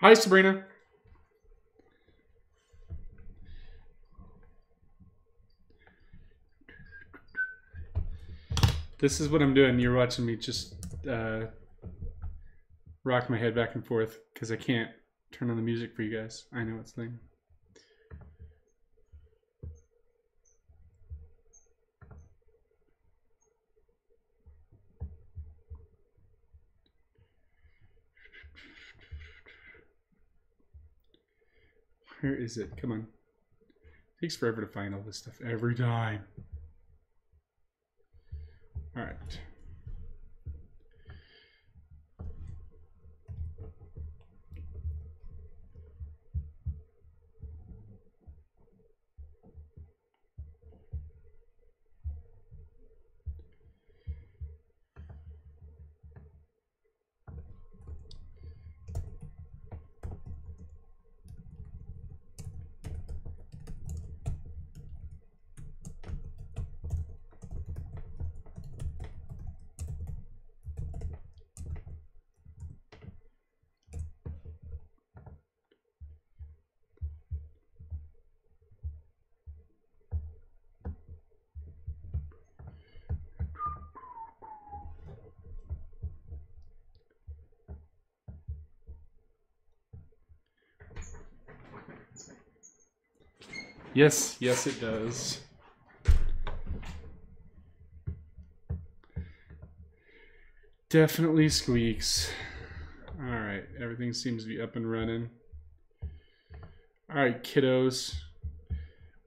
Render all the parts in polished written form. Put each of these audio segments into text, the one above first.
Hi, Sabrina. This is what I'm doing. You're watching me just rock my head back and forth because I can't turn on the music for you guys. I know it's lame. Where is it? Come on. It takes forever to find all this stuff every time. All right. Yes, yes, it does. Definitely squeaks. All right, everything seems to be up and running. All right, kiddos.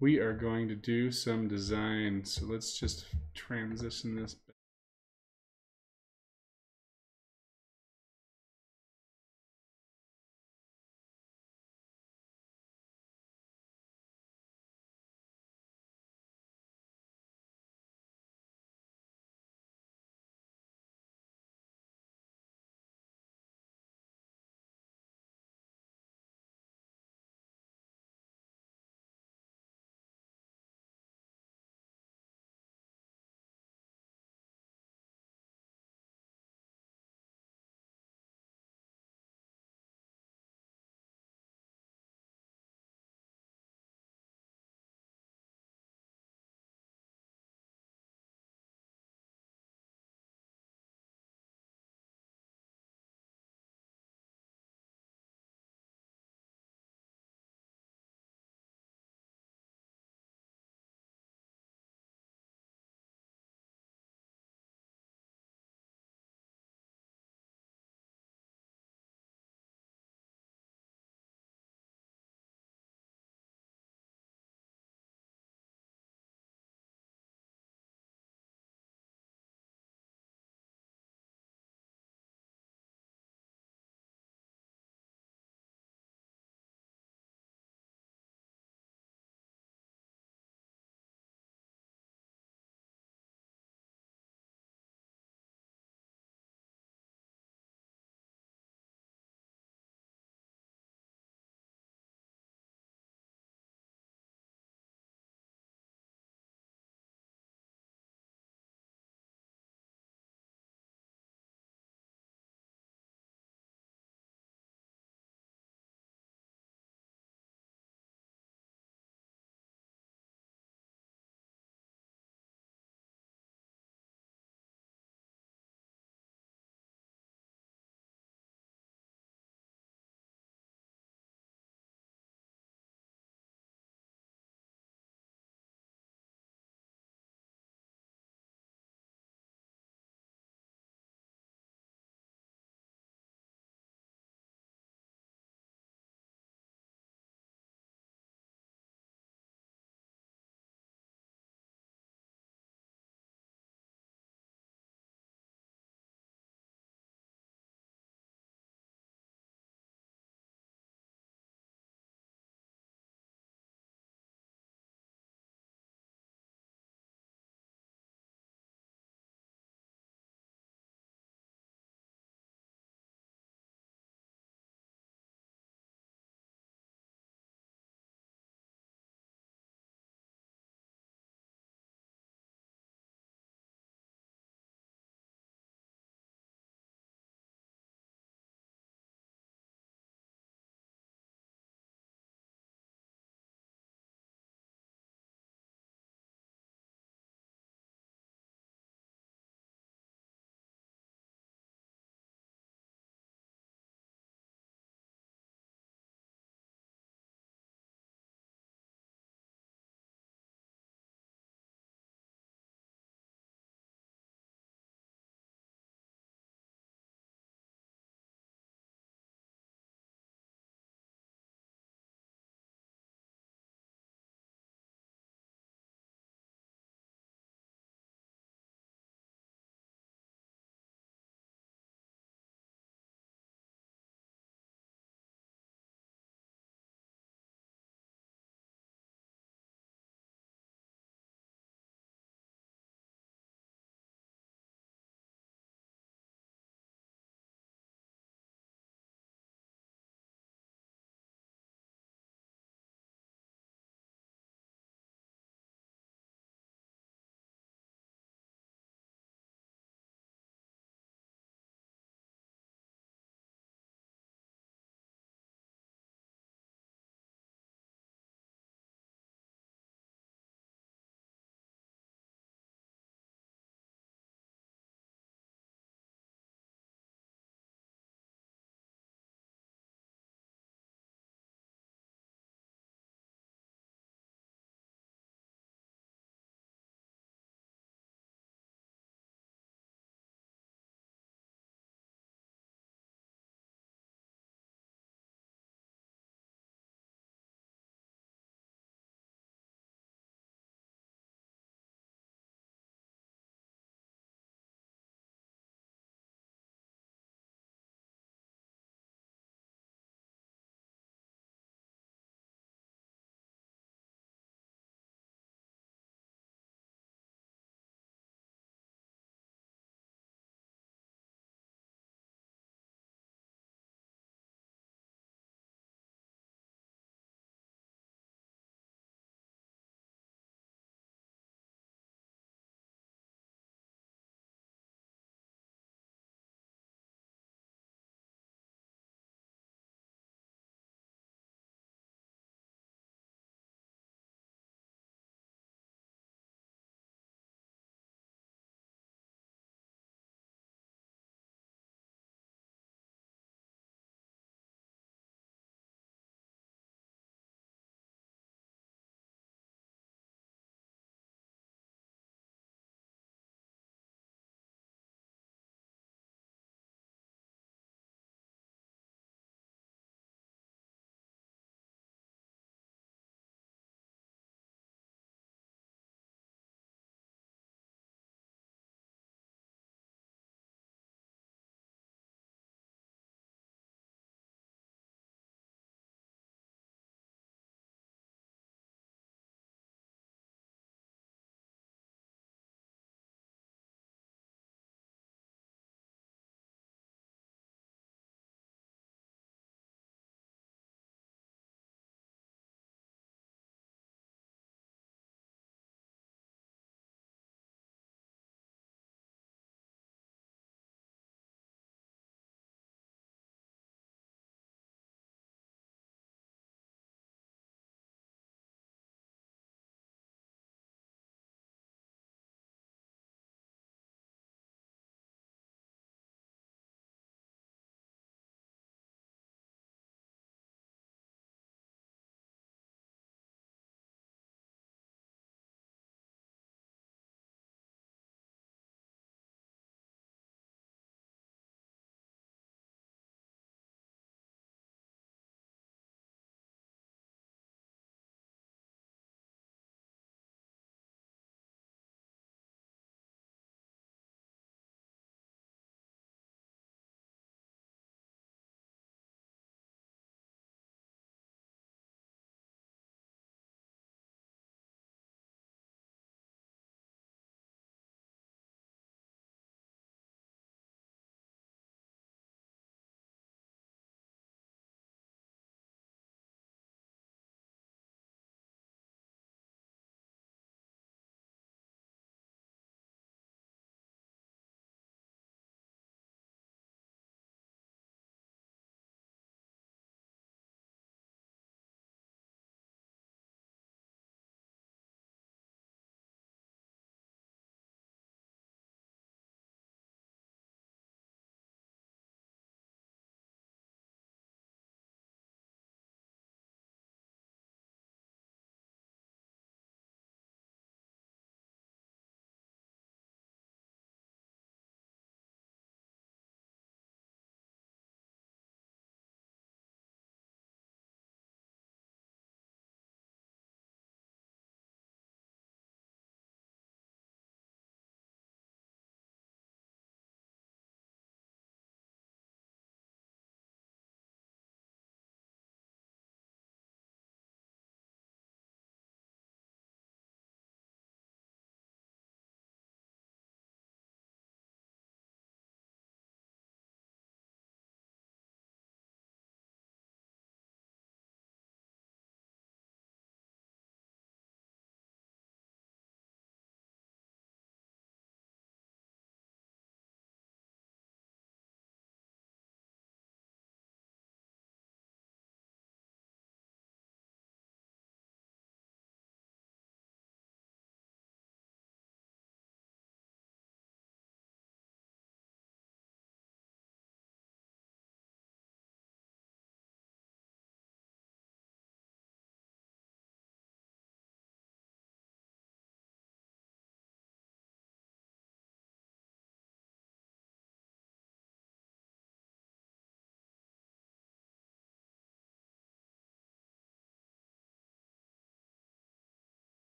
We are going to do some design. So let's just transition this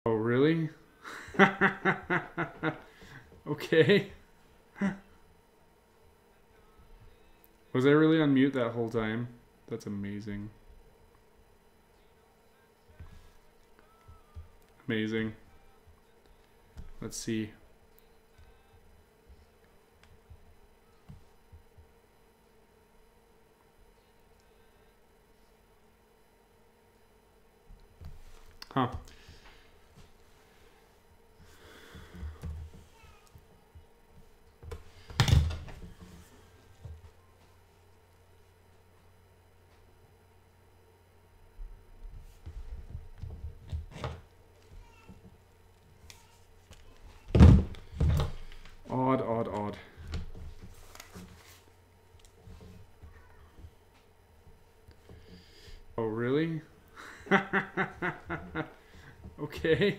Oh, really? Okay. Was I really on mute that whole time? That's amazing. Amazing. Let's see. Huh. Odd, odd, odd. Oh, really? Okay.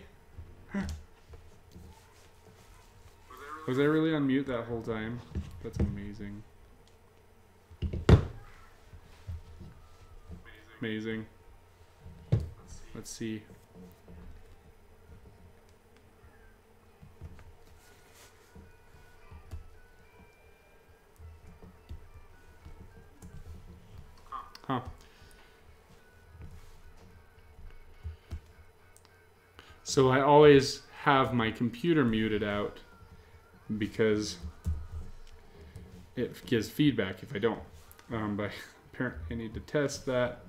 Was I really on mute that whole time? That's amazing. Amazing. Let's see. Huh. So I always have my computer muted out because it gives feedback if I don't. But apparently I need to test that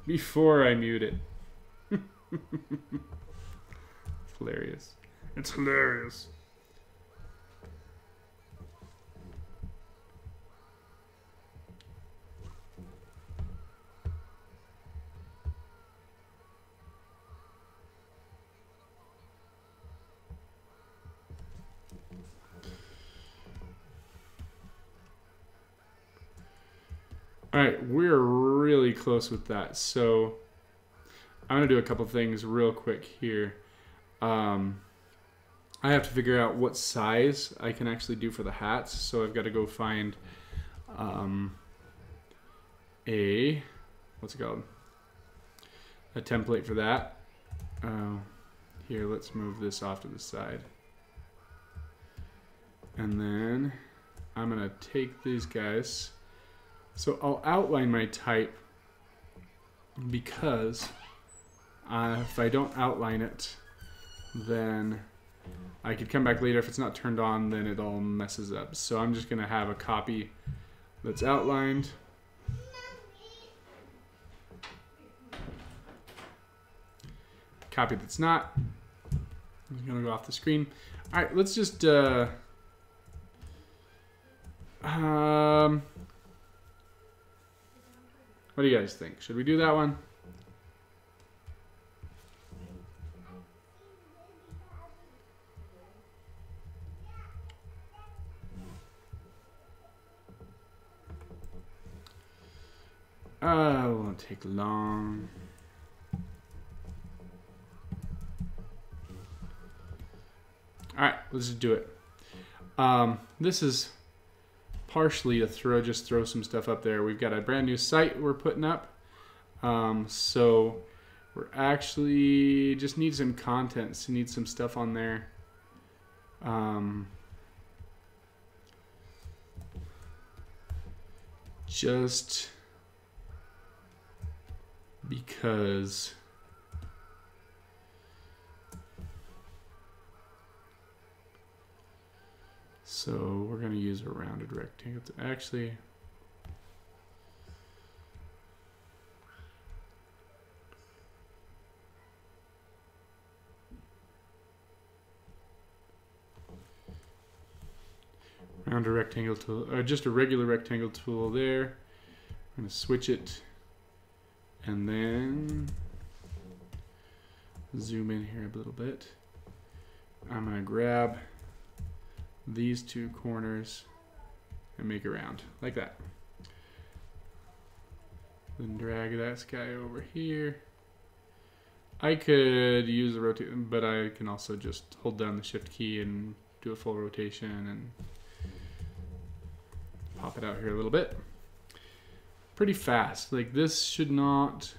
before I mute it. It's hilarious. It's hilarious. All right, we're really close with that. So I'm going to do a couple things real quick here. I have to figure out what size I can actually do for the hats. So I've got to go find what's it called? A template for that. Here, let's move this off to the side. And then I'm going to take these guys. So I'll outline my type because if I don't outline it, then I could come back later. If it's not turned on, then it all messes up. So I'm just going to have a copy that's outlined. Copy that's not. I'm going to go off the screen. All right, let's just... what do you guys think? Should we do that one? It won't take long. All right, let's just do it. This is partially to just throw some stuff up there. We've got a brand new site we're putting up. So we're actually just need some content. So need some stuff on there. Just because so we're going to use a rounded rectangle to actually round a rectangle tool, or just a regular rectangle tool there. I'm going to switch it and then zoom in here a little bit. I'm going to grab these two corners and make a round like that. Then drag that guy over here. I could use a rotate, but I can also just hold down the shift key and do a full rotation and pop it out here a little bit. Pretty fast. Like this should not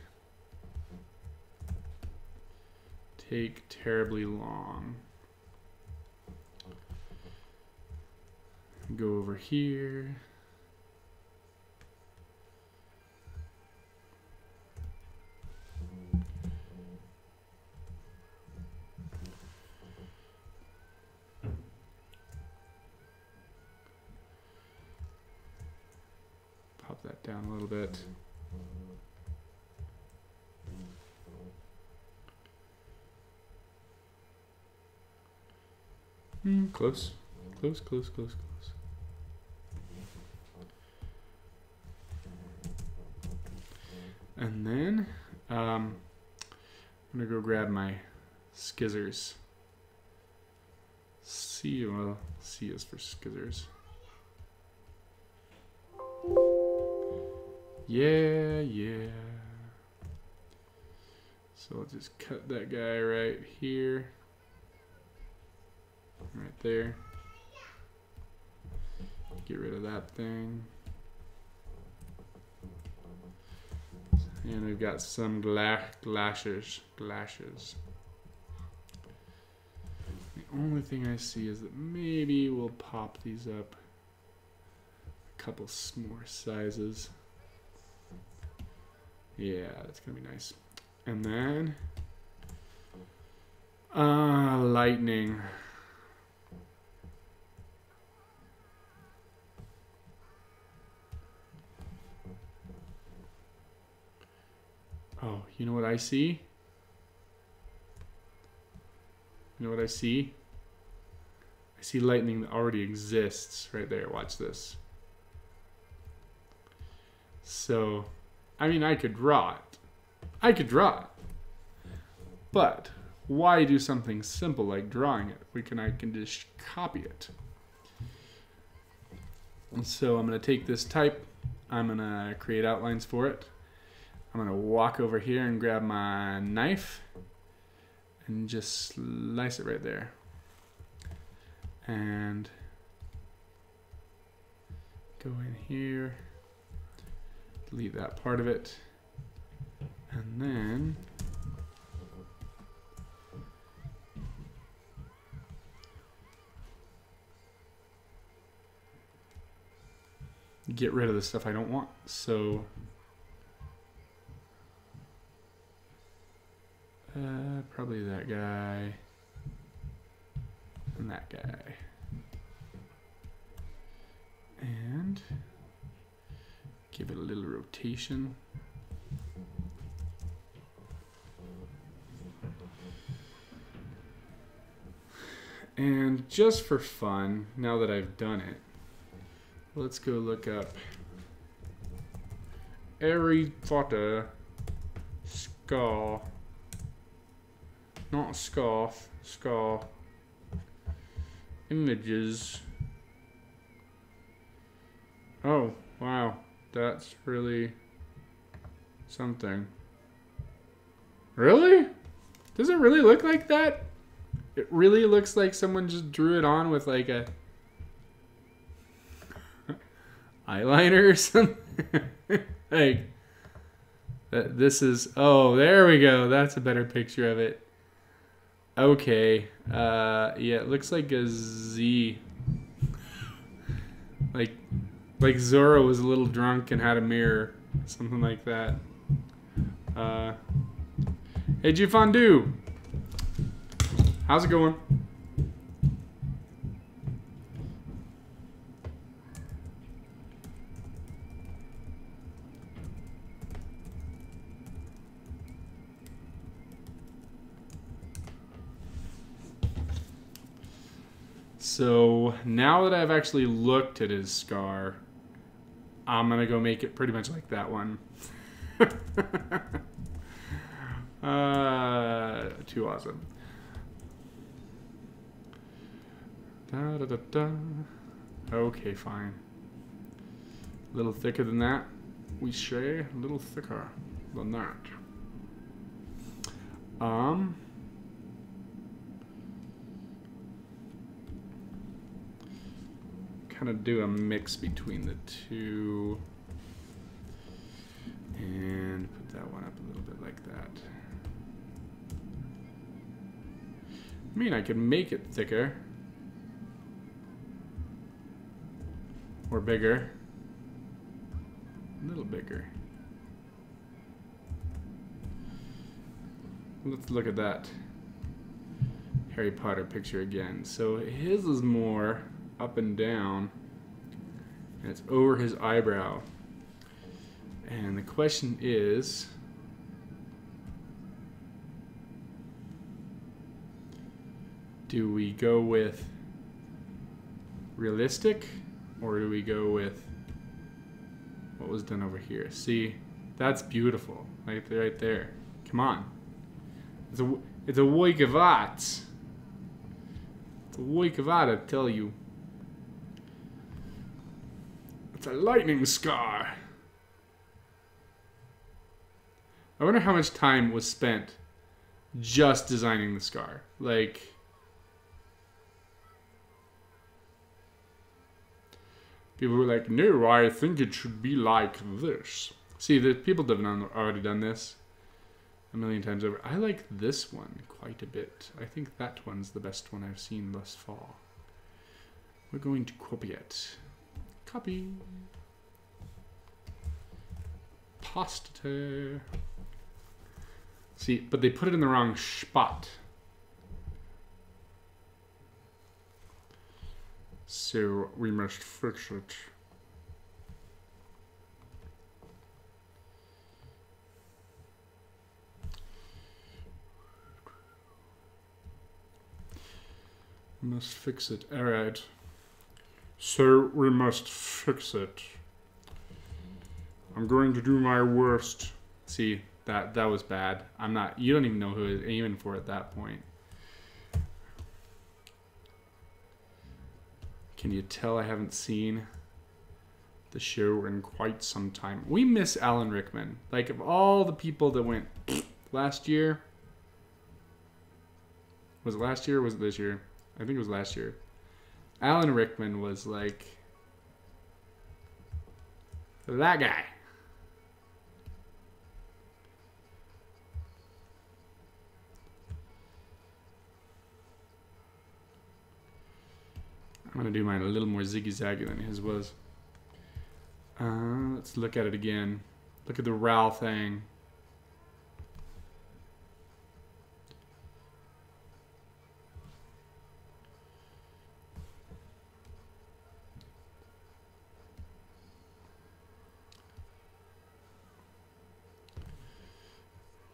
take terribly long. Go over here. Pop that down a little bit. Close. Close, close, close, close. And then I'm gonna go grab my skizzers. C, well, C is for skizzers. Yeah, yeah. So I'll just cut that guy right here. Right there. Get rid of that thing. And we've got some glashes. The only thing I see is that maybe we'll pop these up a couple more sizes. Yeah, that's gonna be nice. And then lightning. Oh, you know what I see? You know what I see? I see lightning that already exists right there. Watch this. So, I mean, I could draw it. I could draw it. But why do something simple like drawing it? I can just copy it. And so I'm going to take this type. I'm going to create outlines for it. I'm going to walk over here and grab my knife and just slice it right there. And go in here, delete that part of it, and then get rid of the stuff I don't want. So probably that guy and that guy. And give it a little rotation. And just for fun, now that I've done it, let's go look up Harry Potter Scar. Not scarf, scar. Images. Oh, wow. That's really something. Really? Does it really look like that? It really looks like someone just drew it on with like a eyeliner or something. Like, this is, oh, there we go. That's a better picture of it. Okay. Yeah, it looks like a Z. Like Zorro was a little drunk and had a mirror. Something like that. Hey, G Fondue. How's it going? So now that I've actually looked at his scar, I'm gonna go make it pretty much like that one. Too awesome. Da, da, da, da. Okay, fine. A little thicker than that. We say a little thicker than that. Kind of do a mix between the two and put that one up a little bit like that. I mean, I could make it thicker. Or bigger. A little bigger. Let's look at that Harry Potter picture again. So his is more up and down. And it's over his eyebrow. And the question is... do we go with realistic? Or do we go with what was done over here? See, that's beautiful. Right there. Come on. It's a work of art. It's a work of art, I tell you. It's a lightning scar. I wonder how much time was spent just designing the scar. Like, people were like, no, I think it should be like this. See, the people have already done this a million times over. I like this one quite a bit. I think that one's the best one I've seen thus far. We're going to copy it. Copy. Paste. See, but they put it in the wrong spot. So we must fix it. Must fix it. All right. So we must fix it. I'm going to do my worst. See, that was bad. I'm not. You don't even know who is aiming for at that point. Can you tell I haven't seen the show in quite some time? We miss Alan Rickman. Like, of all the people that went last year. Was it last year or was it this year? I think it was last year. Alan Rickman was like that guy. I'm going to do mine a little more ziggy-zaggy than his was. Let's look at it again. Look at the RAL thing.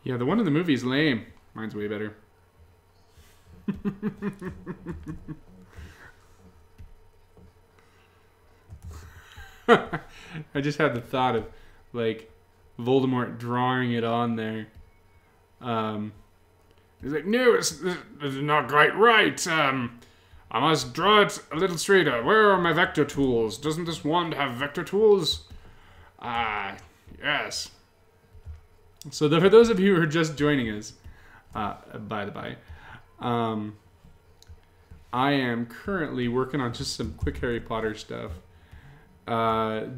Yeah, the one in the movie is lame. Mine's way better. I just had the thought of, like, Voldemort drawing it on there. He's like, no, this is not quite right. I must draw it a little straighter. Where are my vector tools? Doesn't this wand have vector tools? Yes. So for those of you who are just joining us, by the by, I am currently working on just some quick Harry Potter stuff.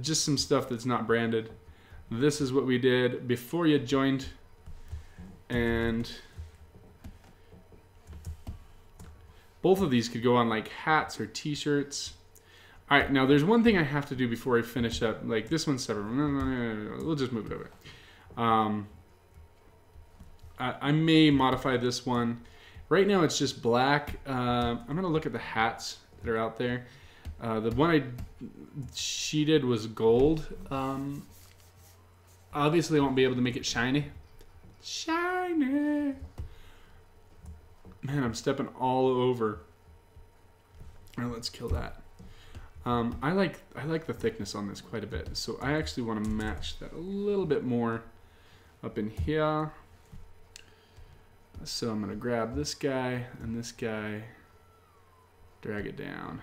Just some stuff that's not branded. This is what we did before you joined. And both of these could go on like hats or t-shirts. All right, now there's one thing I have to do before I finish up. Like, this one's separate. No. We'll just move it over. I may modify this one. Right now it's just black. I'm going to look at the hats that are out there. The one she did was gold. Obviously I won't be able to make it shiny. Shiny! Man, I'm stepping all over. All right, let's kill that. I like the thickness on this quite a bit. So I actually want to match that a little bit more up in here. So I'm going to grab this guy and this guy, drag it down.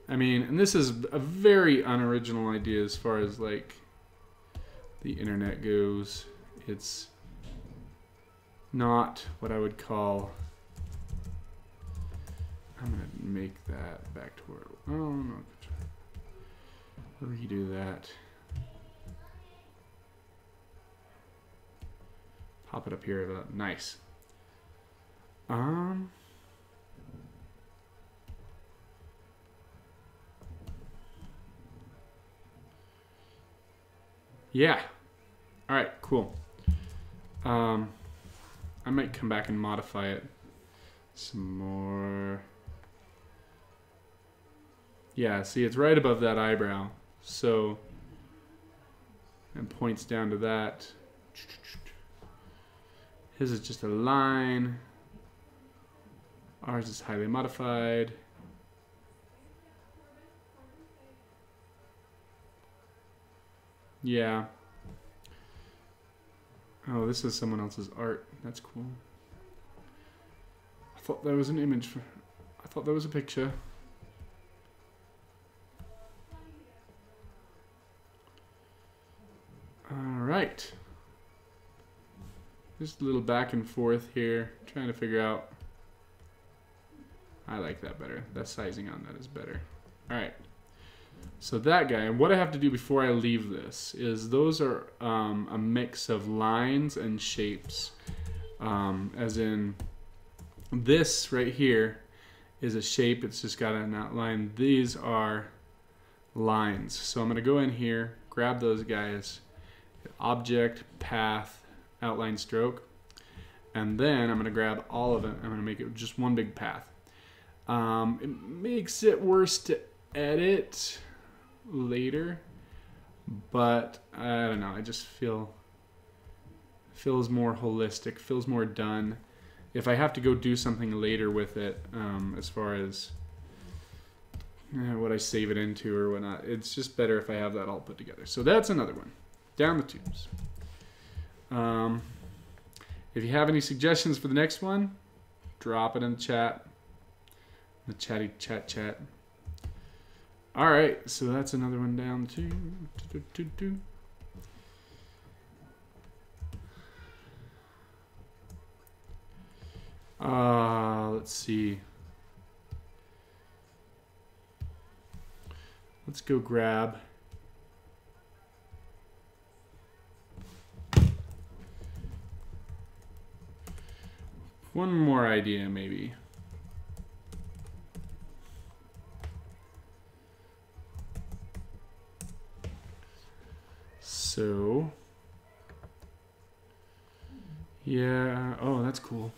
I mean, and this is a very unoriginal idea as far as like the internet goes. It's not what I would call... I'm going to make that back toward... Oh, no. Redo that. Pop it up here. Nice. Um. Yeah. All right. Cool. I might come back and modify it some more. Yeah. See, it's right above that eyebrow, so and points down to that. His is just a line. Ours is highly modified. Yeah. Oh, this is someone else's art. That's cool. I thought that was an image. I thought that was a picture. All right. Just a little back and forth here, trying to figure out. I like that better. That sizing on that is better. All right. So that guy, and what I have to do before I leave this is those are a mix of lines and shapes. As in this right here is a shape. It's just got an outline. These are lines. So I'm going to go in here, grab those guys, object, path, outline, stroke, and then I'm going to grab all of it. I'm going to make it just one big path. It makes it worse to edit later, but I don't know. I just feels more holistic, feels more done. If I have to go do something later with it, as far as what I save it into or whatnot, it's just better if I have that all put together. So that's another one. Down the tubes. If you have any suggestions for the next one, drop it in the chat. The chatty chat. All right, so that's another one down too. Let's see. Let's go grab. One more idea, maybe. So, yeah. Oh, that's cool.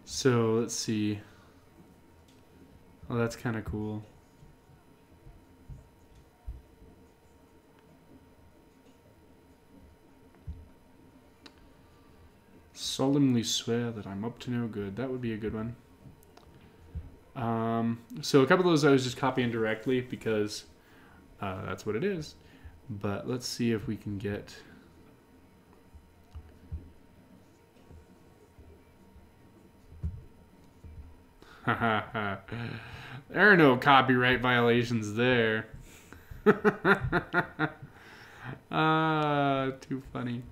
So let's see. Oh, that's kind of cool. Solemnly swear that I'm up to no good. That would be a good one. So a couple of those I was just copying directly because that's what it is. But let's see if we can get... There are no copyright violations there. Too funny.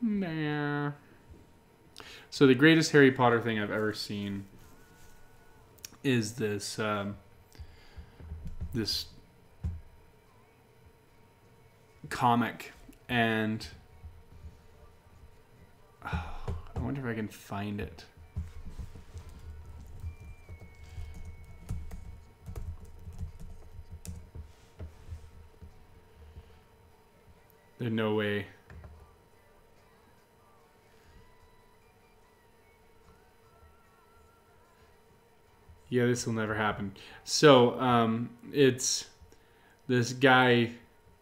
Nah. So the greatest Harry Potter thing I've ever seen is this this comic, and I wonder if I can find it. There's no way. Yeah, this will never happen. So, it's this guy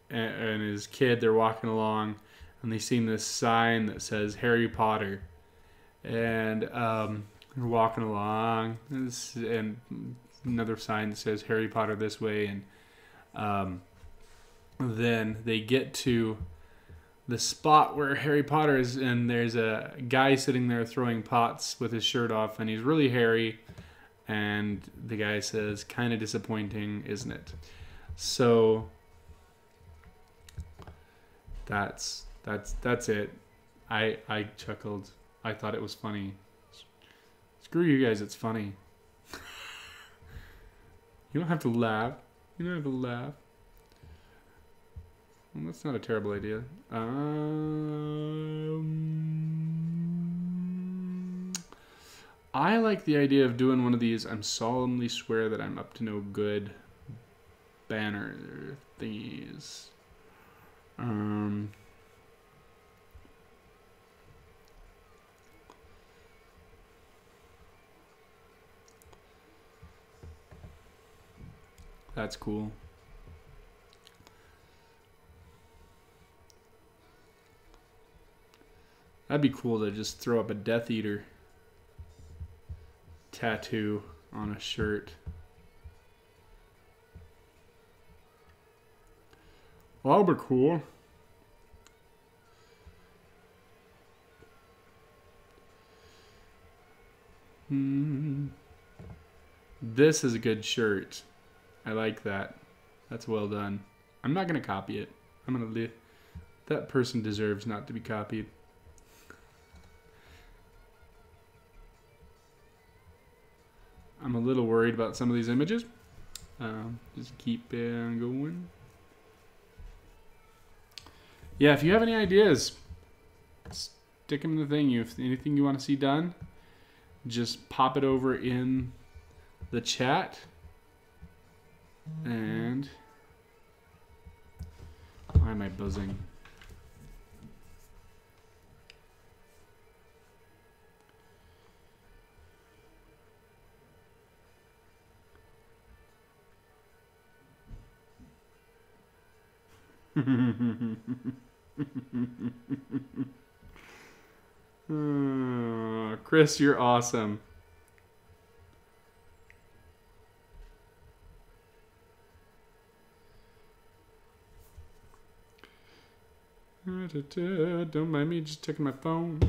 and his kid. They're walking along, and they see this sign that says Harry Potter, and they're walking along, and another sign that says Harry Potter this way, and Then they get to the spot where Harry Potter is, and there's a guy sitting there throwing pots with his shirt off, and he's really hairy. And the guy says, "Kind of disappointing, isn't it?" So that's it. I chuckled. I thought it was funny. Screw you guys, it's funny. You don't have to laugh. You don't have to laugh. Well, that's not a terrible idea. I like the idea of doing one of these "I'm solemnly swear that I'm up to no good" banner thingies. That's cool. That'd be cool to just throw up a Death Eater tattoo on a shirt. Well, that'll be cool. This is a good shirt. I like that. That's well done. I'm not going to copy it. I'm going to leave. That person deserves not to be copied. I'm a little worried about some of these images. Just keep going. Yeah, if you have any ideas, stick them in the thing. If anything you want to see done, just pop it over in the chat. And why am I buzzing? Chris, you're awesome. Don't mind me just checking my phone.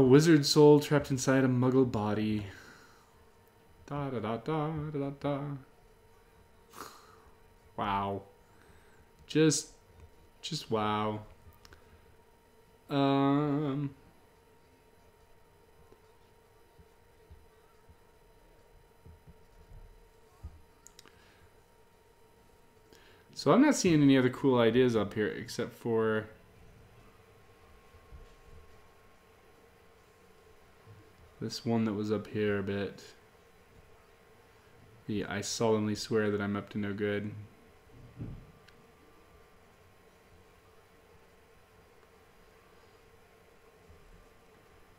Wizard soul trapped inside a muggle body. Da da da da da da. Wow. Just wow. So I'm not seeing any other cool ideas up here except for this one that was up here a bit. The "I solemnly swear that I'm up to no good."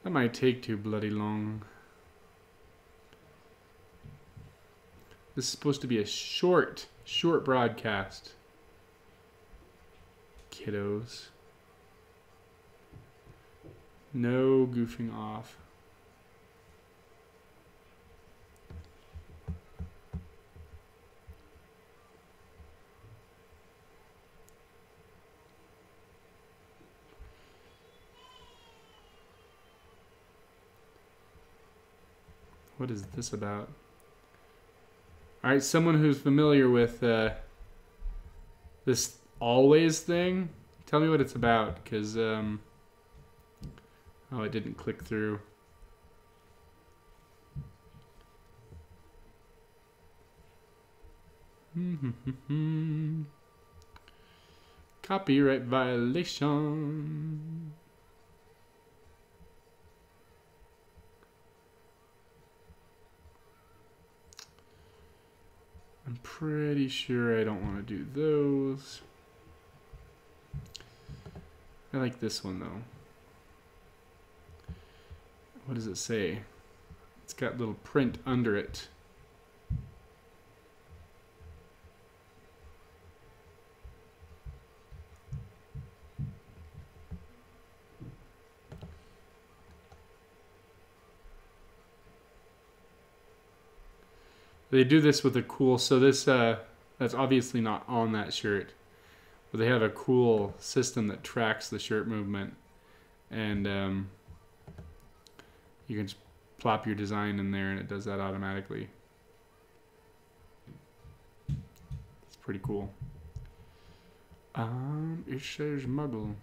That might take too bloody long. This is supposed to be a short broadcast. Kiddos. No goofing off. What is this about? All right, someone who's familiar with this always thing, tell me what it's about, because oh, it didn't click through. Copyright violation. I'm pretty sure I don't want to do those. I like this one though. What does it say? It's got little print under it. They do this with a cool, so this, that's obviously not on that shirt, but they have a cool system that tracks the shirt movement, and you can just plop your design in there and it does that automatically. It's pretty cool. It says Muggle.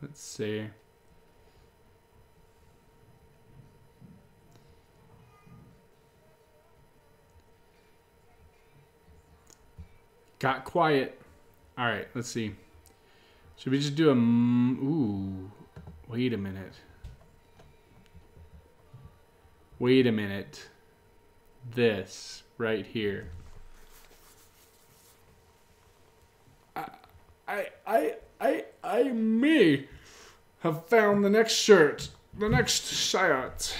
Let's see. Got quiet. All right, let's see. Should we just do a... Ooh, wait a minute. Wait a minute. This right here. I may have found the next shirt. The next shirt.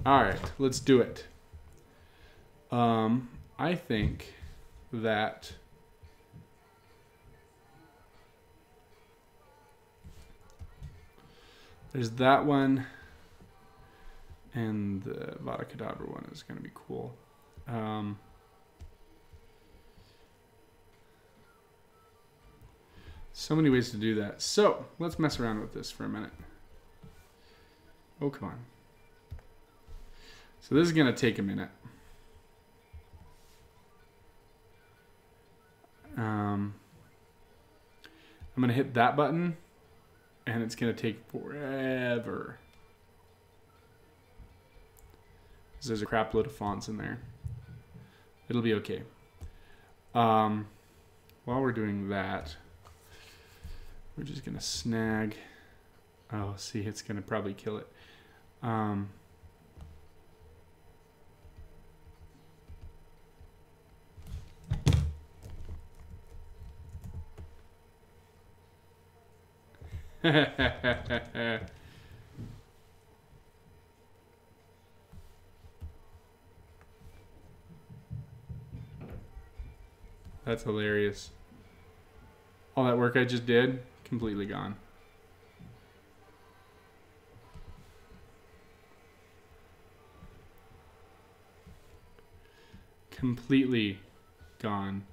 All right, let's do it. I think that there's that one, and the Vada Kedavra one is going to be cool. So many ways to do that. So let's mess around with this for a minute. Oh, come on. So this is going to take a minute. I'm going to hit that button, and it's going to take forever. Because there's a crap load of fonts in there. It'll be okay. While we're doing that, we're just going to snag. Oh, see, it's going to probably kill it. That's hilarious. All that work I just did, completely gone. Completely gone.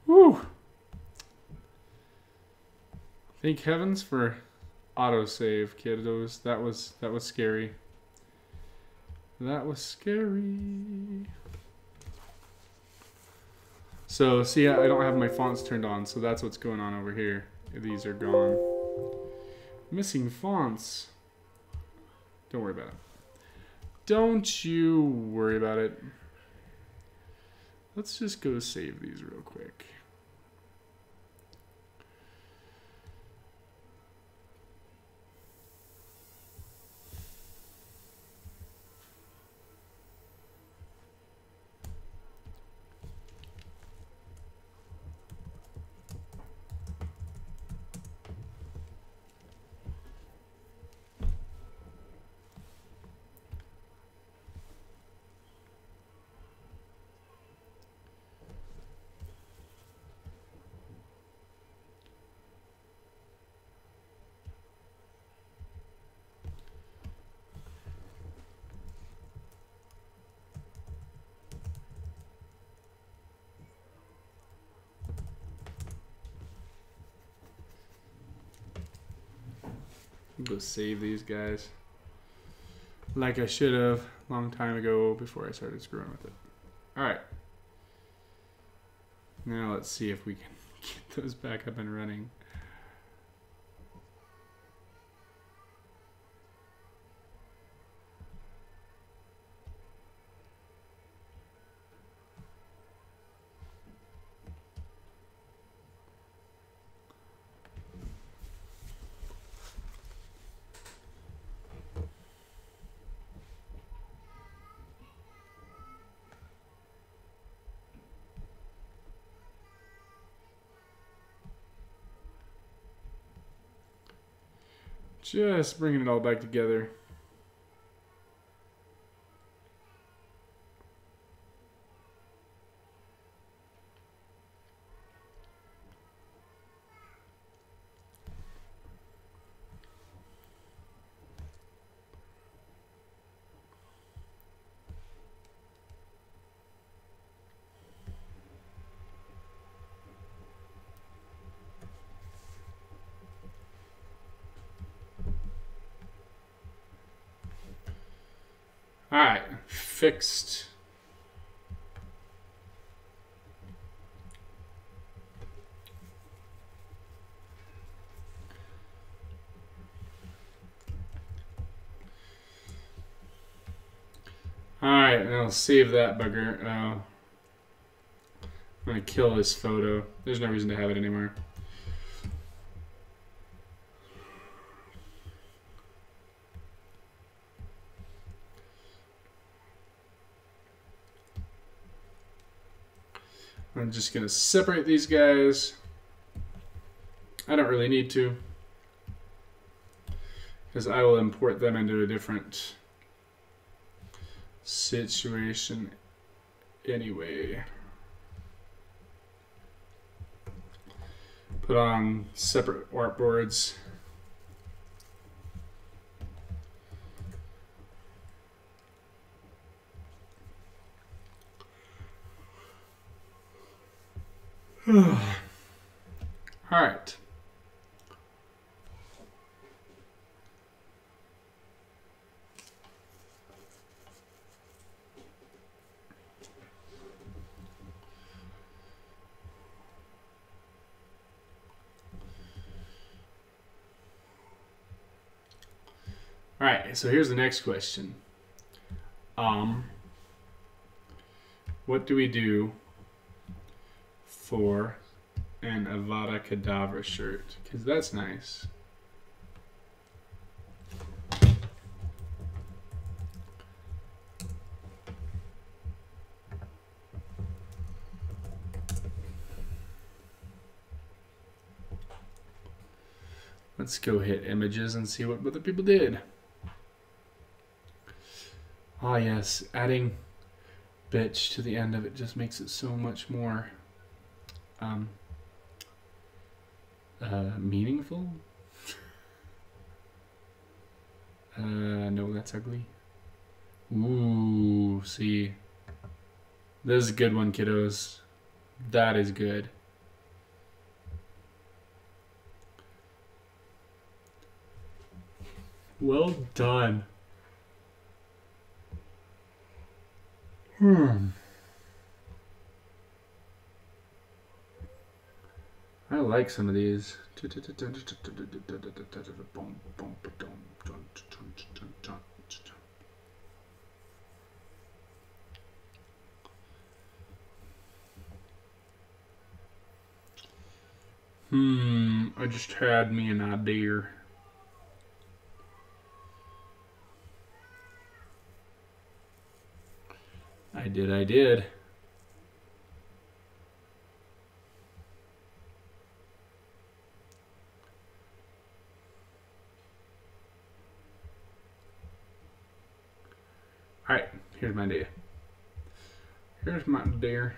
Whew. Thank heavens for autosave, kiddos. That was scary. That was scary. So see, I don't have my fonts turned on, so that's what's going on over here. These are gone. Missing fonts. Don't worry about it. Don't you worry about it. Let's just go save these real quick. Go save these guys. Like I should have a long time ago before I started screwing with it. Alright. Now let's see if we can get those back up and running. Just bringing it all back together. All right, fixed. All right, now save that bugger. I'm gonna kill this photo. There's no reason to have it anymore. I'm just going to separate these guys. I don't really need to, because I will import them into a different situation anyway. Put on separate artboards. All right. All right, so here's the next question. What do we do for an Avada Kedavra shirt? Because that's nice. Let's go hit images and see what other people did. Ah, yes, adding bitch to the end of it just makes it so much more meaningful. No, that's ugly. Ooh, see. This is a good one, kiddos. That is good. Well done. I like some of these. I just had me an idea. I did. All right, here's my idea. Here's my idea.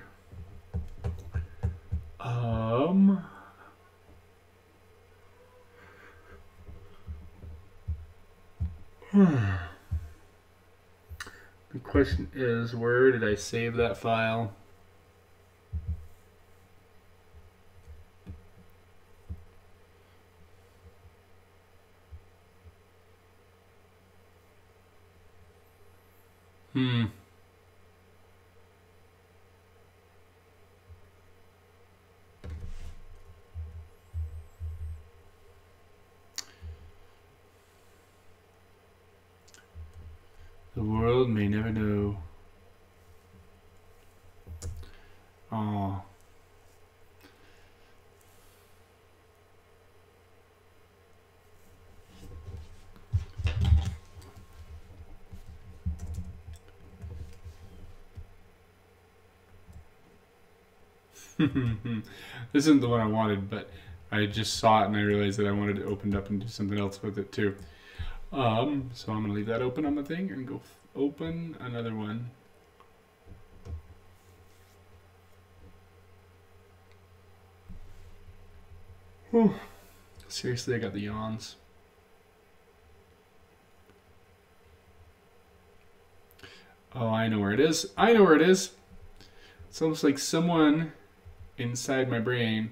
The question is, where did I save that file? Hmm. The world may never know. Oh. This isn't the one I wanted, but I just saw it and I realized that I wanted to open it up and do something else with it too. So I'm gonna leave that open on the thing and go open another one. Whew. Seriously, I got the yawns. Oh, I know where it is. I know where it is. It's almost like someone inside my brain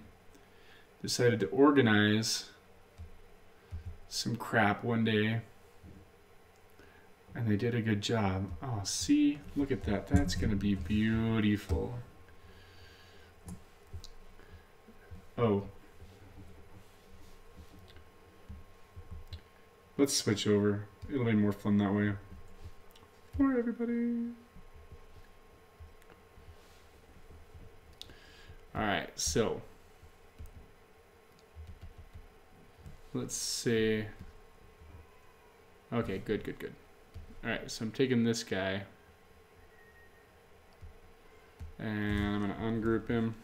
decided to organize some crap one day. And they did a good job. Oh, see? Look at that. That's going to be beautiful. Oh. Let's switch over. It'll be more fun that way. For everybody. Alright, so. Let's see. Okay, good, good, good. Alright, so I'm taking this guy. And I'm going to ungroup him.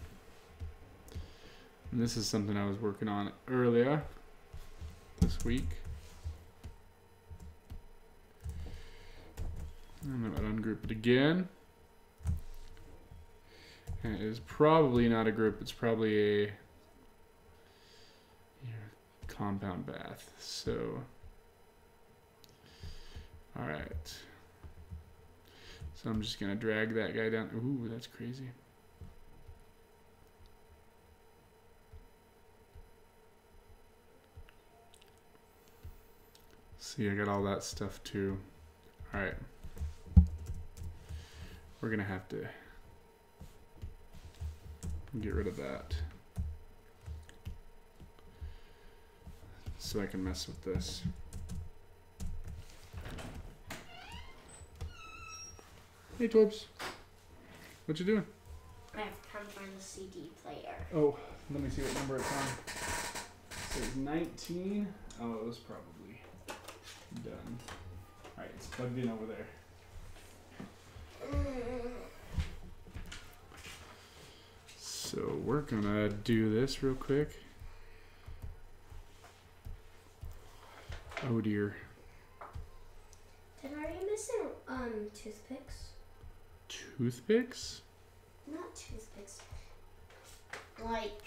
And this is something I was working on earlier this week. I'm going to ungroup it again. And it is probably not a group, it's probably a compound bath. So, alright. So I'm just going to drag that guy down. Ooh, that's crazy. See, I got all that stuff too. Alright. We're going to have to get rid of that so I can mess with this. Hey, Torbs. What you doing? I have to come find the CD player. Oh, let me see what number it's on. So it's 19. Oh, it was probably done. Alright, it's plugged in over there. So we're gonna do this real quick. Oh dear. Did I already missing toothpicks? Toothpicks? Not toothpicks. Like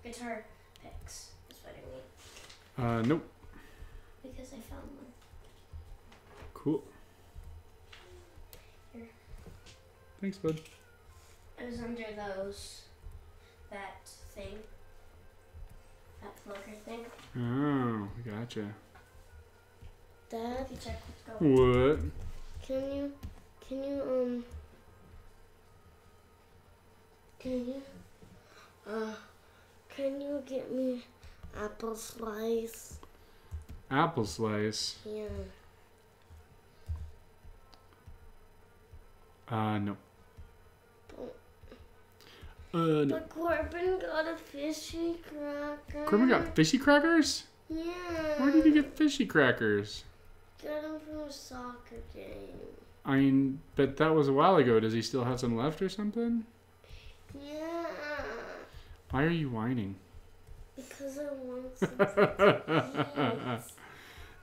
guitar picks is what I mean. Nope. Because I found one. Cool. Here. Thanks, bud. It was under that thing. That plugger thing. Oh, gotcha. Dad, you check what's going on. What? Can you get me apple slice? Apple slice? Yeah. No. No. But Corbin got a fishy cracker. Corbin got fishy crackers? Yeah. Where did you get fishy crackers? Got them from a soccer game. I mean, but that was a while ago. Does he still have some left or something? Yeah. Why are you whining? Because I want some.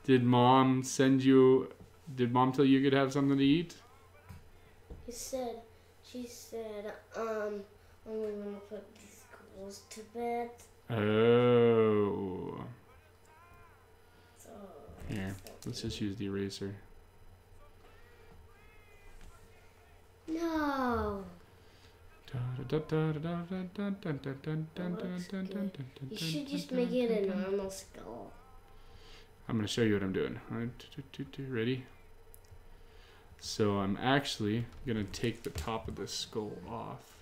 Did Mom tell you could have something to eat? She said, I'm gonna put the schools to bed. Oh. So Here, let's just use the eraser. no. You should just make it a normal skull. I'm going to show you what I'm doing. Ready? So I'm actually gonna take the top of this skull off.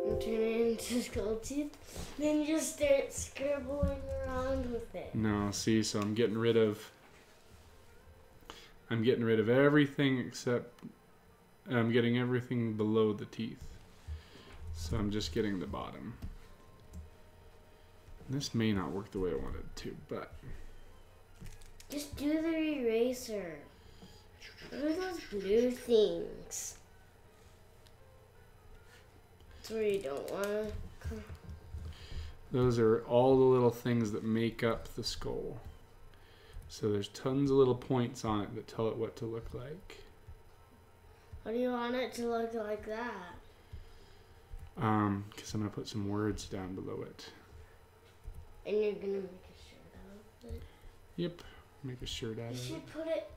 And turn it into skull teeth. Then just start scribbling around with it. No, see, so I'm getting rid of everything except I'm getting everything below the teeth. So I'm just getting the bottom. This may not work the way I wanted it to, but Just do the eraser. What are those blue things? That's where you don't want to. those are all the little things that make up the skull. So there's tons of little points on it that tell it what to look like. How do you want it to look like that? Because I'm going to put some words down below it. And you're going to make a shirt out of it? Yep, make a shirt out of You it. should put it,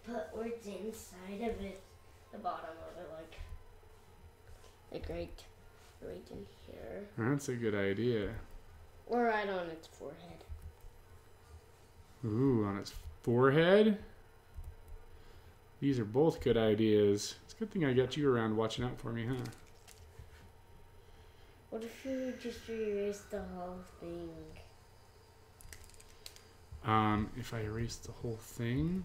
put words inside of it. The bottom of it, like right in here. That's a good idea. Or right on its forehead. Ooh, on its forehead? These are both good ideas. It's a good thing I got you around watching out for me, huh? What if you just erase the whole thing? If I erase the whole thing,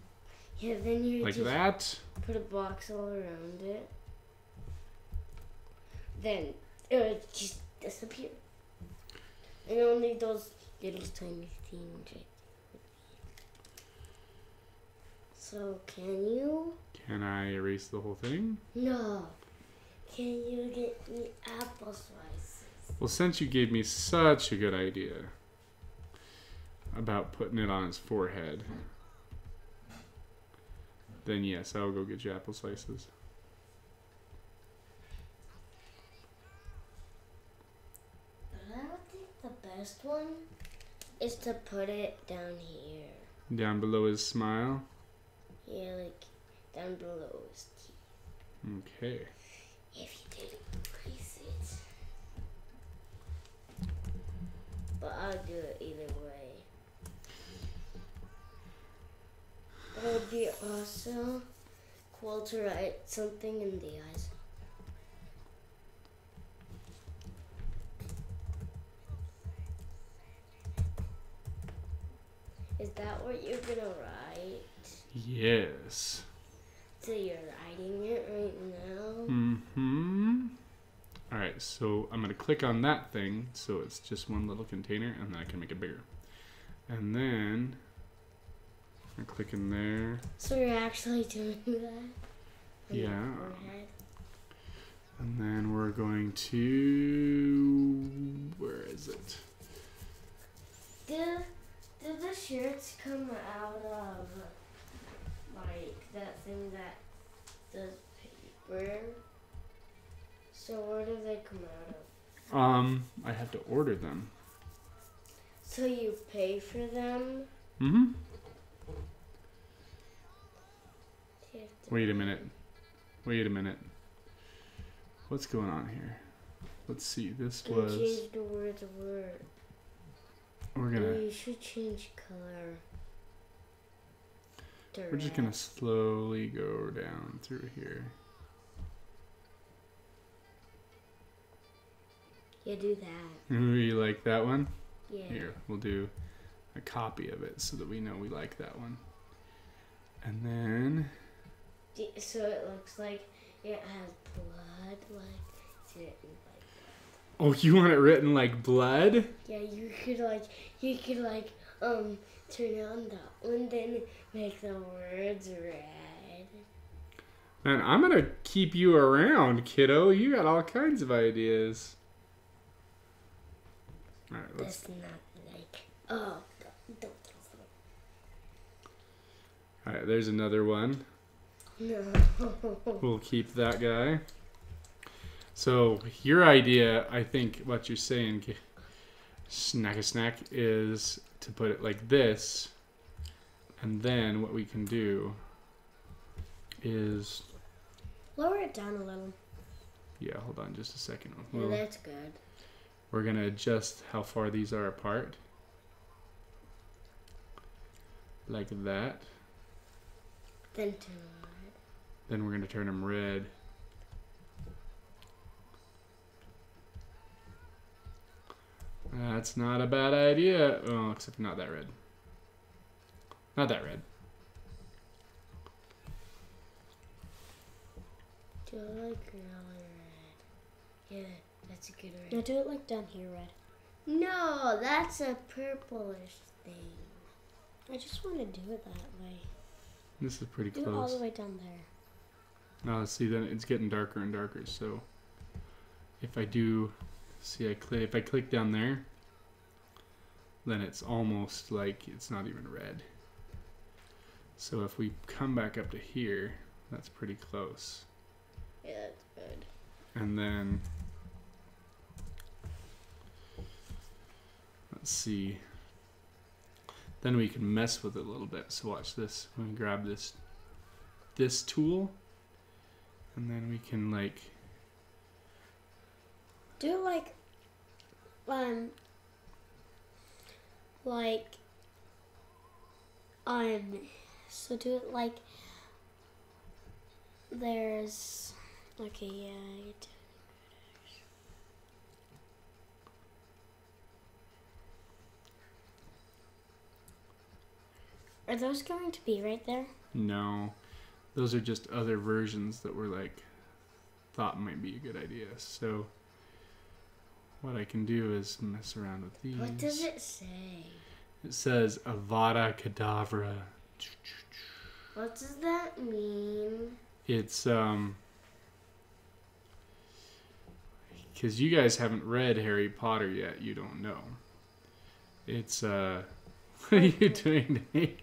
Yeah, then you like just that. put a box all around it. Then it would just disappear. And only those little tiny things. So can you? Can I erase the whole thing? No. Can you get me apple slices? Well, since you gave me such a good idea about putting it on his forehead, then yes, I'll go get you apple slices. But I would think the best one is to put it down here. Down below his smile? Yeah, like down below his teeth. Okay. If you did erase it. But I'll do it either way. But it would be also cool to write something in the eyes. Is that what you're gonna write? Yes. So you're writing it right now? Mm-hmm. Alright, so I'm going to click on that thing so it's just one little container, and then I can make it bigger. And then I click in there. So you're actually doing that? On your Yeah. forehead? And then we're going to... where is it? Do the shirts come out of like that thing that does paper? So where do they come out of? I have to order them. So you pay for them? Mm-hmm. You have to Wait a minute. Wait a minute. What's going on here? Let's see. This You was... change the word to word. We're No, gonna... you should change color. To We're just red. gonna slowly go down through here. Yeah, do that. Ooh, you like that one? Yeah. Here, we'll do a copy of it so that we know we like that one. And then... So it looks like it has blood, like it's written like. Oh, you want it written like blood? Yeah, you could turn on that one, then make the words red. Man, I'm gonna keep you around, kiddo. You got all kinds of ideas. Alright, let's... That's not like. Oh, don't. Alright, there's another one. No. We'll keep that guy. So, your idea, I think what you're saying, snack, is to put it like this. And then what we can do is... Lower it down a little. Yeah, hold on just a second. Yeah, that's good. We're going to adjust how far these are apart. Like that. Then turn them red. Then we're going to turn them red. That's not a bad idea. Oh, except not that red. Not that red. Do it like really red. Yeah, that's a good red. Now do it like down here red. No, that's a purplish thing. I just want to do it that way. This is pretty Do it all close. the way down there. Oh, see, then it's getting darker and darker. So if I do, see, if I click down there, then it's almost like it's not even red. So if we come back up to here, that's pretty close. Yeah, that's good. And then let's see. Then we can mess with it a little bit. So watch this. I'm gonna grab this tool, and then we can like Do it like so do it like there's okay, yeah, you do. Are those going to be right there? no, those are just other versions that were like thought might be a good idea. So what I can do is mess around with these. What does it say? It says Avada Kedavra. What does that mean? It's because you guys haven't read Harry Potter yet, you don't know. It's what are you doing to me?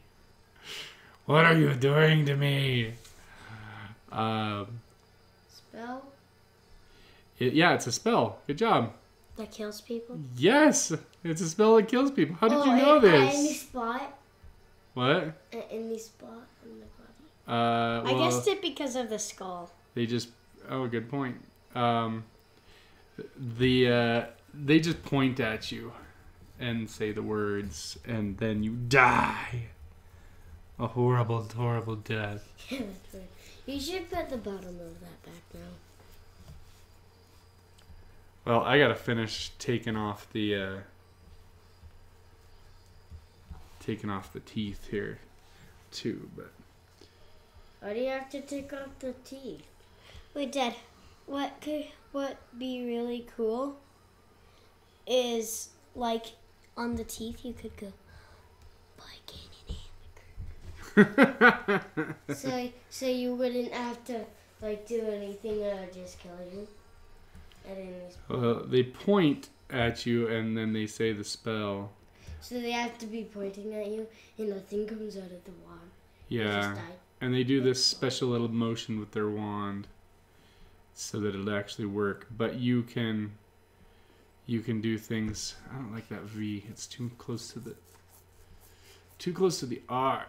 What are you doing to me? Spell? Yeah, it's a spell. Good job. That kills people? Yes, it's a spell that kills people. How did you know At any this? spot? What? At any spot in the body? I Well, guessed it because of the skull. they just. Oh, good point. They just point at you and say the words, and then you die. A horrible, horrible death. Yeah, that's right. You should put the bottom of that back now. Well, I gotta finish taking off the teeth here, too. But Why do you have to take off the teeth? Wait, Dad, what be really cool is like on the teeth you could go So you wouldn't have to like do anything that would just kill you. At any spot. well, they point at you and then they say the spell. So they have to be pointing at you, and nothing comes out of the wand. You Yeah, just die. and they do this special little motion with their wand so that it'll actually work. But you can do things. I don't like that V. It's too close to the R.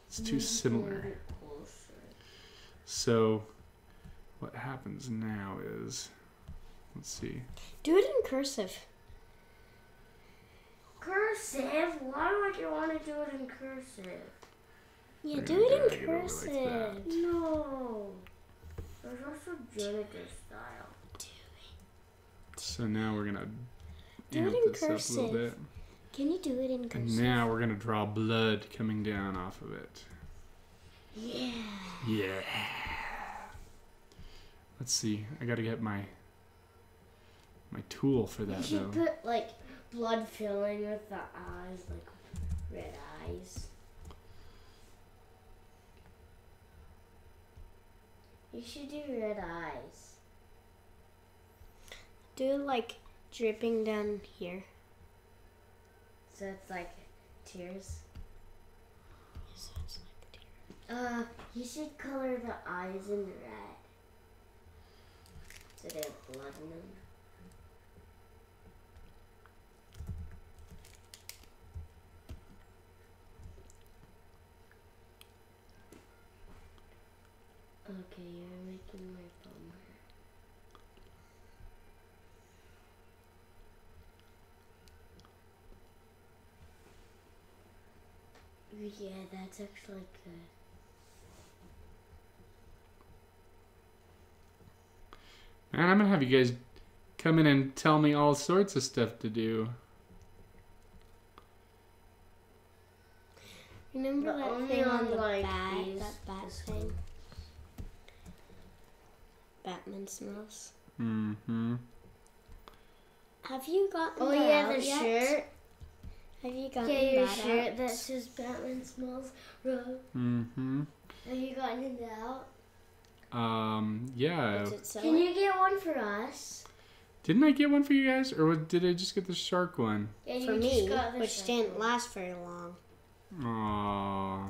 It's too similar. So what happens now is, let's see. Do it in cursive. Cursive? Why would you want to do it in cursive? Yeah, We're do gonna it drag in it over like cursive. that. No. There's also janitor style. So now we're gonna Do amp it in this up a little cursive. bit. Can you do it in And cursive? now we're gonna draw blood coming down off of it. Yeah. Yeah. Let's see. I gotta get my tool for You that should though. put like blood filling with the eyes, like red eyes. You should do red eyes. Do it like dripping down here. So it's like tears. So it's like a tear. You should color the eyes in red. So they have blood in them. Okay, you're making my bum hurt. Yeah, that's actually good. Man, I'm gonna have you guys come in and tell me all sorts of stuff to do. Remember But that only thing on on, the like, bat? these- That bat this thing? one. Batman smells. Mm-hmm. Have you gotten Oh that yeah, out the yet? shirt. Have you gotten Yeah, your that shirt out? that says Batman smells rough. Mm-hmm. Have you gotten it out? Yeah. Is it so? Can you get one for us? Didn't I get one for you guys? Or did I just get the shark one? Yeah, you For just me, got the which shark didn't one. last very long. Aww.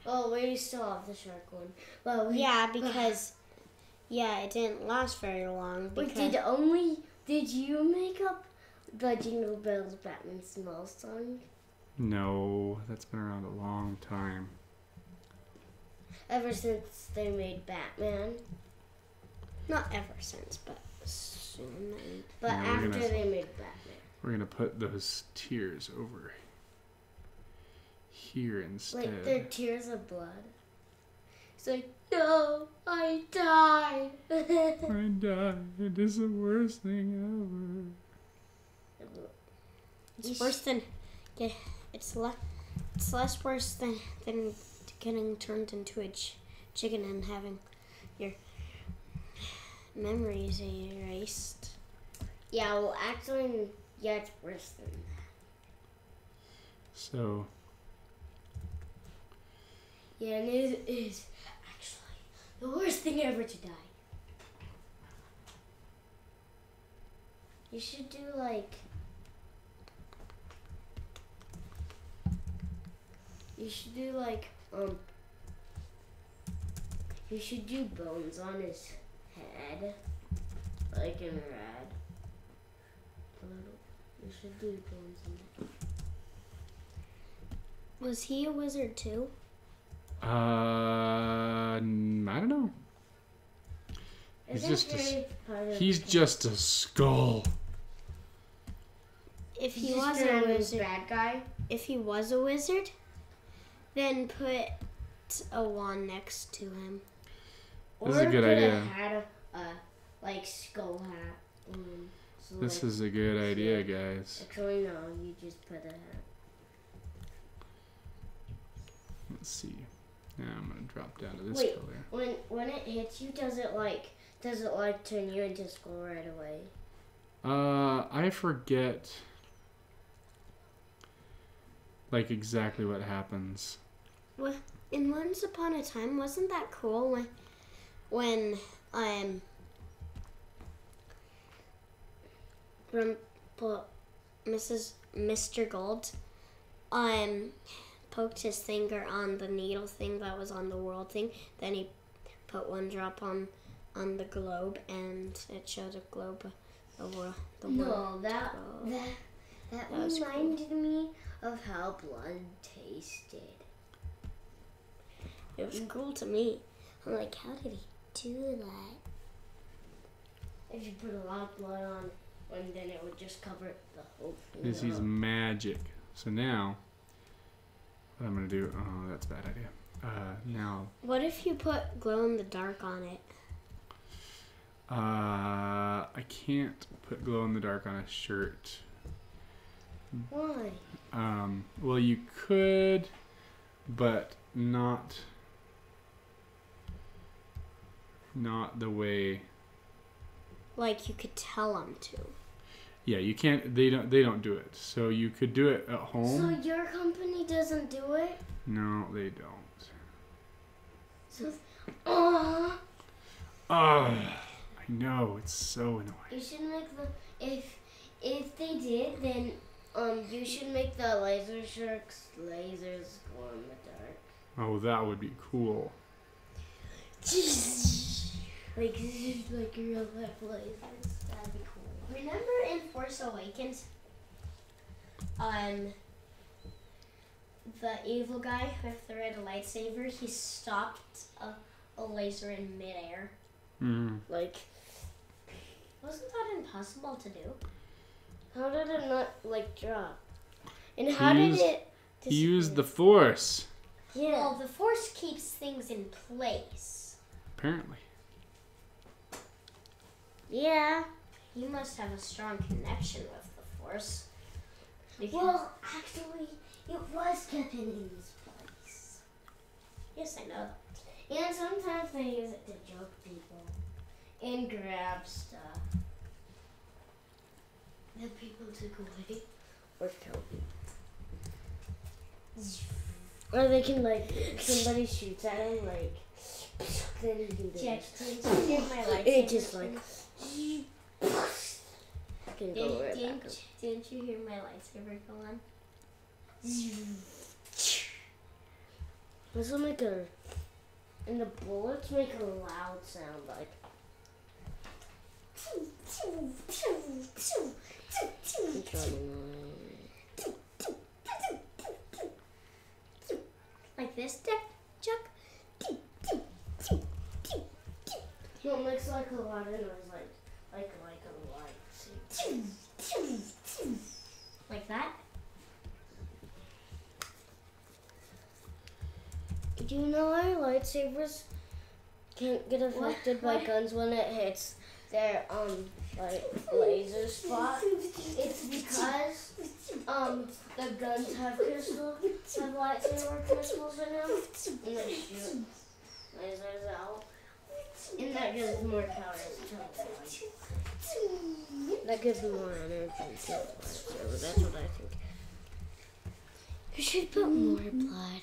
Oh, we still have the shark one. Well, we, Yeah, because it didn't last very long. Wait, Because did you make up the Jingle Bells Batman Smells song? No, that's been around a long time. Ever since they made Batman. not ever since, but soon. But Yeah, we're after gonna- they made Batman. We're gonna put those tears over here instead. Like they're tears of blood. It's like, no, I died. I died. It is the worst thing It's worse than it's less worse than getting turned into a chicken and having your memories erased. Yeah, well, actually, yeah, it's worse than that. So, Yeah, and it is actually the worst thing ever to die. You should do like. You should do like, you should do bones on his head, like in red. You should do bones on that. Was he a wizard too? I don't know. He's Isn't just Harry Potter He's just a skull. If he He's was just a a wizard, bad guy? if he was a wizard, then put a wand next to him. This is a good put idea. A hat, like skull hat. So This like, is a good idea, guys. actually, no, you just put a hat. Let's see. Now I'm gonna drop down to this Wait. color. When it hits you, does it like turn you into a skull right away? I forget like exactly what happens. Well, in Once Upon a Time, wasn't that cool when Mr. Gold poked his finger on the needle thing that was on the world thing. Then he put one drop on the globe, and it showed a globe of the No, world. that was reminded me of how blood tasted. It was cool to me. I'm like, how did he do that? If you put a lot of blood on, and then it would just cover the whole thing. This is up. magic. So now, what I'm gonna do? Oh, that's a bad idea. Now, What if you put glow in the dark on it? I can't put glow in the dark on a shirt. Why? Well, you could, but not the way. Like you could tell them to. Yeah, you can't. They don't do it. So you could do it at home. So your company doesn't do it? No, they don't. So, oh, I know, it's so annoying. you should make the if they did, then you should make the laser sharks lasers glow in the dark. Oh, that would be cool. Like real life lasers. That'd be cool. Remember in Force Awakens, the evil guy with the red lightsaber, he stopped a laser in midair. Mm. Like, Wasn't that impossible to do? how did it not like drop? And how He's- did He used the Force. Yeah. Well, the Force keeps things in place. Apparently. Yeah. You must have a strong connection with the Force. Well, actually, it was kept in his place. Yes, I know. And sometimes they use it to joke people and grab stuff that people took away or kill people. Or they can, like, somebody shoots at him, like, then you can do Jack, this. didn't you hear my lightsaber? And it just, like, can go right back up. Didn't you hear my lightsaber go on? This will make a, and the bullets make a loud sound, like. Like this, Chuck? It makes like a lot of noise, like a light. Like that? Do you know why lightsabers can't get affected by guns when it hits their like laser spot? It's because the guns have lightsaber crystals in them, and they shoot lasers out, and that gives more power to the lightsaber. That gives more energy to the lightsaber. That's what I think. You should put more blood.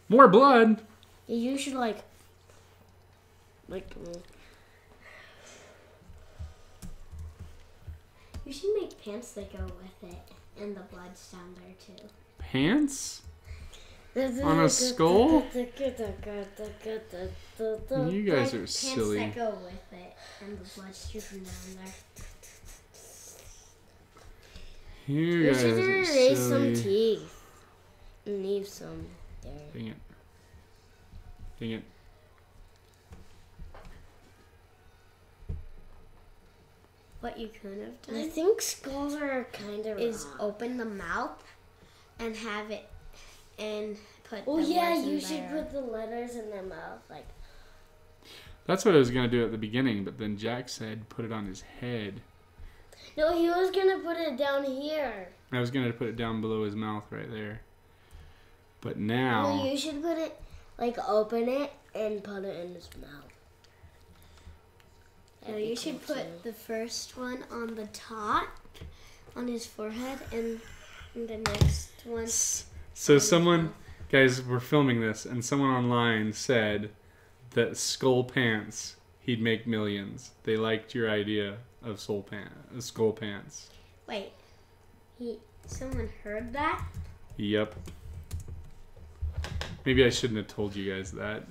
More blood. You should like. You should make pants that go with it, and the blood's down there too. Pants? On a skull? You guys are silly. Pants that go with it, and the blood's dripping down there. You guys should are erase some silly. teeth and leave some there. Dang it. Dang it. What you could have I done think skulls are kind of is open the mouth and have it and put. Oh the yeah, words in you should there. put the letters in their mouth, like. That's what I was going to do at the beginning, but then Jack said put it on his head. No, he was gonna put it down here. I was going to put it down below his mouth right there. But now... No, you should put it, like, open it and put it in his mouth. No, you should put the first one on the top, on his forehead, and the next one. So someone... Guys, we're filming this, and someone online said that skull pants, he'd make millions. They liked your idea of skull pants. Wait, someone heard that? Yep. Maybe I shouldn't have told you guys that.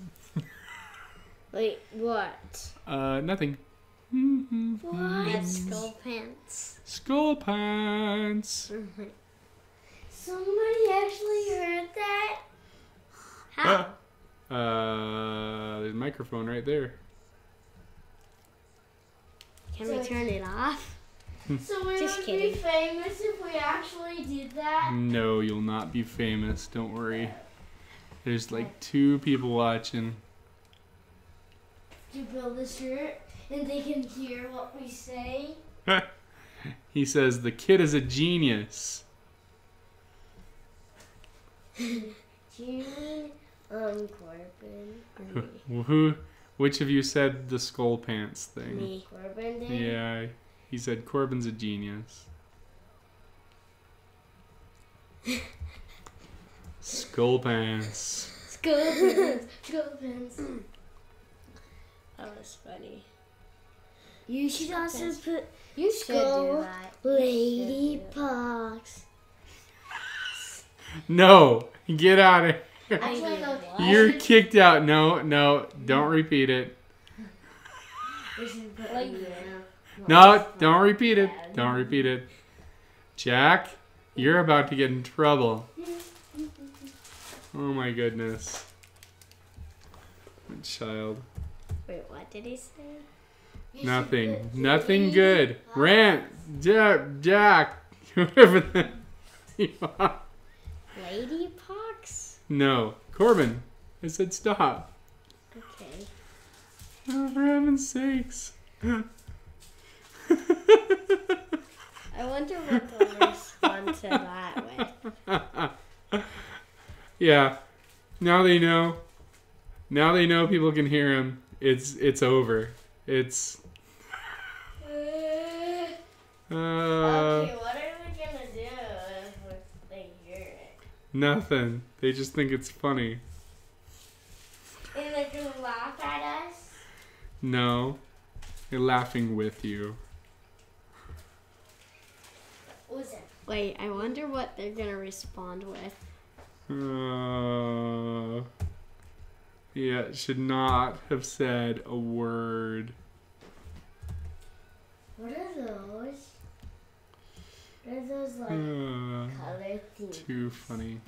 Wait, what? Nothing. What? That's skull pants. Skull pants. Somebody actually heard that? How? There's a microphone right there. Can we turn it off? So we Just would kidding. be famous if we actually did that? No, you'll not be famous. Don't worry. There's like 2 people watching. To build a shirt and they can hear what we say? He says the kid is a genius. Jimmy, Corbin. Which of you said the skull pants thing? Me. Corbin did? Yeah, he said Corbin's a genius. Skull pants. Scorpions. Scorpions. That was funny. You should also put You should do skull that. lady pox. No, get out of here. Actually, no. You're kicked out. No, don't repeat it. We should put Like- No, don't repeat it. Don't repeat it. Jack, you're about to get in trouble. Oh my goodness. Good child. Wait, what did he say? Nothing. Nothing good. Rant. Jack. Whoever the... Lady pox? No. Corbin, I said stop. Okay. Oh, for heaven's sakes. I wonder what they'll respond to that with. Yeah. Now they know. Now they know people can hear him. It's over. It's... Okay, what are we gonna do if they hear it? Nothing. They just think it's funny. And they're gonna laugh at us? No. They're laughing with you. Listen. Wait, I wonder what they're gonna respond with. Yeah, should not have said a word. What are those? What are those like color things? Too funny.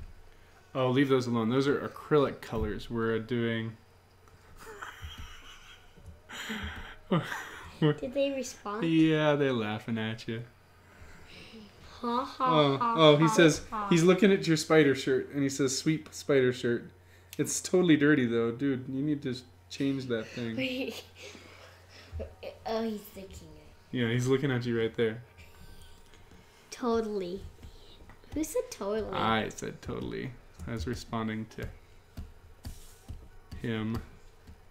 Oh, leave those alone. Those are acrylic colors. We're doing... Did they respond? Yeah, they're laughing at you. Ha ha ha. Oh, he ha, says, ha. he's looking at your spider shirt, and he says, sweet spider shirt. It's totally dirty, though. Dude, you need to change that thing. Oh, he's thinking it. Yeah, he's looking at you right there. Totally. Who said totally? I said totally. I was responding to him.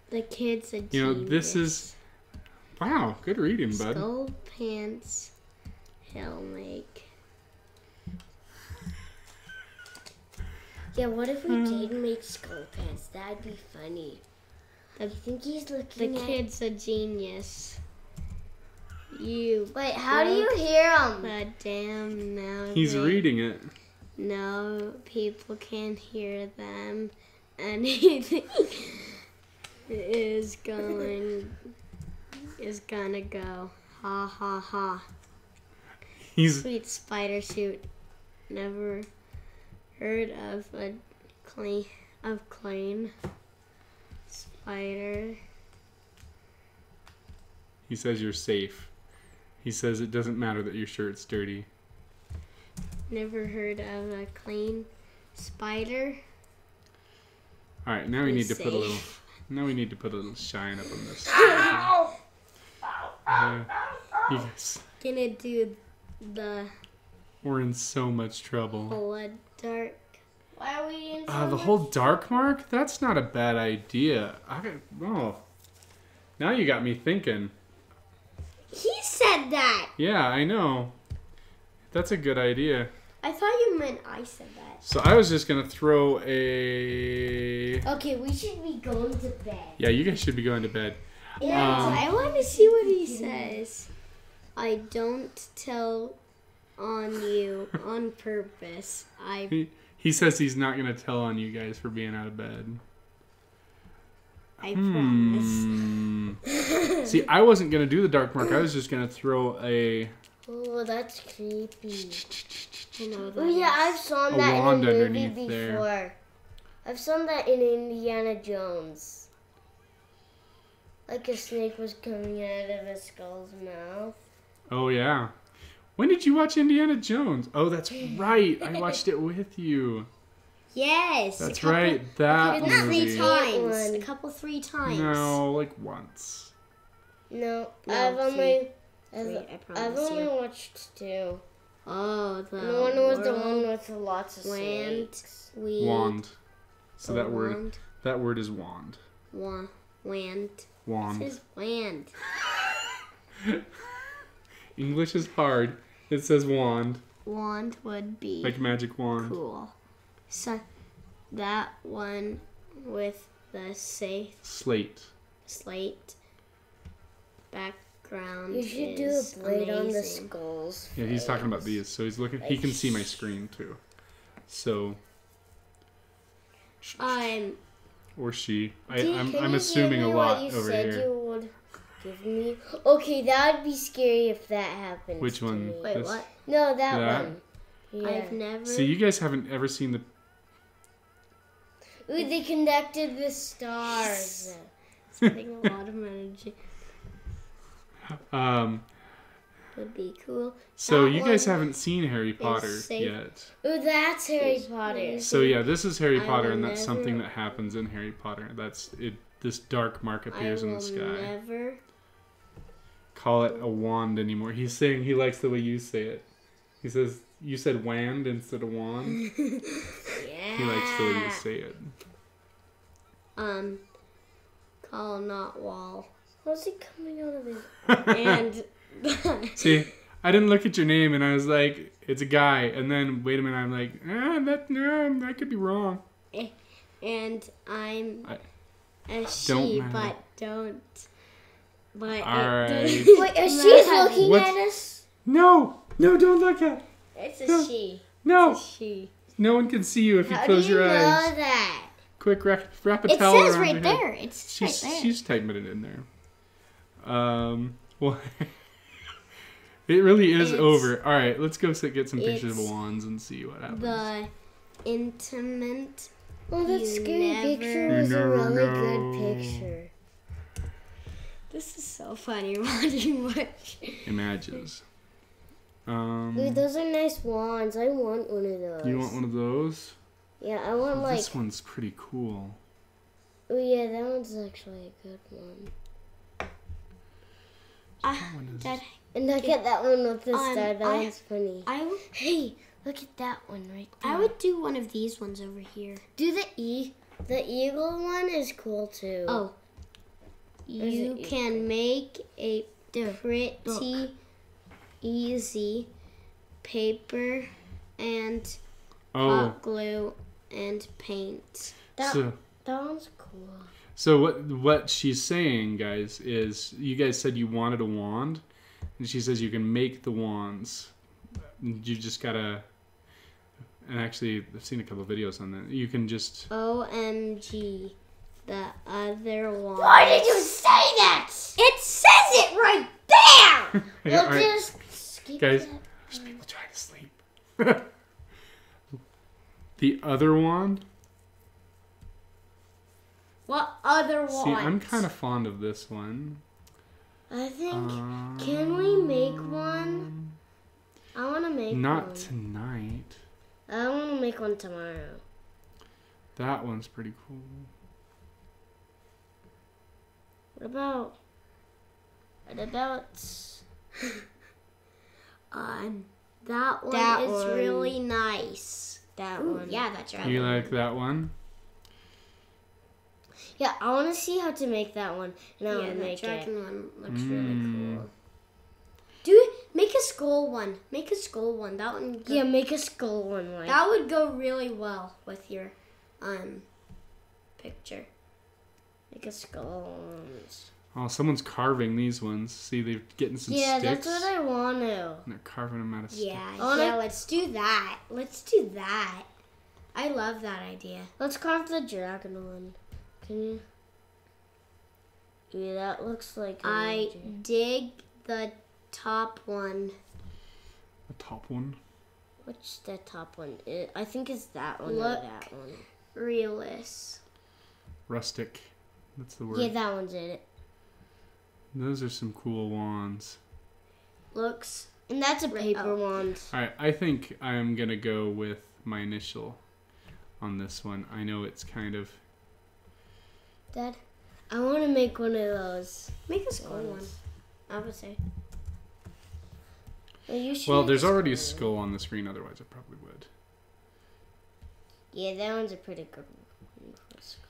The kid's a You know, genius. this is... Wow, good reading, bud. Skull pants he'll make. Yeah, what if we did make skull pants? That'd be funny. I think he's The looking at... kid's a genius. You. Wait, how do you hear him? The damn now. He's reading it. No, people can't hear them. Anything is gonna go. Ha ha ha. He's... Sweet spider suit. Never heard of a clean spider. He says you're safe. He says it doesn't matter that your shirt's dirty. Never heard of a clean spider. All right, now we You're need to put a little... safe. Now we need to put a little shine up on this. You guys, Gonna do the we're in so much trouble. blood dark. Why are we in The whole dark mark? That's not a bad idea. Now you got me thinking. He said that. Yeah, I know. That's a good idea. I thought you meant I said that. So I was just gonna throw a... Okay, we should be going to bed. Yeah, you guys should be going to bed. I want to see what he says. I don't tell on you on purpose. He says he's not gonna tell on you guys for being out of bed. I promise. See, I wasn't gonna do the dark mark. I was just gonna throw a... Oh, that's creepy. I know that Oh yeah, I've is. seen A that in a wand movie underneath before. there. I've seen that in Indiana Jones. Like a snake was coming out of a skull's mouth. Oh, yeah. When did you watch Indiana Jones? Oh, that's right. I watched it with you. Yes. That's right. That Not movie. 3 times. One. A couple 3 times. No, like once. No, No, I've only Three, I I've promise only you. watched 2. Oh, the And one was the world one with lots of wand. snakes. Wand. So The that word wand. that word is wand. Wand. It Wand. says wand. English is hard. It says wand. Wand would be Like magic wand. cool. So that one with the safe Slate. slate background. You should do is a blade on the amazing. skulls. Yeah, he's talking about these. So he's looking. He can see my screen too. So. Or she. I'm assuming a lot over here. You would give me. Okay, that would be scary if that happened. Which to one? me. Wait, This- what? No, that That? one. Yeah. I've never. See, you guys haven't ever seen the. Ooh, they connected the stars. Spending a lot of energy. would be cool. So That you guys one haven't seen Harry Potter safe. yet. Ooh, that's Harry Potter. So yeah, this is Harry I Potter, will and that's something never- that happens in Harry Potter. That's it. This dark mark appears in the sky. Never. Call it a wand anymore. He's saying he likes the way you say it. He says you said wand instead of wand. Yeah. He likes the way you say it. Call not wall. How's it coming out of his? And See, I didn't look at your name, and I was like, it's a guy. And then wait a minute, I'm like, I could be wrong. and I'm a Don't she, matter. but don't. But All right. Wait, is she looking What's- at us? No, don't look at. It's a No. she. No, It's a she. no one can see you if you How close do you your know eyes. that? Quick, wrap a It towel says around right your head. there. It's right there. She's typing it in there. Well, it really is It's- over. All right, let's go get some pictures of it's wands and see what happens. The intimate. Oh, that You scary never- picture was a You really never good know. picture. This is so funny watching what. Images. Ooh, those are nice wands. I want one of those. You want one of those? Yeah, I want like. This one's pretty cool. Oh yeah, that one's actually a good one. That one is- Dad, And look at that one with the star. That I- one's funny. Hey, look at that one right there. I would do one of these ones over here. do the E. The eagle one is cool too. Oh. There's You an can make a pretty easy paper and Oh, hot glue and paint. so that one's cool. so what she's saying, guys, is you guys said you wanted a wand, and she says you can make the wands. You just gotta. And actually, I've seen a couple of videos on that. You can just. OMG. The other one. Why did you say that? It says it right there! We'll All right, just skip guys, that. there's people trying to sleep. The other wand. What other one? See, I'm kind of fond of this one. I think. Can we make one? I want to make Not one. tonight. I want to make one tomorrow. That one's pretty cool. What about? That one That is one. really nice. That Ooh, one? yeah, that's right. You like that one? Yeah, I want to see how to make that one, and I Yeah, want to that make dragon it. one looks really Mm. cool. Do it. Make a skull one. Make a skull one. That one. Yeah, make a skull one like. That would go really well with your picture. Make a skull. Oh, someone's carving these ones. See, they're getting some Yeah, sticks. that's what I want to. And they're carving them out of sticks. Yeah, wanna- yeah. Let's do that. Let's do that. I love that idea. Let's carve the dragon one. Can you? Yeah, that looks like. a I major- dig the top one. The top one. Which the top one? I think it's that one Look. or that one. Realist. Rustic. That's the word. Yeah, that one's it. Those are some cool wands. Looks. And that's a Right, paper oh. wand. All right, I think I'm going to go with my initial on this one. I know it's kind of... Dad, I want to make one of those. Make a skull one. ones. I would say. Well, you should Well, make there's already a skull. skull on the screen, otherwise I probably would. Yeah, that one's a pretty good one for a skull.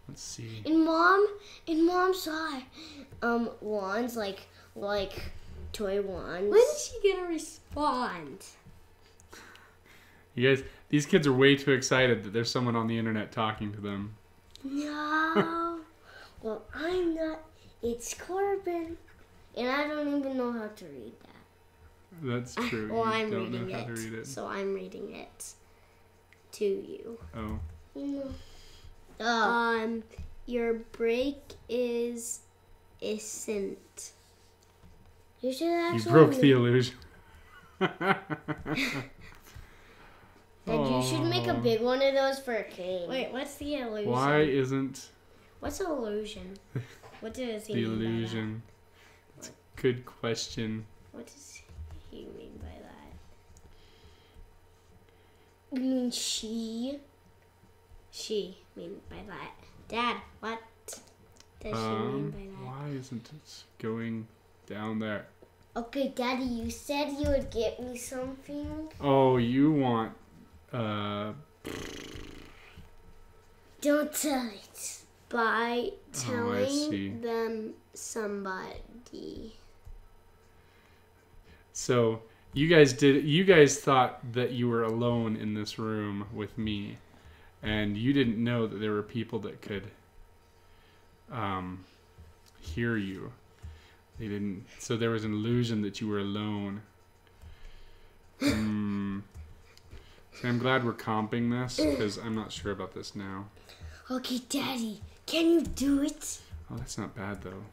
Let's see. And mom saw wands like toy wands. When is she gonna respond? You guys, these kids are way too excited that there's someone on the internet talking to them. No. Well, I'm not. It's Corbin, and I don't even know how to read that. That's true. Well, You I'm don't reading know how to it, read it. so I'm reading it to you. Oh. No. Oh. Your break is isn't. You should actually. You broke the illusion. Dad, you should make a Aw. big one of those for a cane. Wait, what's the illusion? Why isn't... What's an illusion? What does he The mean illusion. That's a good question. by that? What does he mean by that? You mean she? She mean by that. Dad, what does she mean by that? Why isn't it going down there? Okay, Daddy, you said you would get me something. Oh, you want Don't tell it. By Oh, I see. telling them somebody. So you guys thought that you were alone in this room with me, and you didn't know that there were people that could hear you. They didn't. So there was an illusion that you were alone. So I'm glad we're comping this because I'm not sure about this now. Okay, Daddy, can you do it? Oh, that's not bad though.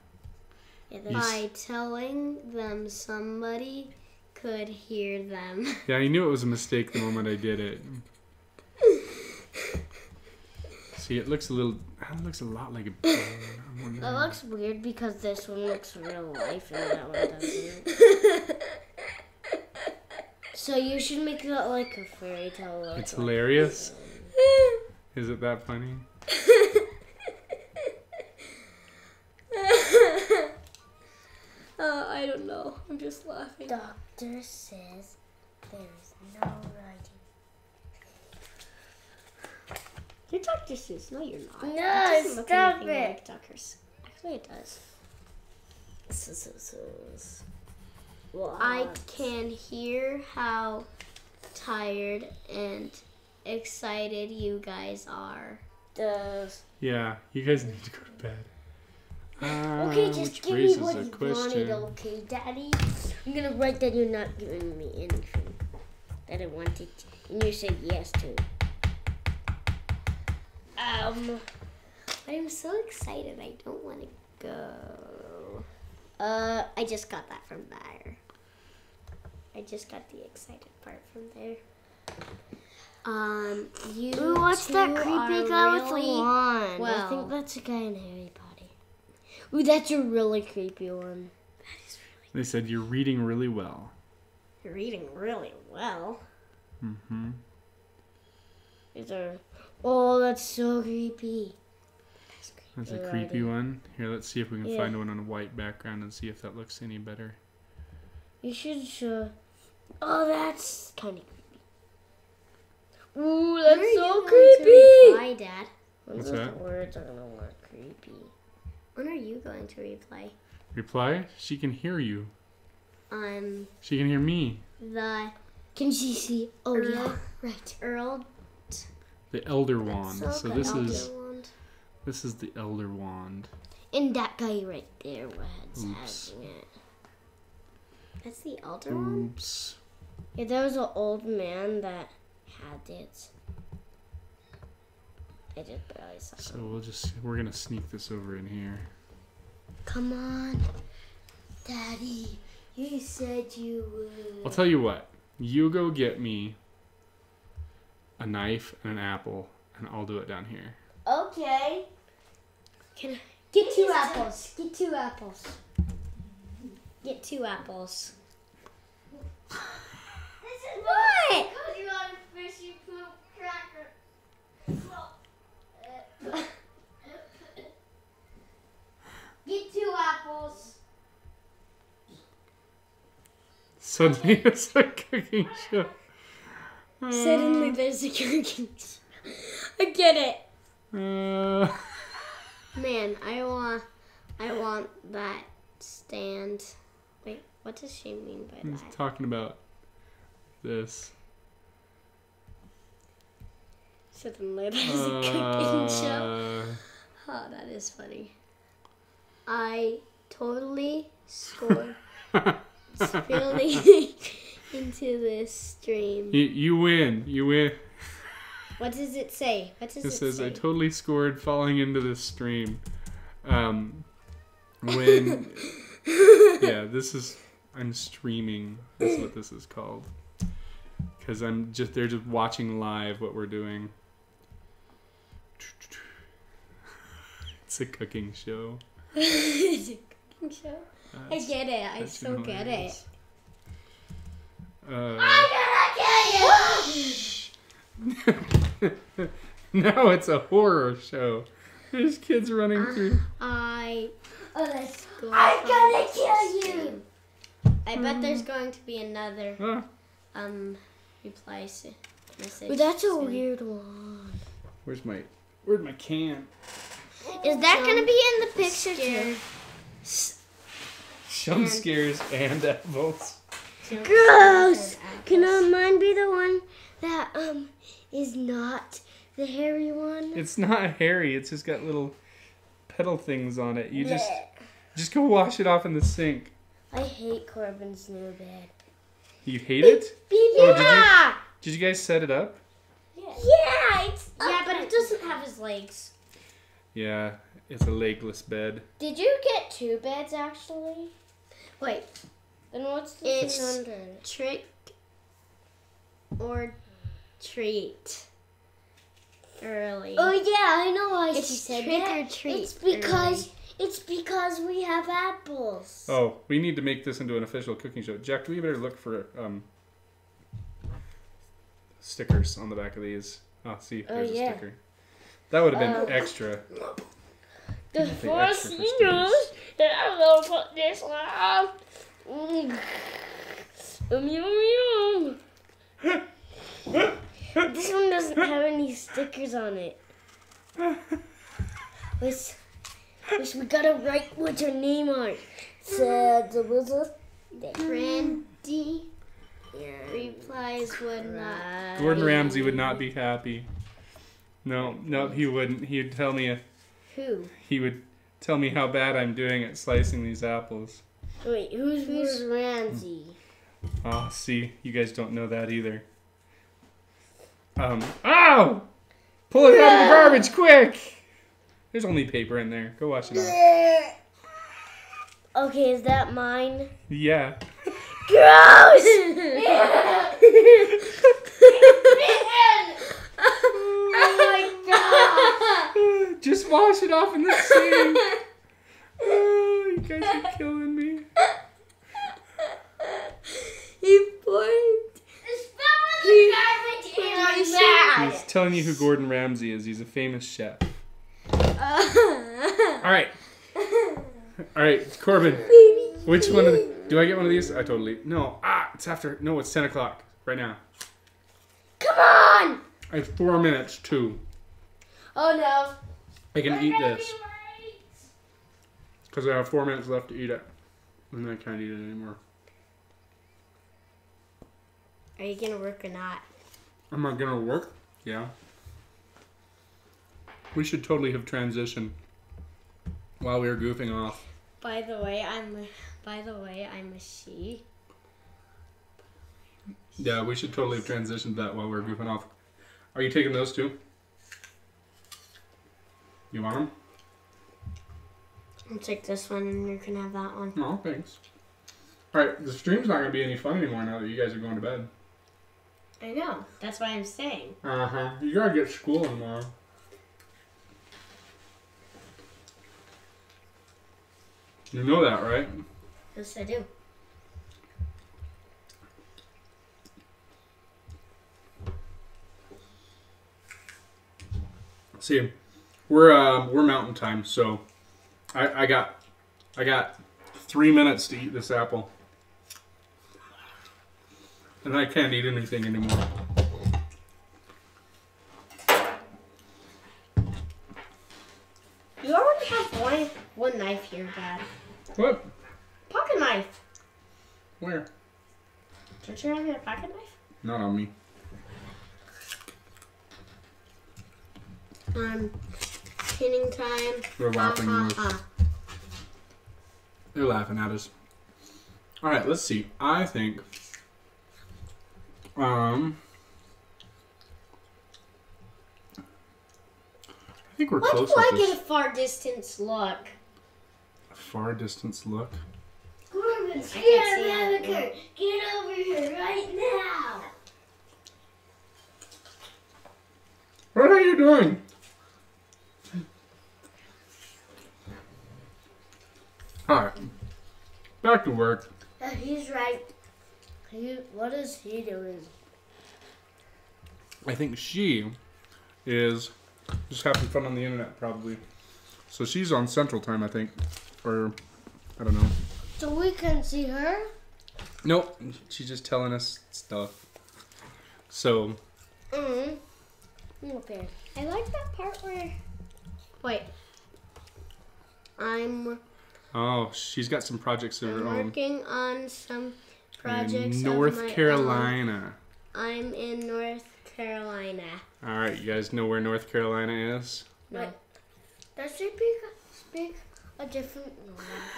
By telling them somebody could hear them. Yeah, I knew it was a mistake the moment I did it. See, it looks a lot like a bone. I'm wondering- That looks weird because this one looks real life and that one doesn't. So you should make that like a fairy tale look. It's hilarious. Is it that funny? I don't know. I'm just laughing. Doctor says there's no writing. You're Dr. Seuss. No, you're not. No, It doesn't look stop anything it. like Doctor's. Actually, it does. What? I can hear how tired and excited you guys are. Yeah, you guys need to go to bed. Okay, just which give me raises what a you question. wanted, okay, Daddy? I'm gonna write that you're not giving me anything that I wanted, and you said yes to. I'm so excited. I don't want to go. I just got that from there. I just got the excited part from there. You Ooh, what's that two creepy are guy with the really wand? I well. think that's a guy in Harry Potter. Ooh, that's a really creepy one. They said you're reading really well. You're reading really well. Mm-hmm. Is there? Oh, that's so creepy. That's a Alrighty. creepy one. Here, let's see if we can Yeah. find one on a white background and see if that looks any better. You should show. Oh, that's kind of creepy. Ooh, that's so creepy. Reply, Dad. What's Those that? words are gonna look creepy. When are you going to reply? Reply? She can hear you. On She can hear me. the Can she see? Oh Earl- yeah, right. Earl. The Elder Wand. so So good. this Elder is Wand. the Elder Wand. And that guy right there was Oops. having it. That's the Elder Wand. Oops. Yeah, there was an old man that had it. I just barely saw So him. we're gonna sneak this over in here. Come on, Daddy. You said you would. I'll tell you what. You go get me a knife and an apple, and I'll do it down here. Okay. Can Get 2 apples. Get 2 apples. get 2 apples. This is What? Because you want a fishy poop cracker. Get 2 apples. Suddenly it's a cooking show. Suddenly there's a cooking. I get it. Man, I want that stand. Wait, what does she mean by He's that? talking about this. Suddenly there's a cooking show. Oh, that is funny. I totally scored spilling into this stream. You win. You win. What does it say? What does It it says say? I totally scored falling into this stream. When yeah, I'm streaming. That's what this is called. Because they're just watching live what we're doing. It's a cooking show. It's a cooking show. I That's get it. I freaking still get it. hilarious. I'm gonna kill you! Now it's a horror show. There's kids running through. I. Oh, that's cool. I'm gonna kill you! I bet there's going to be another Ah, reply message. But that's a soon. weird one. where's my can? Is that gonna be in the picture too? Jump scares and apples. Gross! Can mine be the one that is not the hairy one? It's not hairy. It's just got little petal things on it. You just go wash it off in the sink. I hate Corbin's new bed. You hate it? Yeah! Did you guys set it up? Yeah, But it doesn't have his legs. Yeah, it's a legless bed. Did you get 2 beds actually? Wait, Then what's the It's- 600? trick or treat. Early. Oh yeah, I know why It's she said trick that. or treat It's because we have apples. Oh, we need to make this into an official cooking show. Jack, we better look for stickers on the back of these. Oh, see, there's a sticker. That would have been extra. The Nothing first extra for thing stickers. is that I'm gonna put this on. Yum, yum. This one doesn't have any stickers on it. Wish we gotta write what your name on. Brandy replies would not. Gordon Ramsay would not be happy. No, he wouldn't. He'd tell me Who? he would tell me how bad I'm doing at slicing these apples. Wait, who's Gordon Ramsay? Oh, see, you guys don't know that either. Ow! Pull it out of the garbage, quick! There's only paper in there. Go wash it off. Okay, is that mine? Yeah. Gross! Oh my god! Just wash it off in the sink. Oh, you guys are killing me. He poured. He's telling you who Gordon Ramsay is. He's a famous chef. Alright. Alright, Corbin. Which one of the... Do I get one of these? I totally... No. It's after... No, it's 10 o'clock. Right now. Come on! I have 4 minutes, too. Oh no. I can eat this. Because I have 4 minutes left to eat it. And then I can't eat it anymore. Are you gonna work or not? Am I gonna work? Yeah. We should totally have transitioned while we were goofing off. By the way, I'm a she. Yeah, we should totally have transitioned that while we were goofing off. Are you taking those two? You want them? I'll take this one and you can have that one. No, thanks. Alright, the stream's not gonna be any fun anymore now that you guys are going to bed. I know. That's why I'm staying. Uh-huh. You gotta get school tomorrow. You know that, right? Yes, I do. See, we're mountain time, so I got 3 minutes to eat this apple. And I can't eat anything anymore. You already have one knife here, Dad. What? Pocket knife. Where? Don't you have your pocket knife? Not on me. Pinning time. They're laughing at us. They're laughing at us. Alright, let's see. I think I think we're Why close do I with get this. a far distance look? A far distance look. Corbin, can't see it. get over here right now. What are you doing? back to work. Yeah, he's right. What is he doing? I think she is just having fun on the internet, probably. So she's on Central Time, I think. Or, I don't know. So we can see her? Nope. She's just telling us stuff. So. Okay. I like that part where. Wait. I'm Oh, she's got some projects of her own. working on some projects. In of North my Carolina. own. I'm in North Carolina. All right, you guys know where North Carolina is? No. Does she speak a different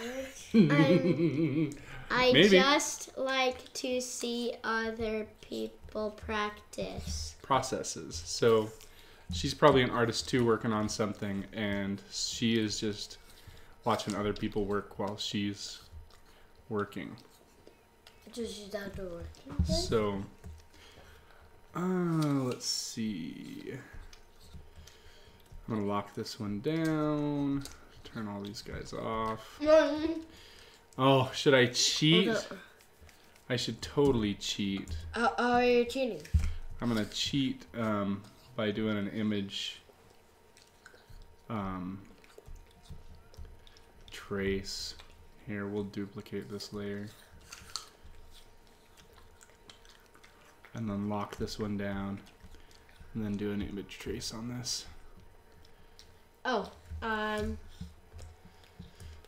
language? I Maybe. just like to see other people practice. Processes. So she's probably an artist too, working on something, and she is just watching other people work while she's working. Does she have to work? So, let's see. I'm gonna lock this one down. Turn all these guys off. Oh, should I cheat? I should totally cheat. Are you cheating? I'm gonna cheat by doing an image trace. Here, we'll duplicate this layer. And then lock this one down. And then do an image trace on this. Oh,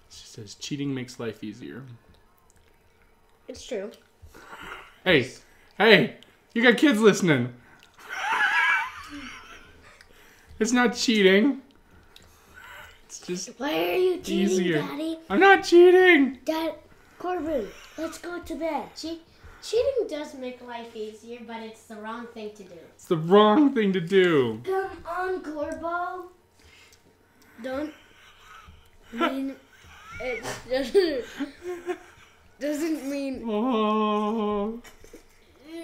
She says, cheating makes life easier. it's true. Hey, you got kids listening. It's not cheating. It's just Why are you cheating, easier. Daddy? I'm not cheating. Dad, Corbin, let's go to bed. Cheating does make life easier, but it's the wrong thing to do. It's the wrong thing to do. Come on, Corbo. Don't mean it doesn't mean Oh.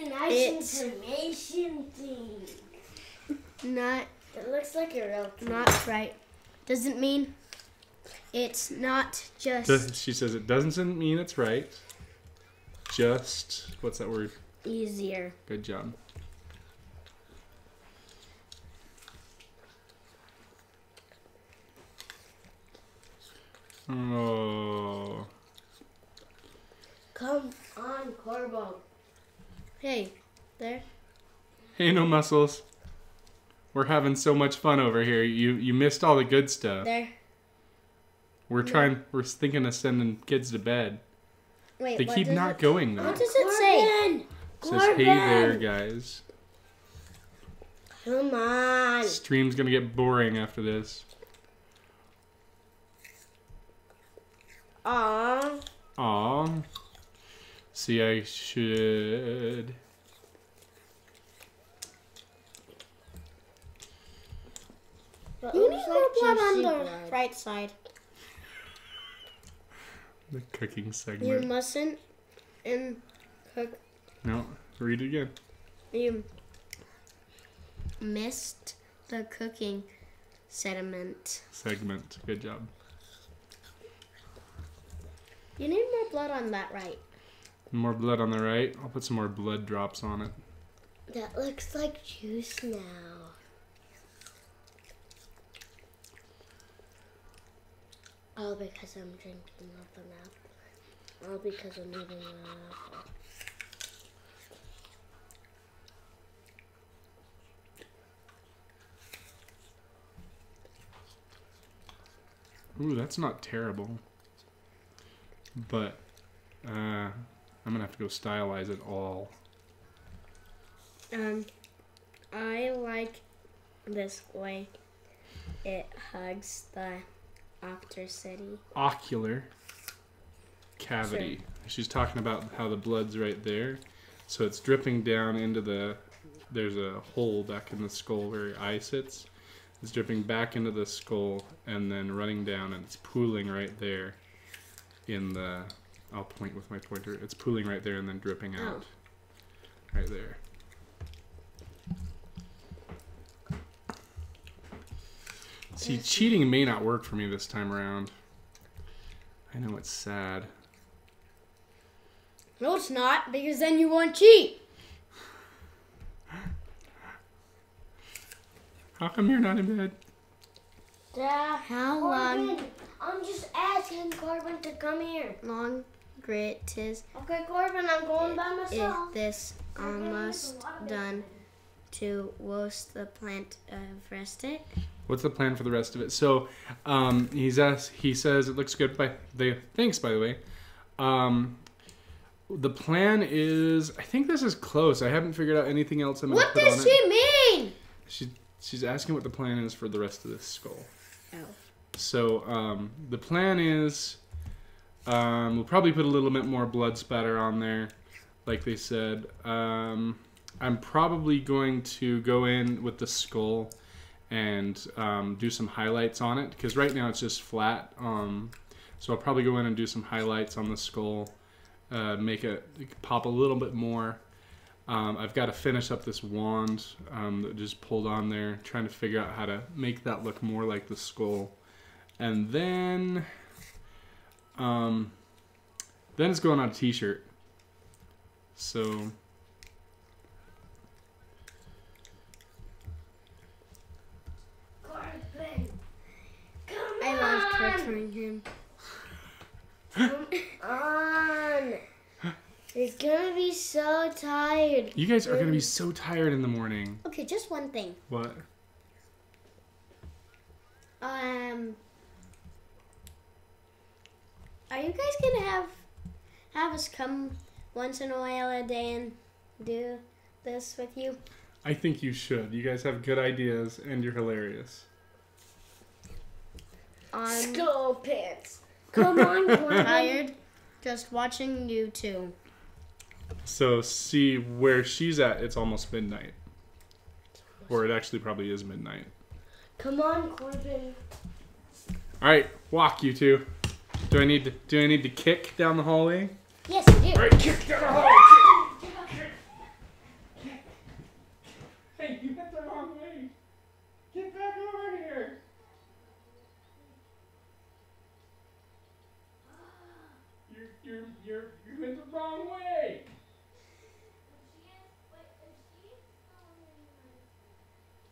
nice It's- information thing. not It looks like a real tree. not right. Doesn't mean it's not just She says it doesn't mean it's right. Just, what's that word? easier. Good job. Oh. Come on, Corbo. Hey, there. Hey, no muscles. We're having so much fun over here. You missed all the good stuff. There. We're thinking of sending kids to bed. Wait, They what keep does not it, going though. What does it say? Corbin! It says, hey there, guys. Come on. Stream's gonna get boring after this. Aww. Aw. See, I should... You need more blood on the right side. The cooking You segment. mustn't cook. No, read it again. You missed the cooking segment. Good job. You need more blood on that right. More blood on the right. I'll put some more blood drops on it. That looks like juice now. All because I'm drinking up an apple. All because I'm eating an apple. Ooh, that's not terrible. But I'm gonna have to go stylize it all. I like this way. It hugs the Octar City. Ocular cavity. She's talking about how the blood's right there. So it's dripping down into there's a hole back in the skull where your eye sits. It's dripping back into the skull and then running down, and it's pooling right there in the, I'll point with my pointer. It's pooling right there and then dripping out. Right there. See, cheating may not work for me this time around. I know it's sad. No, it's not, because then you won't cheat. How come you're not in bed? Dad, How Corbin, long? I'm just asking Corbin to come here. Long grit is Okay, Corbin, I'm going by myself. is this almost done to roast the plant of rustic? What's the plan for the rest of it? So, he says it looks good. Thanks, by the way. The plan is, I think this is close. I haven't figured out anything else I'm gonna What put does on it. she mean? She's asking what the plan is for the rest of this skull. Oh. So, the plan is, we'll probably put a little bit more blood spatter on there, like they said. I'm probably going to go in with the skull and do some highlights on it, because right now it's just flat. So I'll probably go in and do some highlights on the skull, make it pop a little bit more. I've got to finish up this wand that just pulled on there, trying to figure out how to make that look more like the skull. And then it's going on a t-shirt. So Corbin, come I on. love torturing him. Come on. He's gonna be so tired. you guys are going to be so tired in the morning. Okay, just one thing. What? Are you guys gonna have us come once in a while a day and do this with you? I think you should. You guys have good ideas and you're hilarious. Skull pants. Come on, Corbin. Tired just watching you two. So see where she's at, it's almost midnight. Or it actually probably is midnight. Come on, Corbin. Alright, walk you two. Do I need to kick down the hallway? Yes, you do. Alright, kick down the hallway. Kick. Hey, you went the wrong way. Get back over here. You went the wrong way.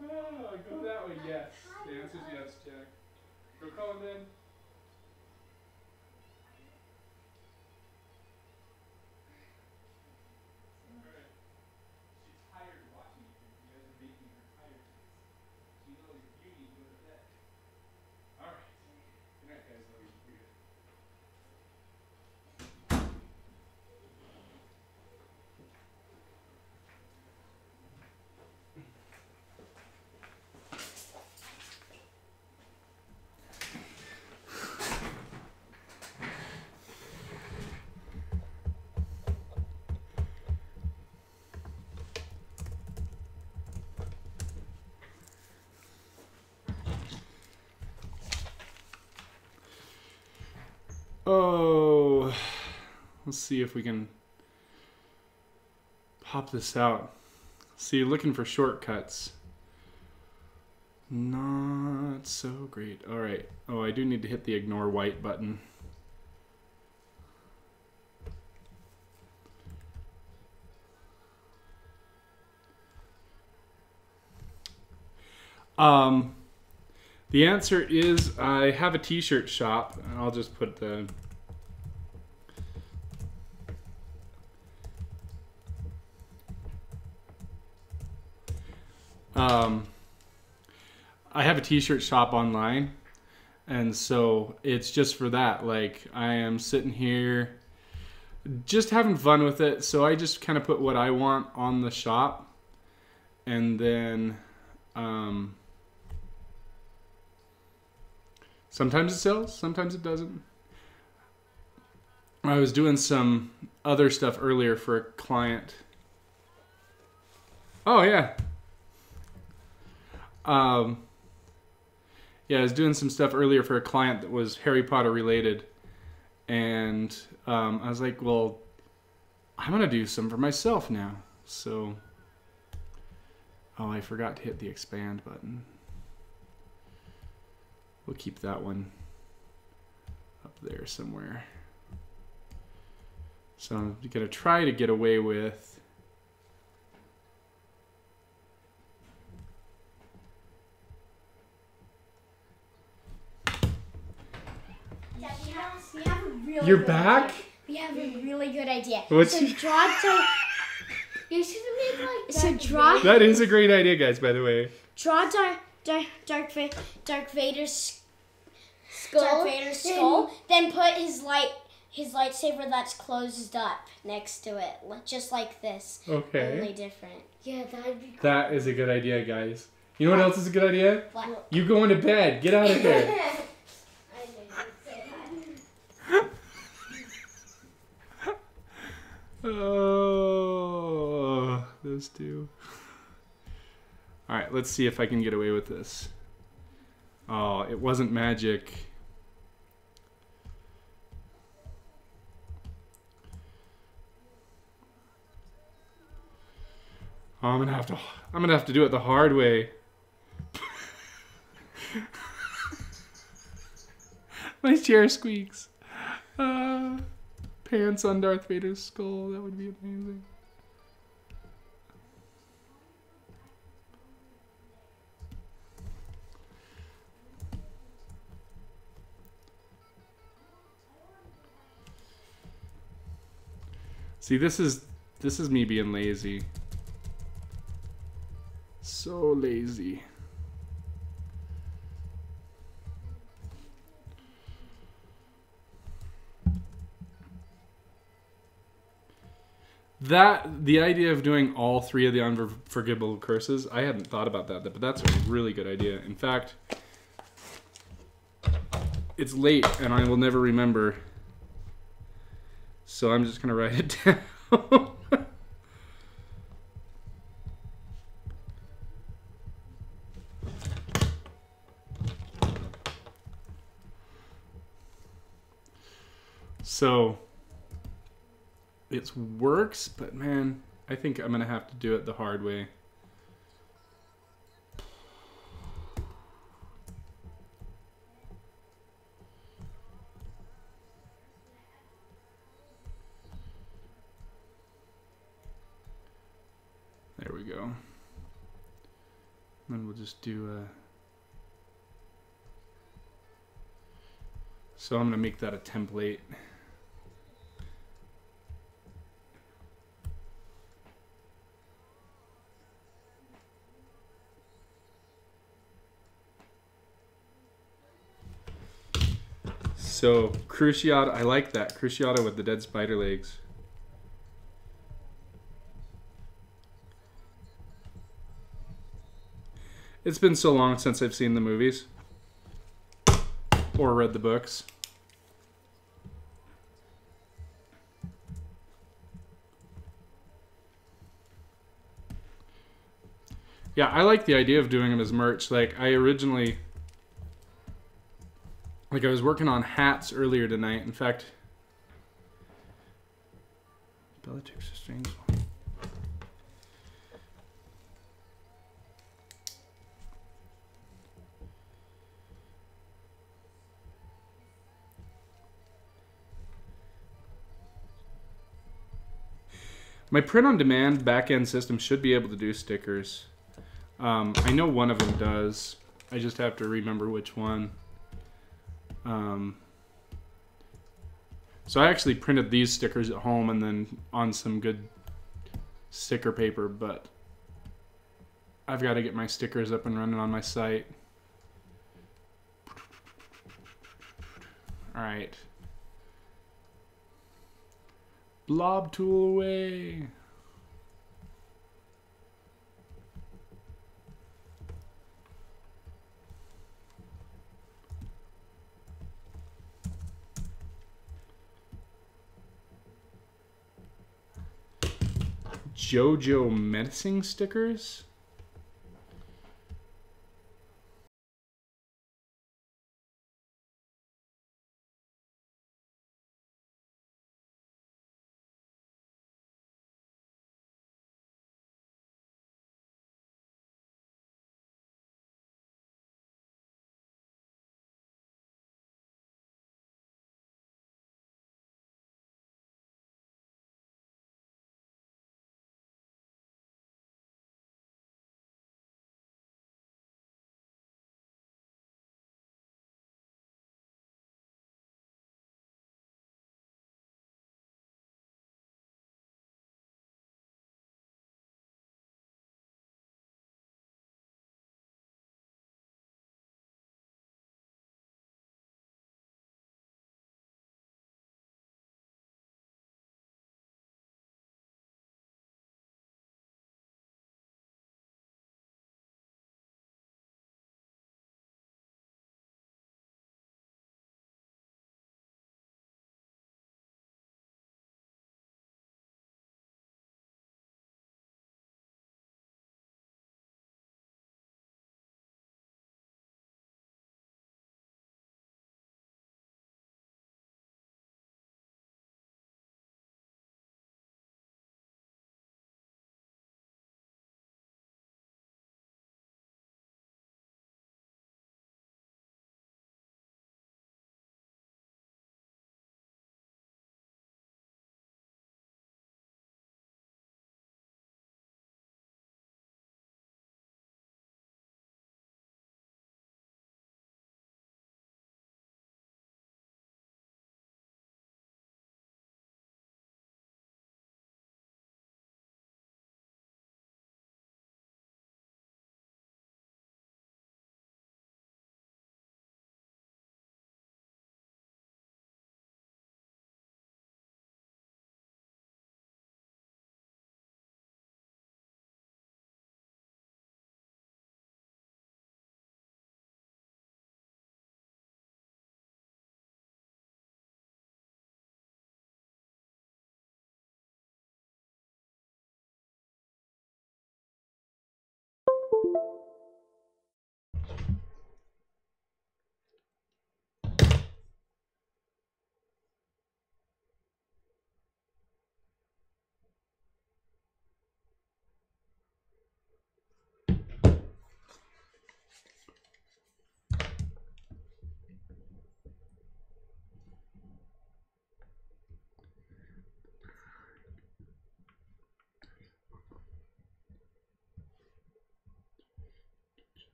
Oh, go that way, yes. The answer's yes, Jack. Go call him in. Alright. She's tired watching you. You guys are making her tired. She knows you need to go to bed. Alright. Good night, guys. Love you. You're good. Oh, let's see if we can pop this out. See, looking for shortcuts. Not so great. All right. Oh, I do need to hit the ignore white button. The answer is I have a t-shirt shop. I'll just put the I have a t-shirt shop online, and so it's just for that. Like, I am sitting here just having fun with it, so I just kind of put what I want on the shop, and then sometimes it sells, sometimes it doesn't. I was doing some other stuff earlier for a client. Oh, yeah. Yeah, I was doing some stuff earlier for a client that was Harry Potter related. And I was like, well, I'm going to do some for myself now. So, oh, I forgot to hit the expand button. We'll keep that one up there somewhere. So I'm going to try to get away with... Yeah, we have a really You're good back? idea. We have a really good idea. What's so your- draw You should have made like So Darth draw- Vader. That is a great idea, guys, by the way. Dark Vader's Skull. Darth Vader's skull. Then put his lightsaber that's closed up next to it, just like this. Okay. Only different. Yeah, that'd be cool. That is a good idea, guys. You know what else is a good idea? What? You going to bed. Get out of here. I knew you'd say that. Oh, those two. All right, let's see if I can get away with this. Oh, it wasn't magic. Oh, I'm gonna have to do it the hard way. My chair squeaks. Pants on Darth Vader's skull. That would be amazing. See, this is me being lazy. So lazy. The idea of doing all three of the unforgivable curses, I hadn't thought about that, but that's a really good idea. In fact, it's late and I will never remember. So I'm just going to write it down. So it works, but man, I think I'm going to have to do it the hard way. There we go. Then we'll just do a... So I'm going to make that a template. So, Cruciata, I like that. Cruciata with the dead spider legs. It's been so long since I've seen the movies. Or read the books. Yeah, I like the idea of doing them as merch. Like, I originally... Like, I was working on hats earlier tonight. In fact, Bellatrix a strange one. My print-on-demand back-end system should be able to do stickers. I know one of them does. I just have to remember which one. So I actually printed these stickers at home and then on some good sticker paper, but I've got to get my stickers up and running on my site. All right. Blob tool away. JoJo menacing stickers?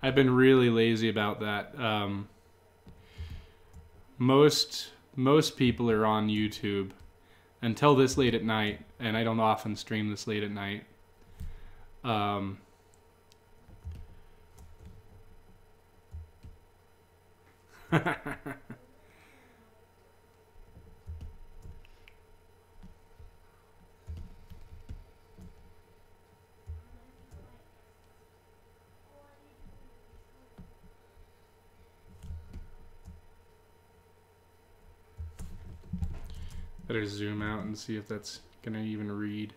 I've been really lazy about that. Most people are on YouTube until this late at night, and I don't often stream this late at night. Better zoom out and see if that's gonna even read.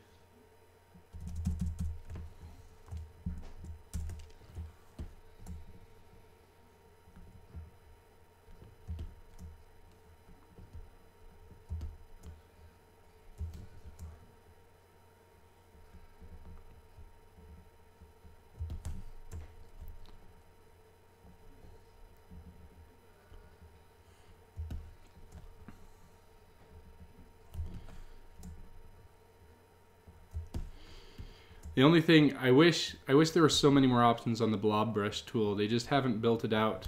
The only thing I wish there were so many more options on the blob brush tool. They just haven't built it out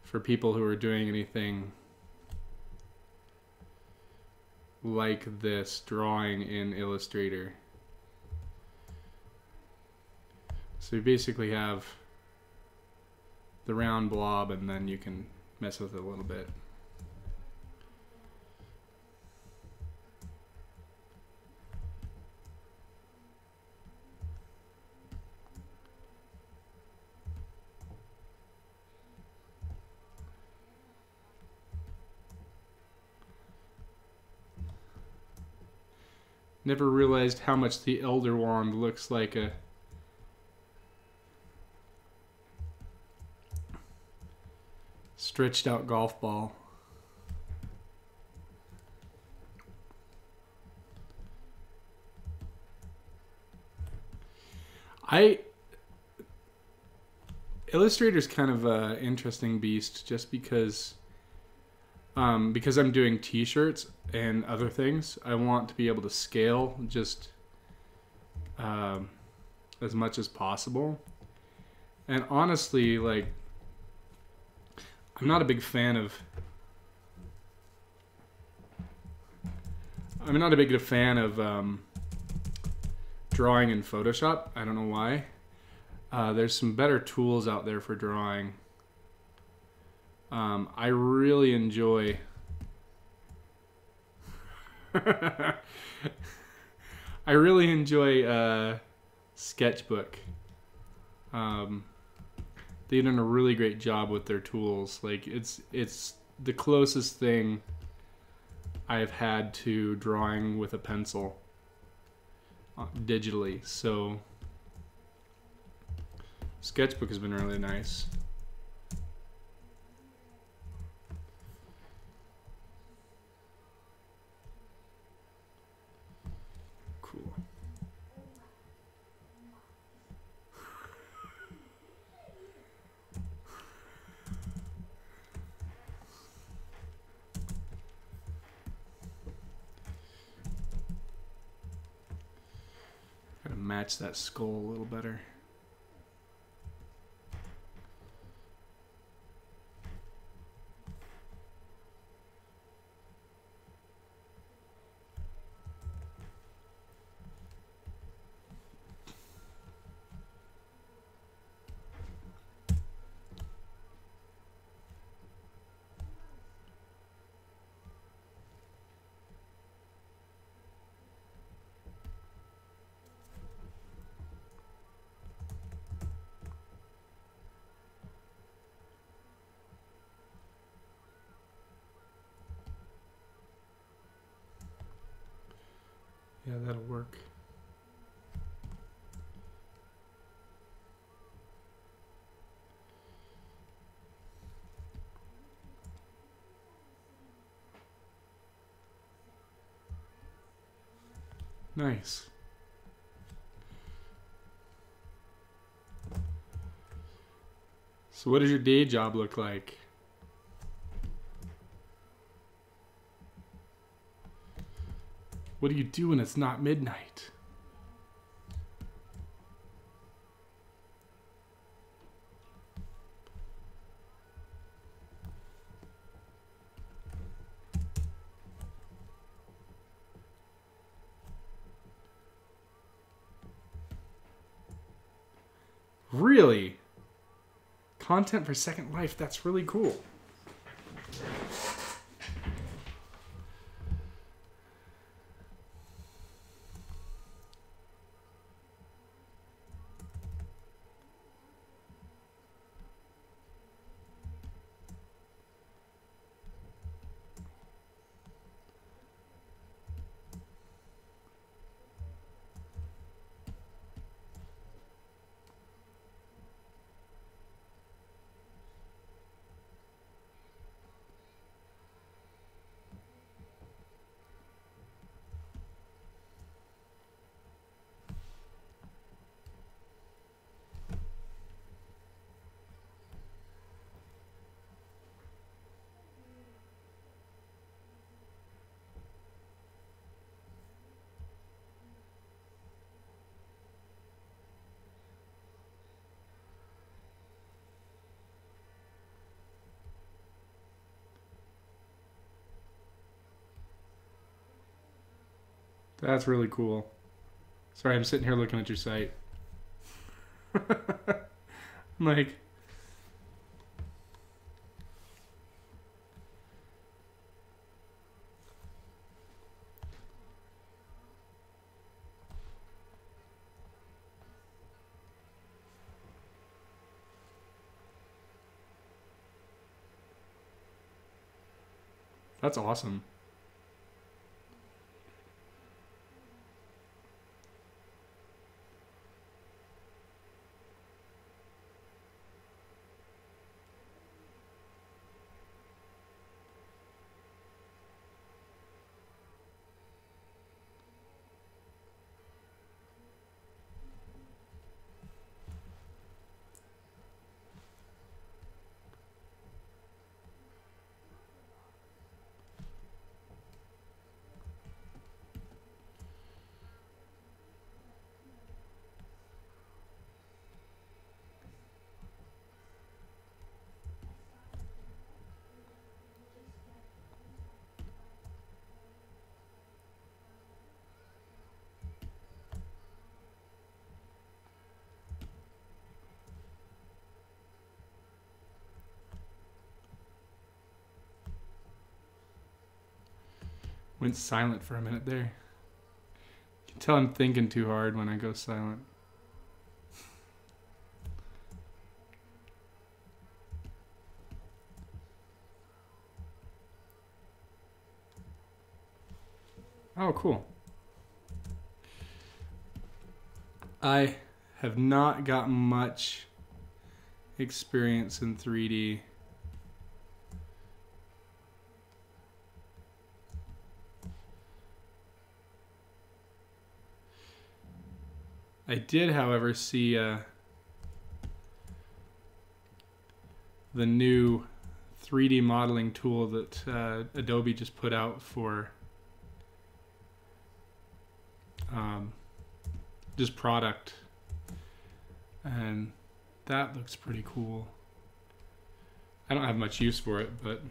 for people who are doing anything like this, drawing in Illustrator. So you basically have the round blob and then you can mess with it a little bit. Never realized how much the Elder Wand looks like a stretched out golf ball. Illustrator's kind of an interesting beast just because I'm doing t-shirts and other things. I want to be able to scale just as much as possible. And honestly, like, I'm not a big fan of drawing in Photoshop. I don't know why. There's some better tools out there for drawing. I really enjoy Sketchbook. They've done a really great job with their tools. Like, it's the closest thing I've had to drawing with a pencil digitally. So Sketchbook has been really nice. Cool. Gotta match that skull a little better. Yeah, that'll work. Nice. So what does your day job look like? What do you do when it's not midnight? Really? Content for Second Life. That's really cool. That's really cool. Sorry, I'm sitting here looking at your site. I'm like, that's awesome. Went silent for a minute there. You can tell I'm thinking too hard when I go silent. Oh, cool. I have not got much experience in 3D. I did, however, see the new 3D modeling tool that Adobe just put out for just product, and that looks pretty cool. I don't have much use for it, but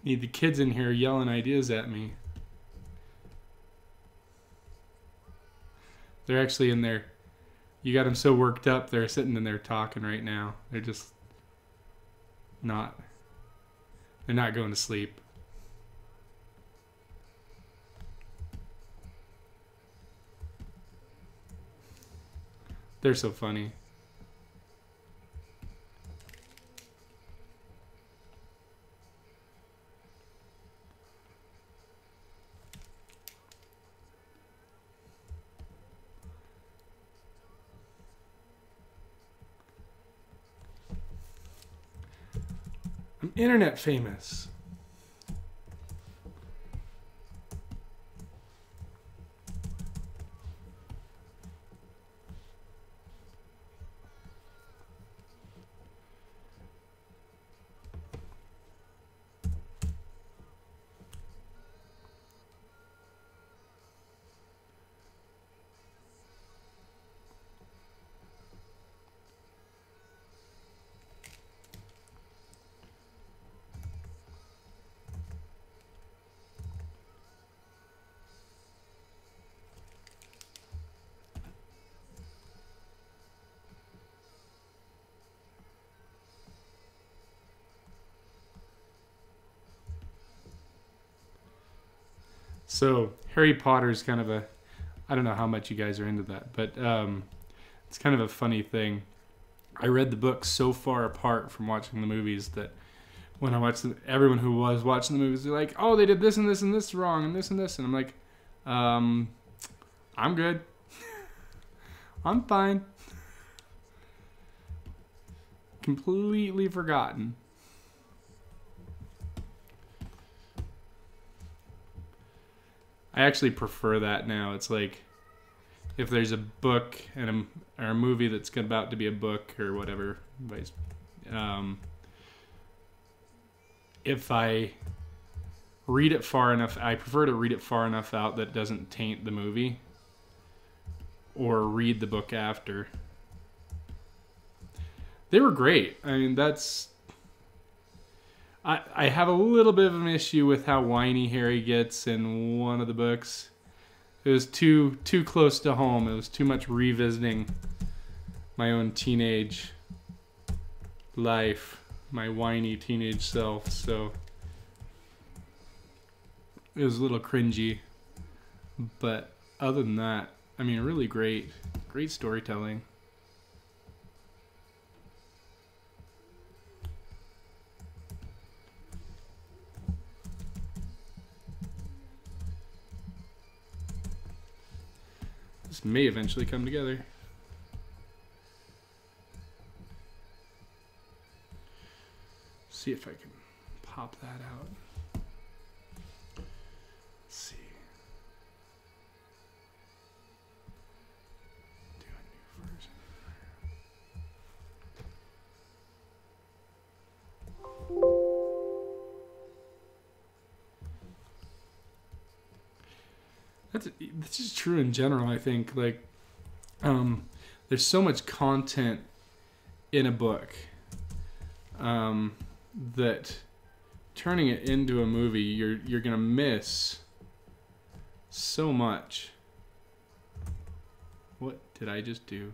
need the kids in here yelling ideas at me. They're actually in there. You got them so worked up, they're sitting in there talking right now. They're just not. They're not going to sleep. They're so funny. I'm internet famous. So Harry Potter's kind of a, I don't know how much you guys are into that, but it's kind of a funny thing. I read the books so far apart from watching the movies that when I watched them, everyone who was watching the movies, they're like, oh, they did this and this and this wrong and this and this. And I'm like, I'm good. I'm fine. Completely forgotten. I actually prefer that now. It's like if there's a book and or a movie that's about to be a book or whatever, if I read it far enough, I prefer to read it far enough out that it doesn't taint the movie, or read the book after. They were great. I mean, I have a little bit of an issue with how whiny Harry gets in one of the books. It was too close to home. It was too much revisiting my own teenage life, my whiny teenage self. So it was a little cringy. But other than that, I mean, really great storytelling. This may eventually come together. See if I can pop that out. Let's see. Do a new version. That's just true in general. I think like there's so much content in a book that turning it into a movie, you're gonna miss so much. What did I just do?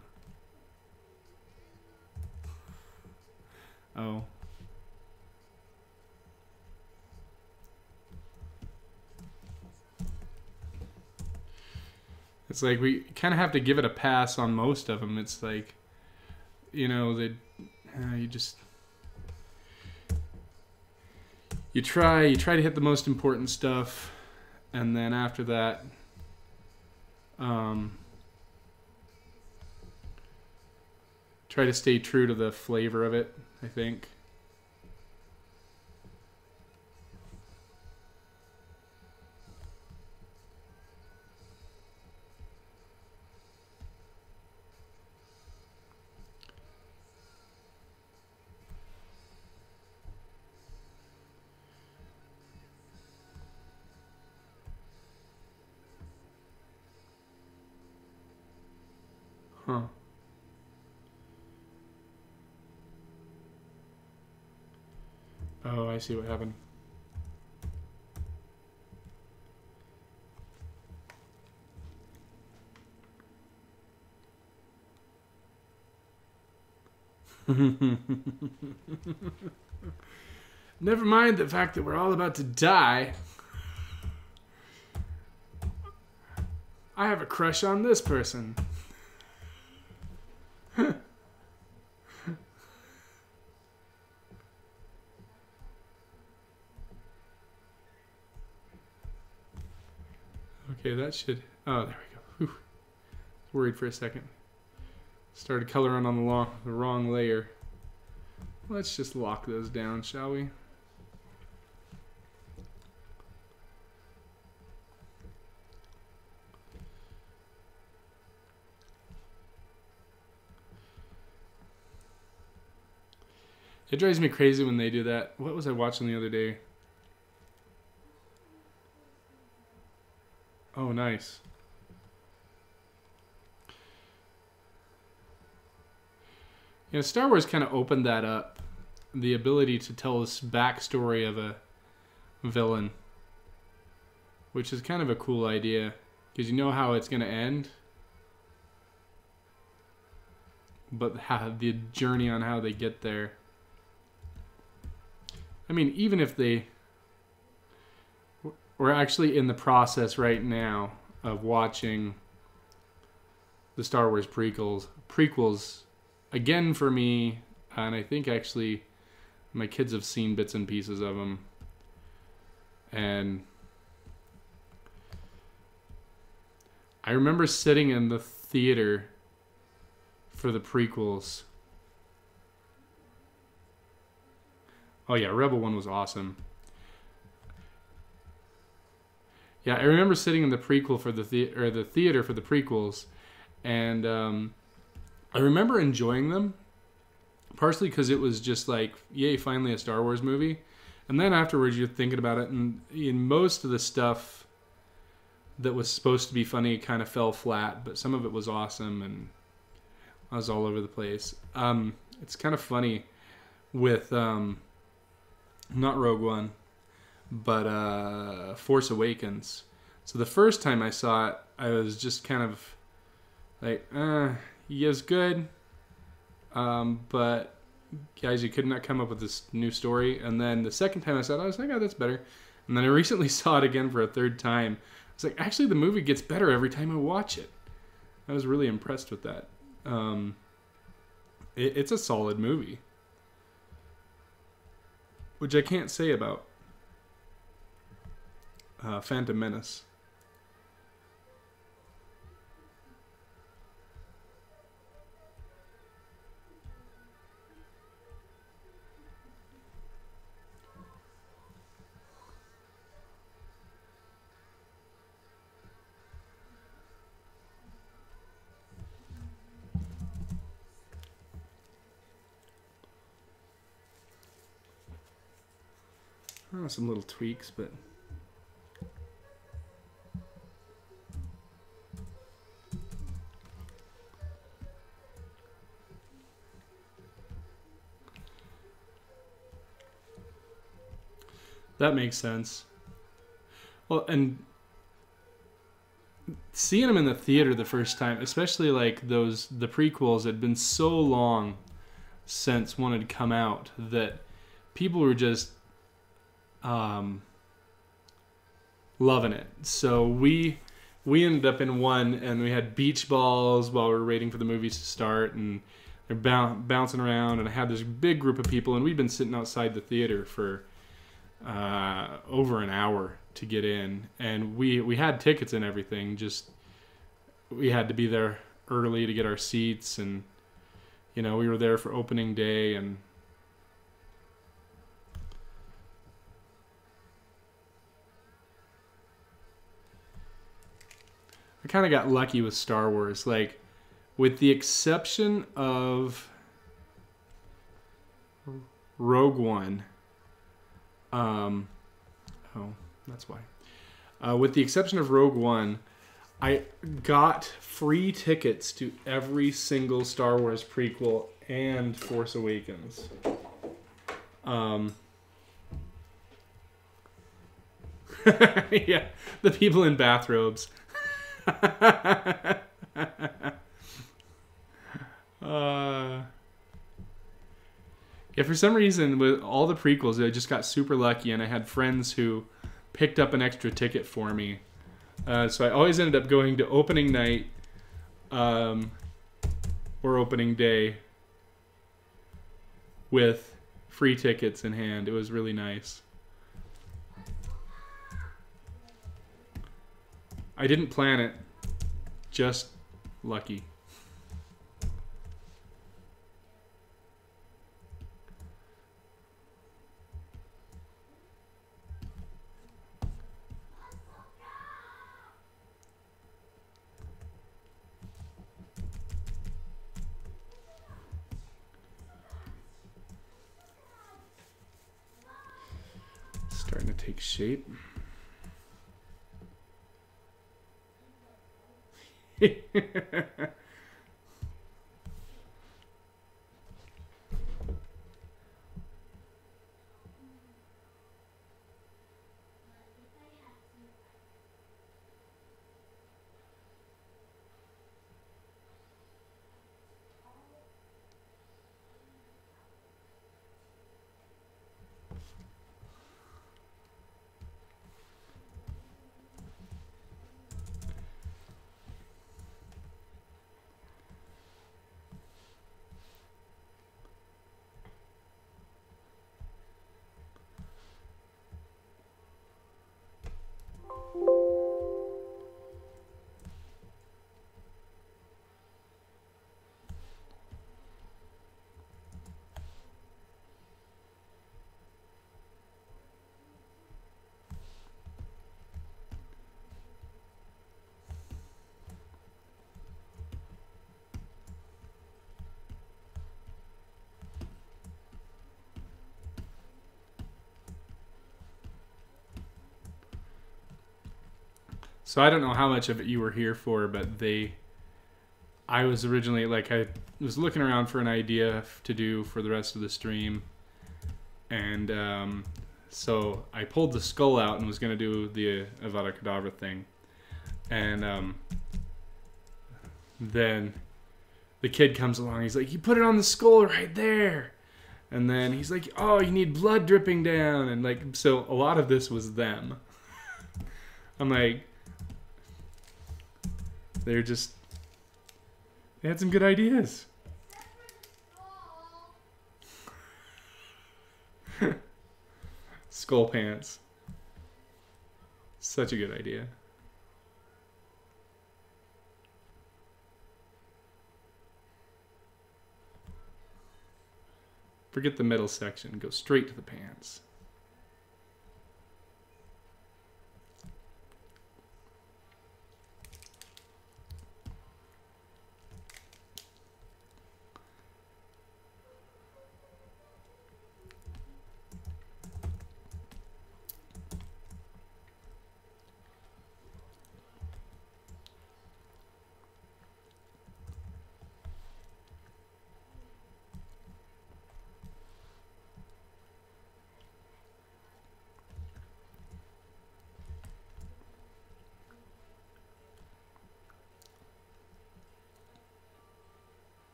Oh. It's like we kind of have to give it a pass on most of them. It's like, you know, you try to hit the most important stuff, and then after that, try to stay true to the flavor of it, I think. Huh. Oh, I see what happened. Never mind the fact that we're all about to die. I have a crush on this person. Okay, that should... Oh, there we go. Whew. Worried for a second. Started coloring on the wrong layer. Let's just lock those down, shall we? It drives me crazy when they do that. What was I watching the other day? Oh, nice. You know, Star Wars kind of opened that up. The ability to tell this backstory of a villain. Which is kind of a cool idea. Because you know how it's going to end. But how, the journey on how they get there. I mean, even if they... We're actually in the process right now of watching the Star Wars prequels again for me, and I think actually my kids have seen bits and pieces of them. And I remember sitting in the theater for the prequels. Oh yeah, Rebel 1 was awesome. Yeah, I remember sitting in the prequel for the theater for the prequels, and I remember enjoying them, partially because it was just like, yay, finally a Star Wars movie. And then afterwards, you're thinking about it, and in most of the stuff that was supposed to be funny kind of fell flat, but some of it was awesome, and I was all over the place. It's kind of funny with not Rogue One, but Force Awakens. So the first time I saw it, I was just kind of like, he is good, but guys, you could not come up with this new story. And then the second time I saw it, I was like, oh, that's better. And then I recently saw it again for a third time. I was like, actually, the movie gets better every time I watch it. I was really impressed with that. It's a solid movie, which I can't say about Phantom Menace. Oh, some little tweaks, but that makes sense. Well, and seeing them in the theater the first time, especially like the prequels, had been so long since one had come out that people were just loving it. So we ended up in one, and we had beach balls while we were waiting for the movies to start, and they're bouncing around, and I had this big group of people, and we'd been sitting outside the theater for over an hour to get in, and we had tickets and everything, just we had to be there early to get our seats, and you know, we were there for opening day, and I kind of got lucky with Star Wars. Like, with the exception of Rogue One. Oh, that's why. With the exception of Rogue One, I got free tickets to every single Star Wars prequel and Force Awakens. Yeah, the people in bathrobes. Yeah, for some reason, with all the prequels, I just got super lucky, and I had friends who picked up an extra ticket for me. So I always ended up going to opening night or opening day with free tickets in hand. It was really nice. I didn't plan it, just lucky. Starting to take shape. So I don't know how much of it you were here for, but I was originally, like, I was looking around for an idea to do for the rest of the stream. And so I pulled the skull out and was going to do the Avada Kedavra thing. And then the kid comes along. He's like, you put it on the skull right there. And then he's like, oh, you need blood dripping down. And like, so a lot of this was them. I'm like, they had some good ideas. Skull pants. Such a good idea. Forget the middle section. Go straight to the pants.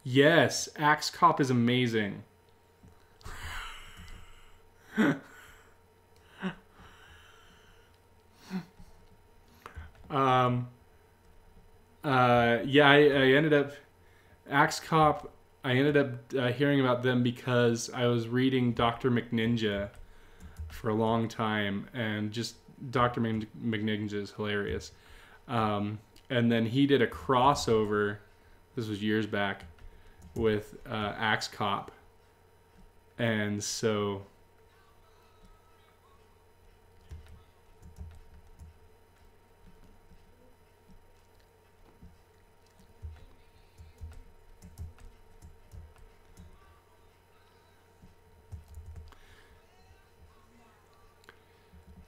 Yes, Axe Cop is amazing. Yeah, I ended up Axe Cop. I ended up hearing about them because I was reading Dr. McNinja for a long time, and just Dr. McNinja is hilarious. And then he did a crossover. This was years back with Axe Cop, and so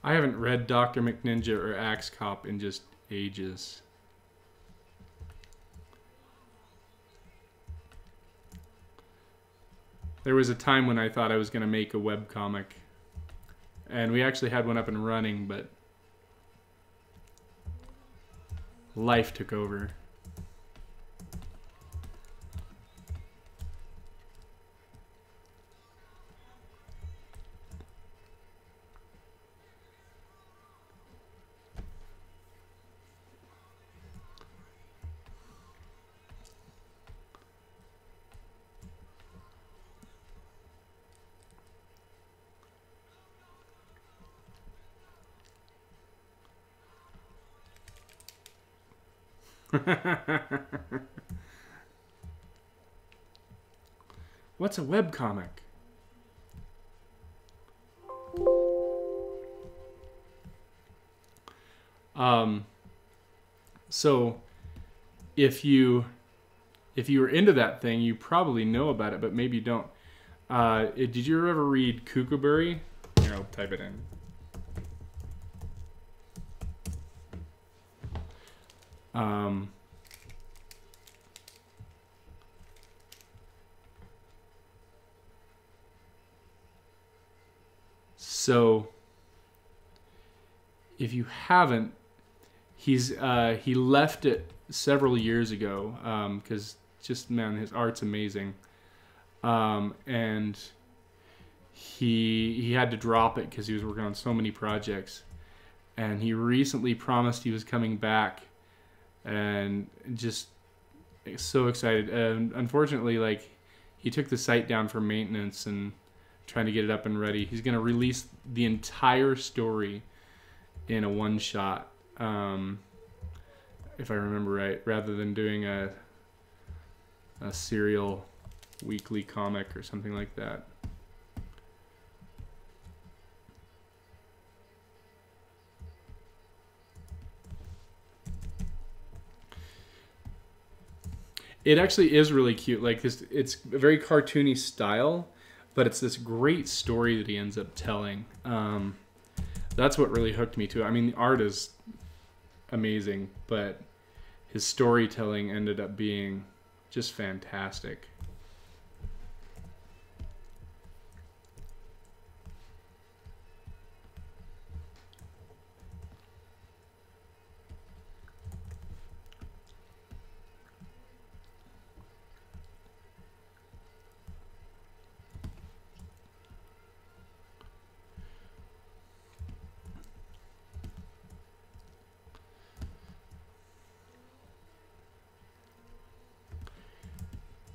I haven't read Dr. McNinja or Axe Cop in just ages. There was a time when I thought I was going to make a webcomic, and we actually had one up and running, but life took over. What's a webcomic? So if you were into that thing, you probably know about it, but maybe you don't. Did you ever read Kookaburra? Here, I'll type it in. So if you haven't, he left it several years ago because just man, his art's amazing, and he had to drop it because he was working on so many projects, and he recently promised he was coming back, and just so excited. And unfortunately, like he took the site down for maintenance and trying to get it up and ready. He's gonna release the entire story in a one shot, if I remember right, rather than doing a serial weekly comic or something like that. It actually is really cute. Like this, it's a very cartoony style, but it's this great story that he ends up telling. That's what really hooked me to it. I mean, the art is amazing, but his storytelling ended up being just fantastic.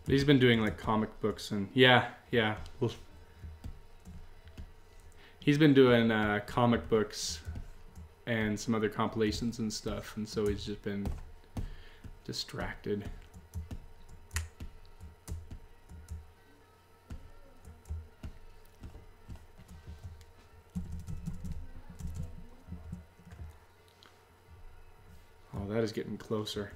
He's been doing like comic books and yeah. Well, he's been doing comic books and some other compilations and stuff, and so he's just been distracted. Oh, that is getting closer.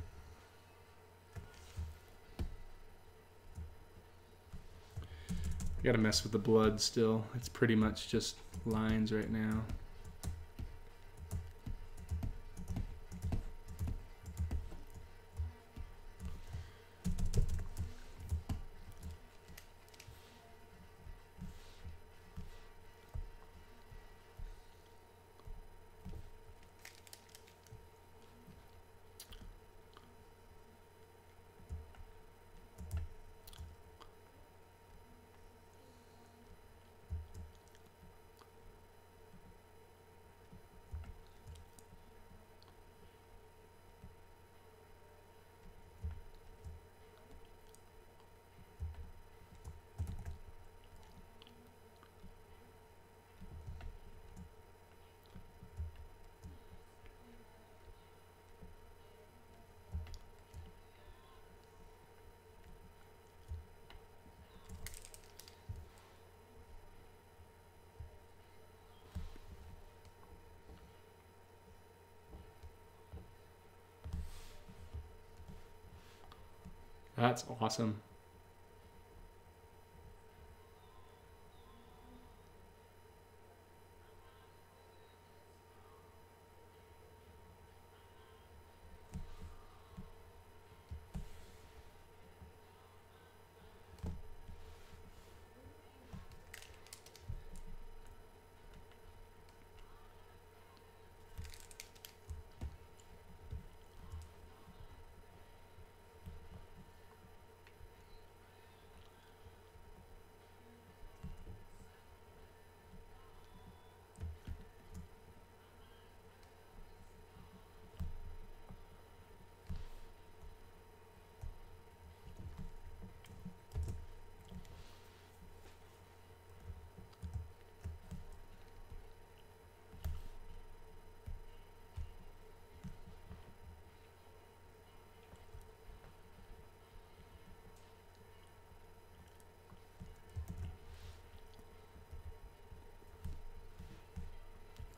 Gotta mess with the blood still. It's pretty much just lines right now. That's awesome.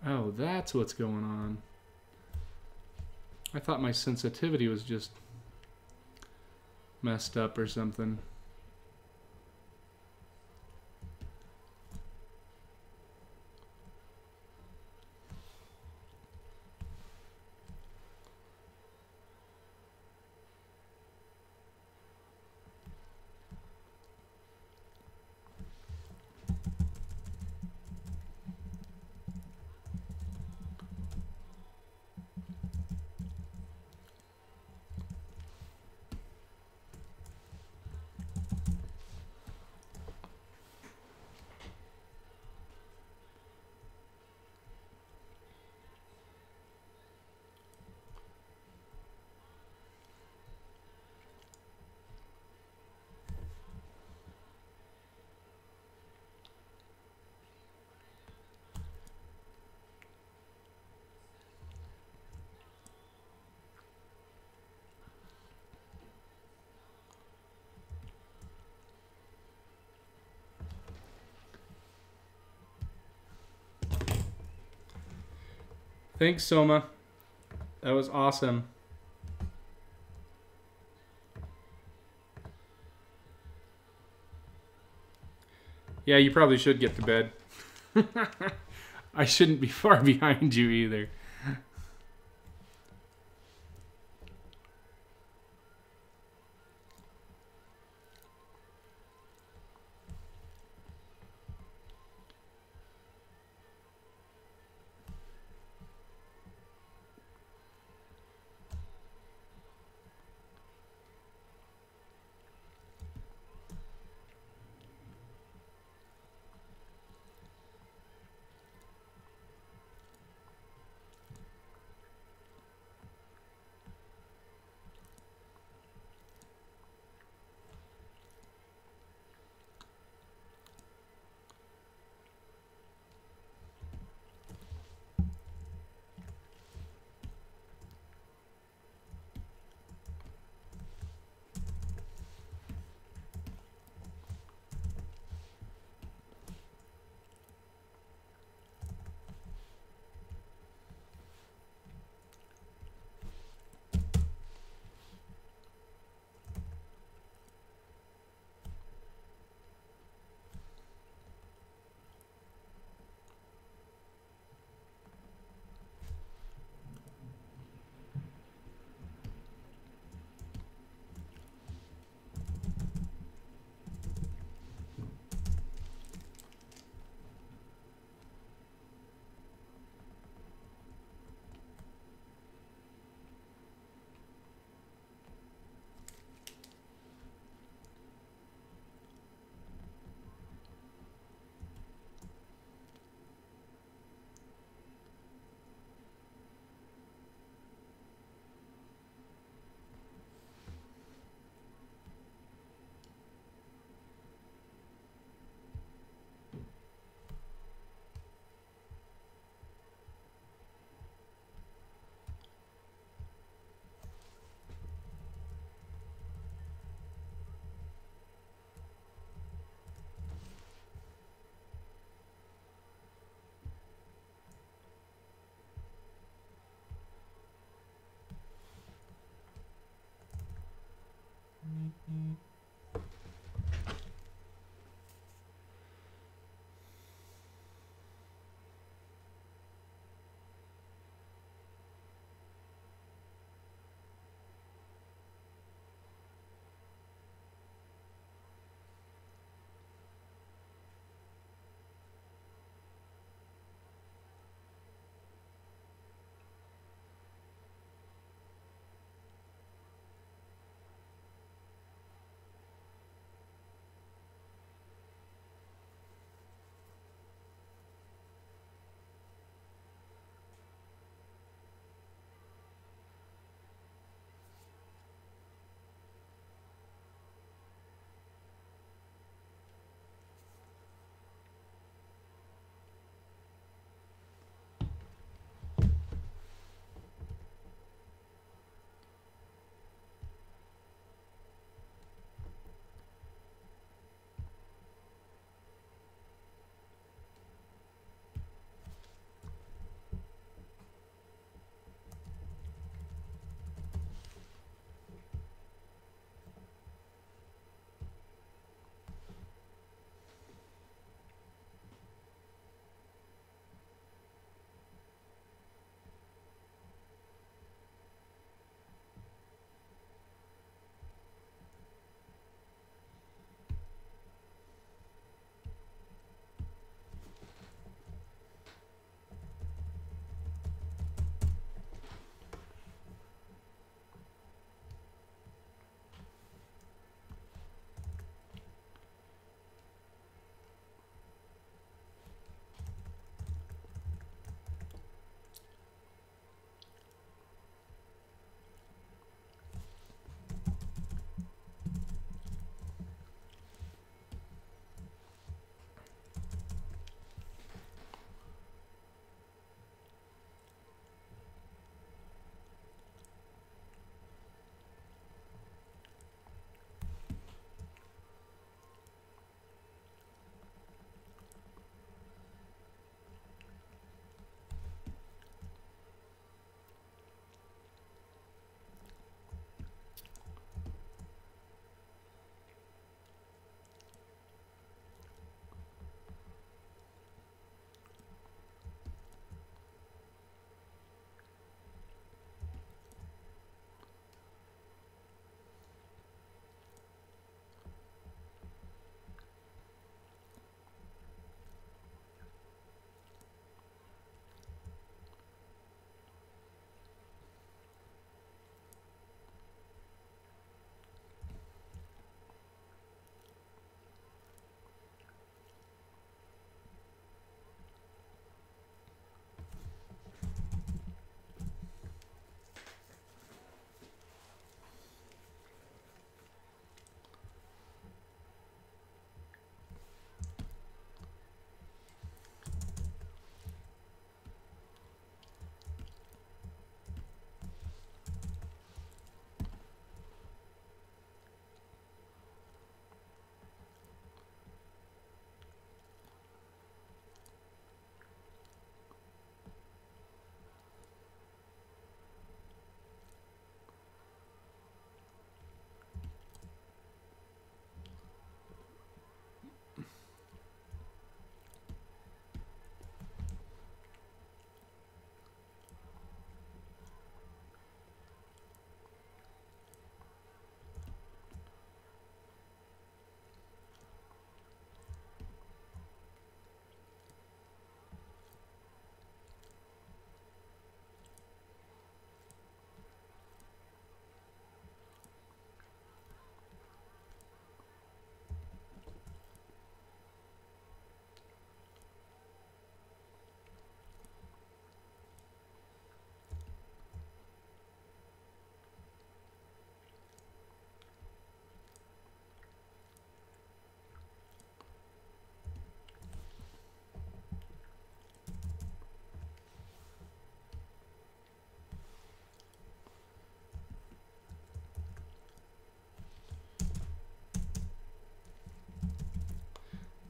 Oh, that's what's going on. I thought my sensitivity was just messed up or something. Thanks, Soma. That was awesome. Yeah, you probably should get to bed. I shouldn't be far behind you either.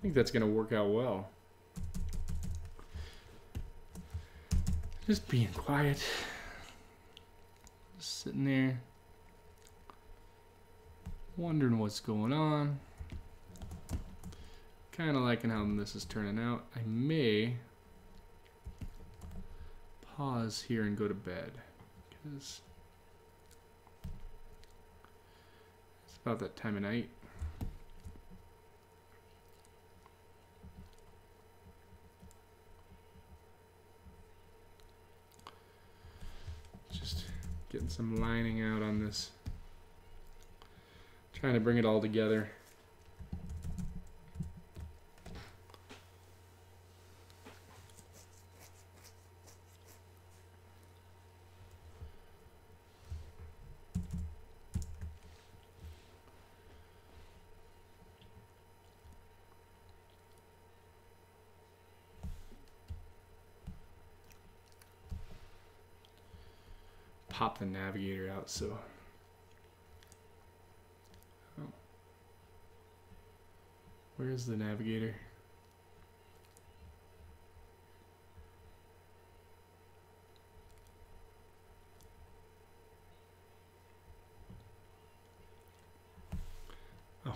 think that's going to work out well. Just being quiet. Just sitting there. Wondering what's going on. Kind of liking how this is turning out. I may pause here and go to bed, because it's about that time of night. Just getting some lining out on this. Trying to bring it all together. Pop the navigator out, so where's the navigator? Oh.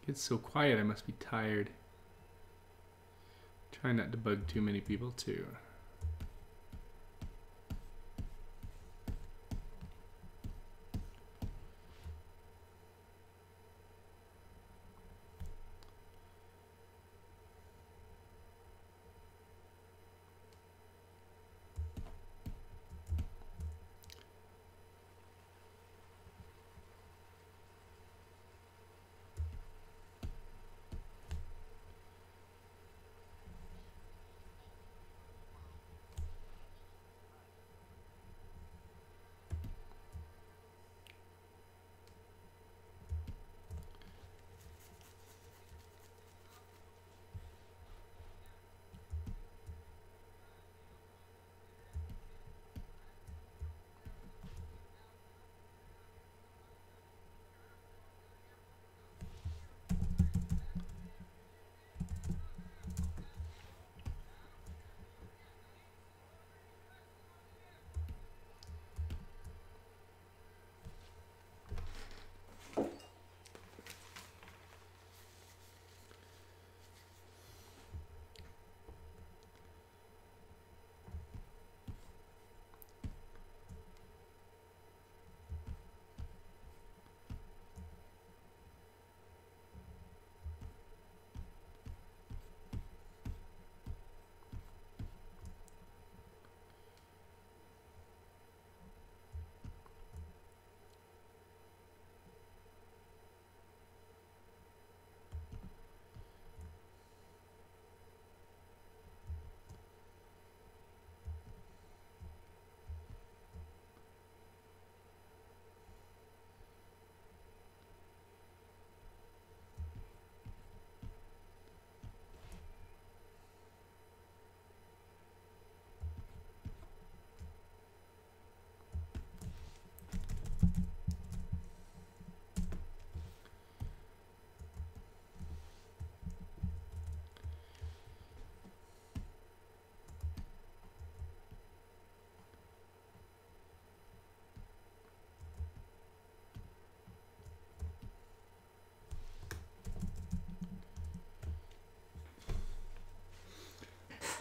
It's so quiet, I must be tired. Try not to bug too many people too.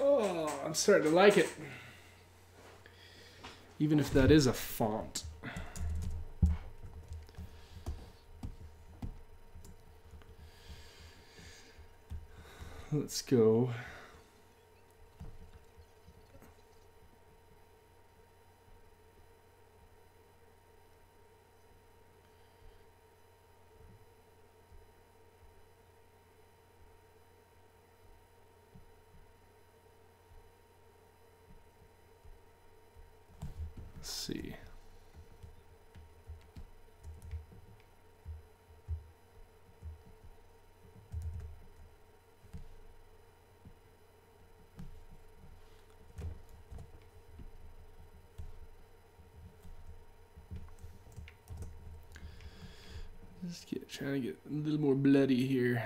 Oh, I'm starting to like it. Even if that is a font. Let's go. Let's see. Trying to get a little more bloody here.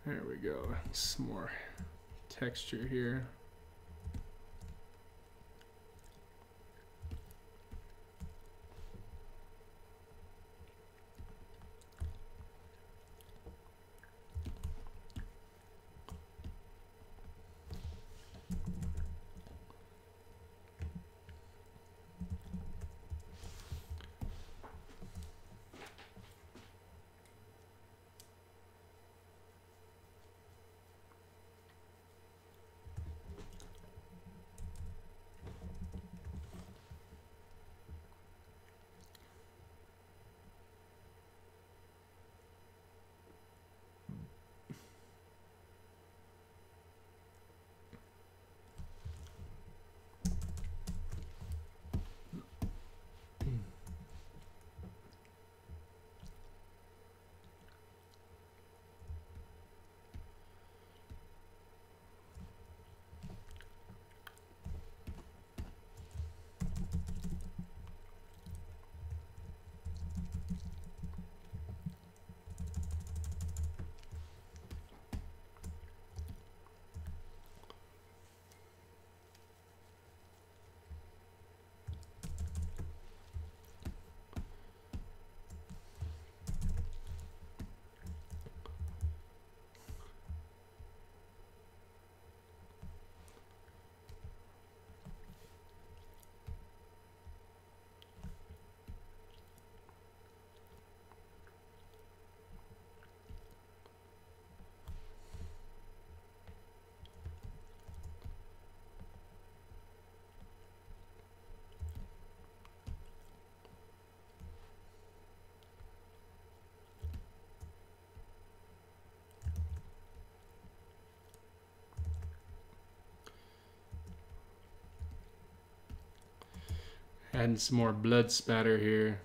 There we go. Some more texture here. Adding some more blood spatter here.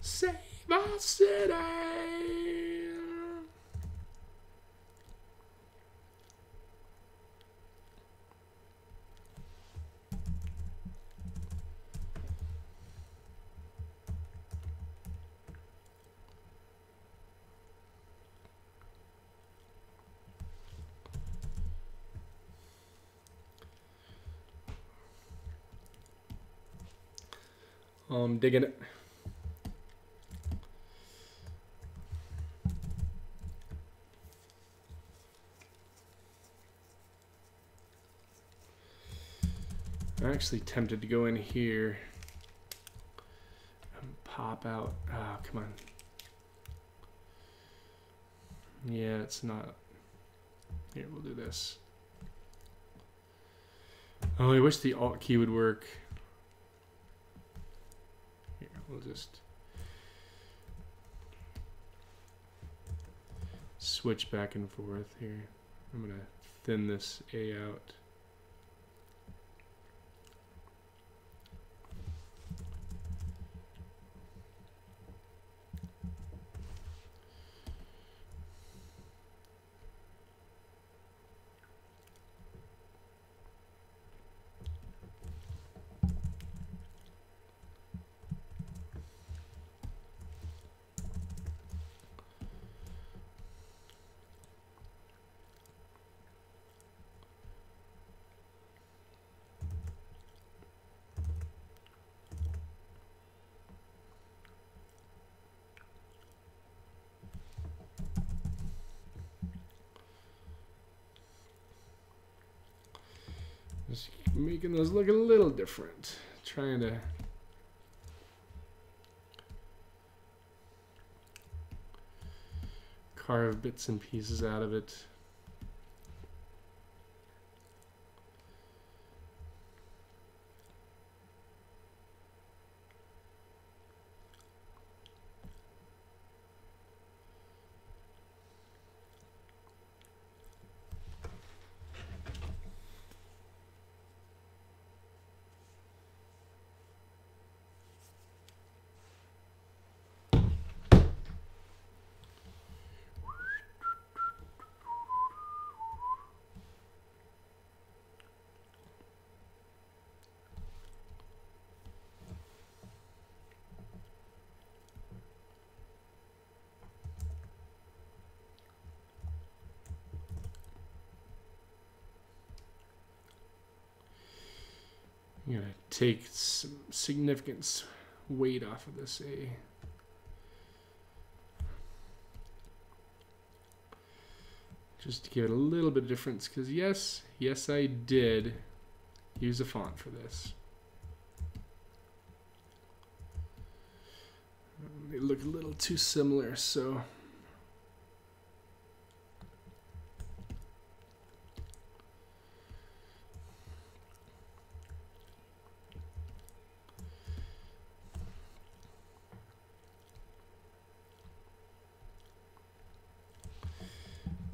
Save our city! I'm digging it. I'm actually tempted to go in here and pop out. Ah, come on. Yeah, it's not. Here, we'll do this. Oh, I wish the Alt key would work. Here, we'll just switch back and forth here. I'm gonna thin this A out. Just making those look a little different. Trying to carve bits and pieces out of it. I'm gonna take some significant weight off of this A. Just to give it a little bit of difference, because yes, I did use a font for this. They look a little too similar, so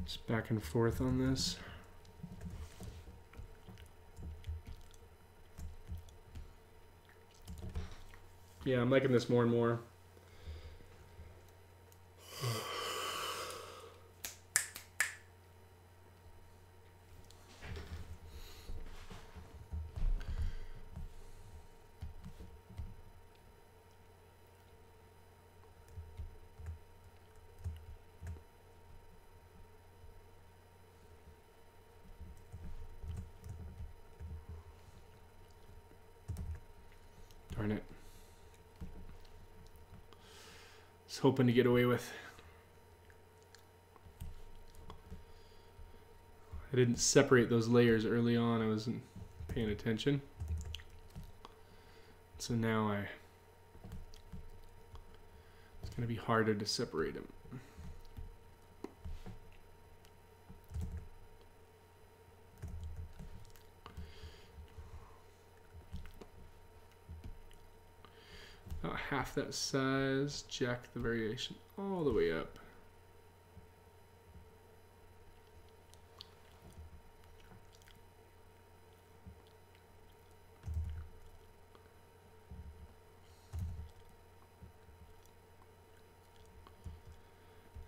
just back and forth on this. Yeah, I'm liking this more and more. Darn it. I was hoping to get away with. I didn't separate those layers early on. I wasn't paying attention. So now it's going to be harder to separate them. About half that size, jack the variation all the way up.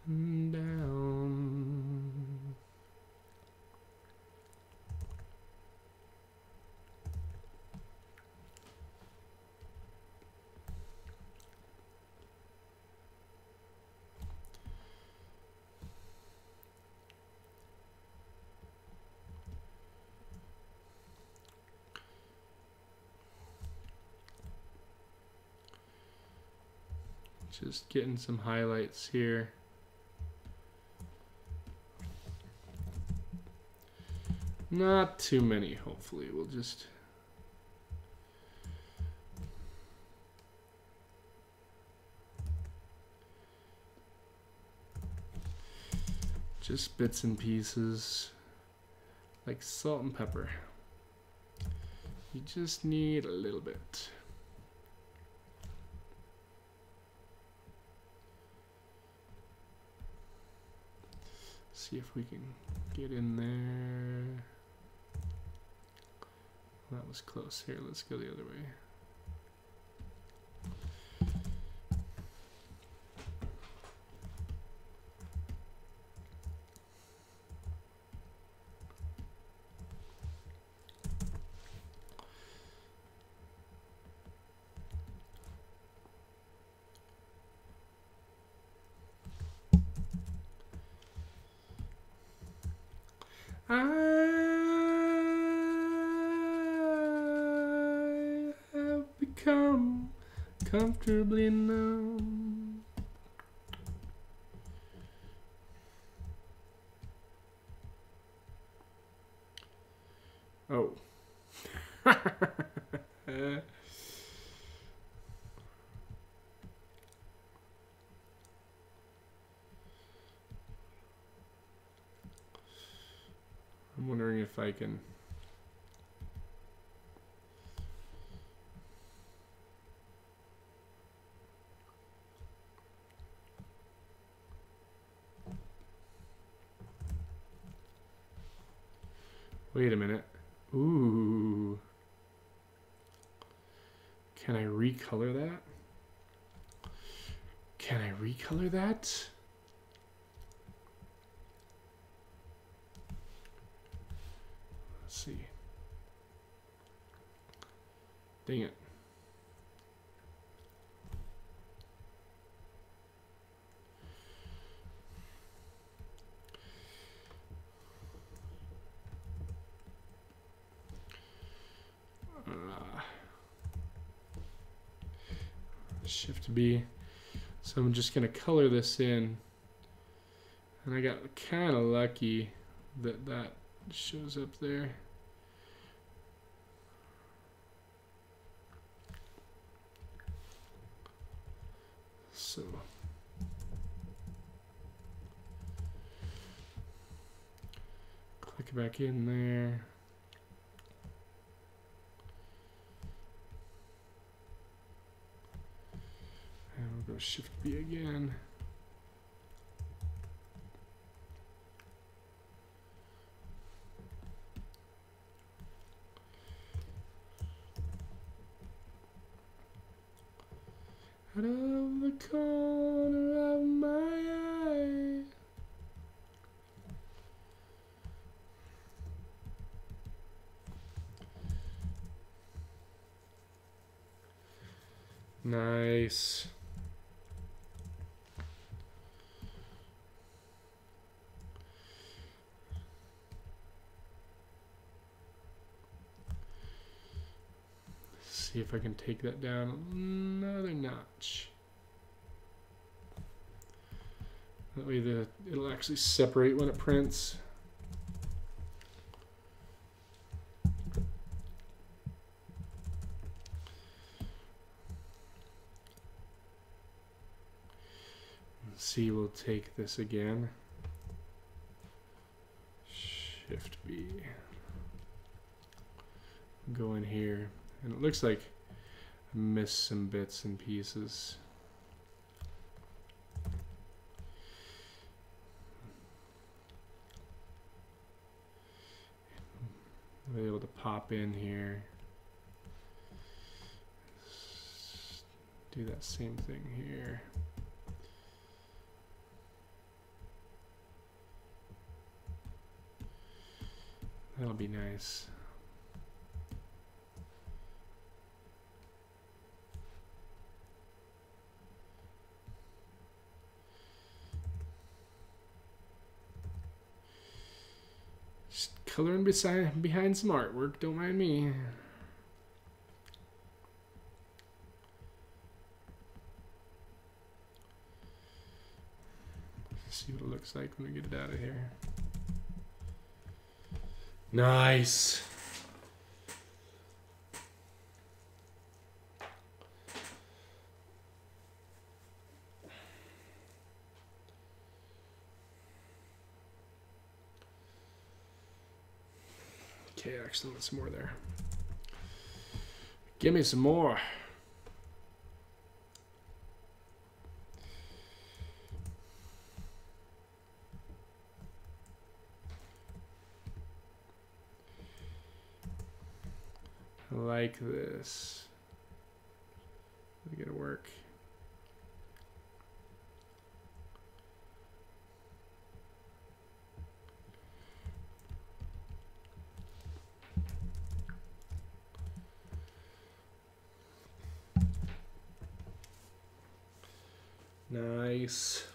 And down. Just getting some highlights here. Not too many, hopefully. We'll just bits and pieces, like salt and pepper. You just need a little bit. See if we can get in there. That was close. Here, let's go the other way. I have become comfortably numb. Oh. I'm wondering if I can. Wait a minute. Ooh. Can I recolor that? Can I recolor that? Let's see. Dang it. Shift B. So I'm just going to color this in. And I got kind of lucky that that shows up there. So click back in there. And we'll go Shift B again. Out of the corner of my eye. Nice. See if I can take that down another notch. That way it'll actually separate when it prints. Let's see, we'll take this again. Shift B. Go in here. And it looks like Missed some bits and pieces. I'll be able to pop in here. Do that same thing here. That'll be nice. Just coloring behind some artwork, don't mind me. See what it looks like when we get it out of here. Nice. Okay, actually, there's some more there. Give me some more. Like this. We get to work. Nice.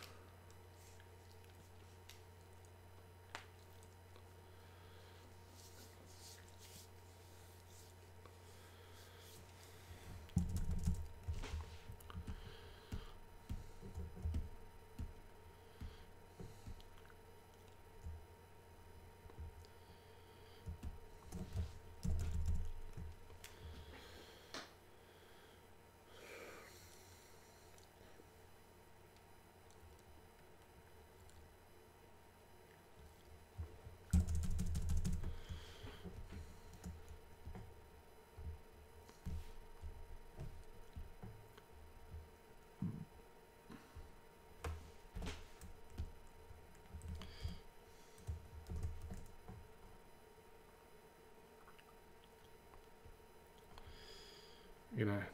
Gonna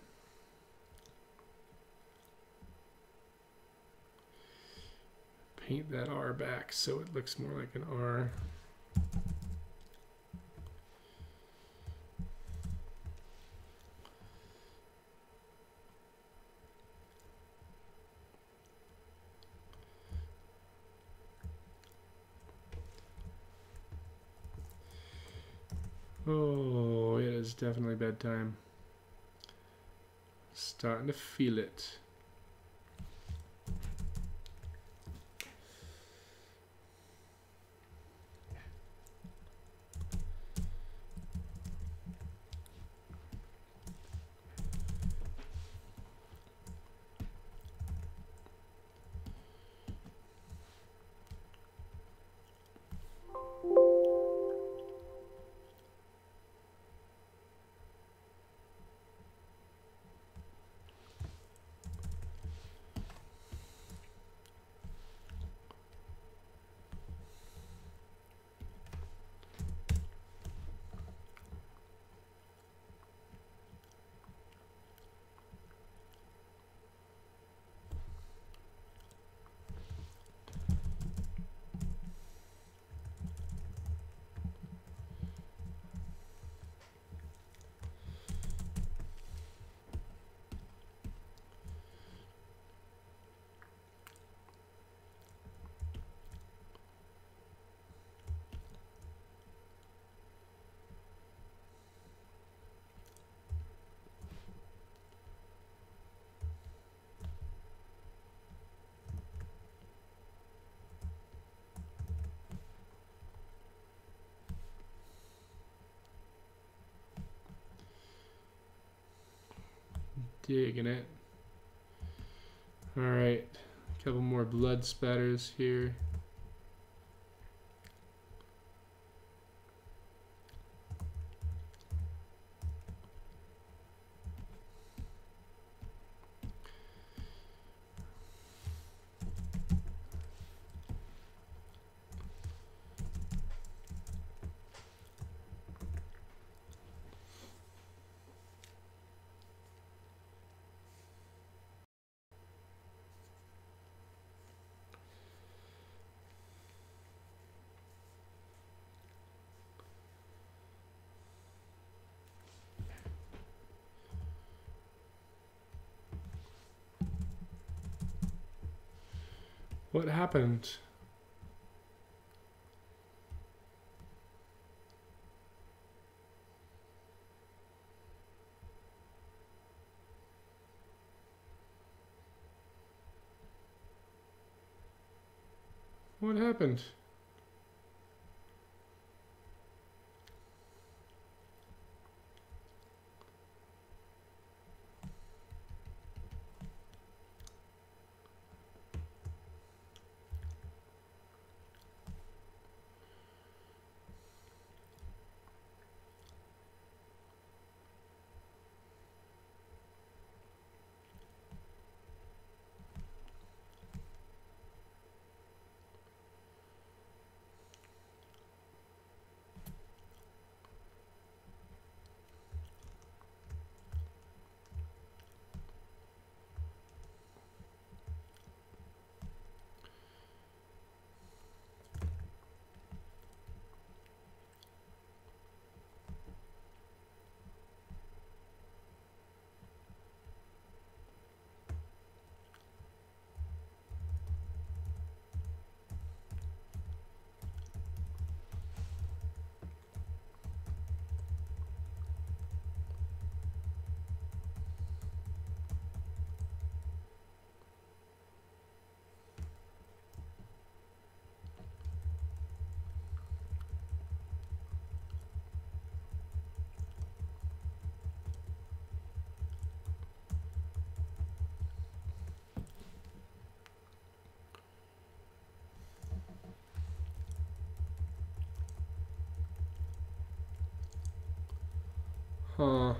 paint that R back so it looks more like an R. Oh, it is definitely bedtime. Starting to feel it. Digging it. All right, a couple more blood spatters here. What happened? What happened? Huh.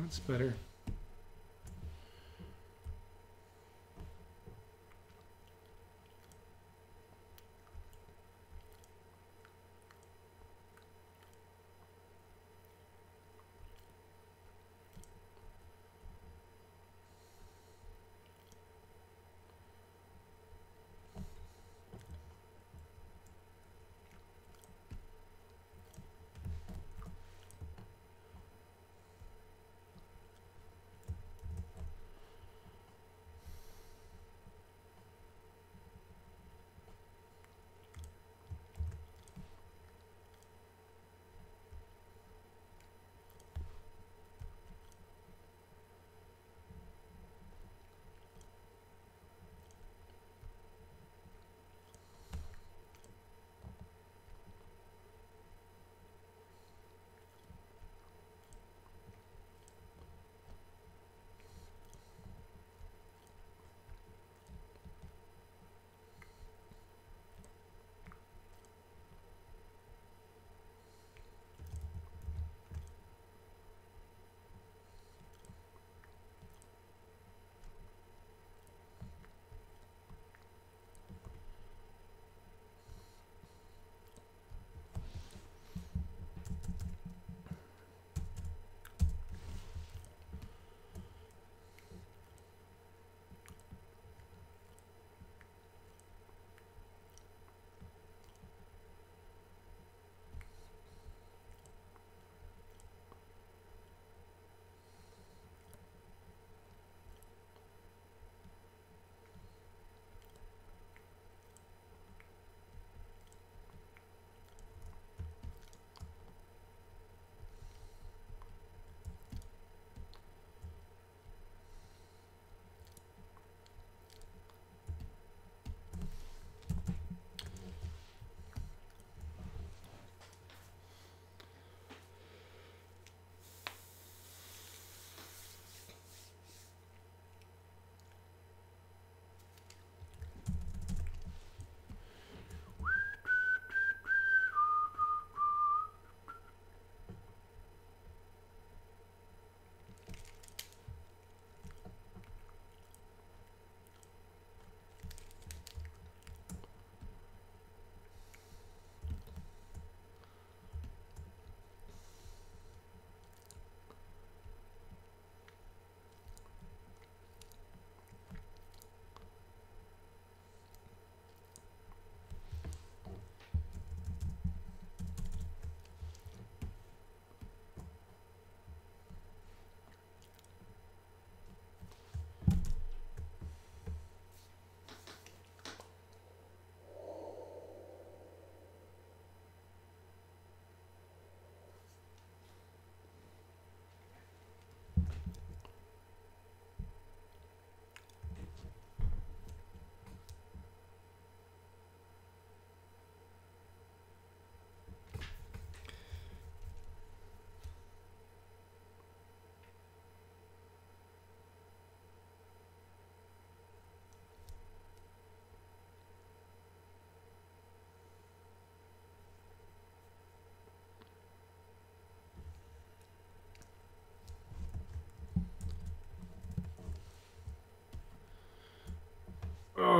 That's better.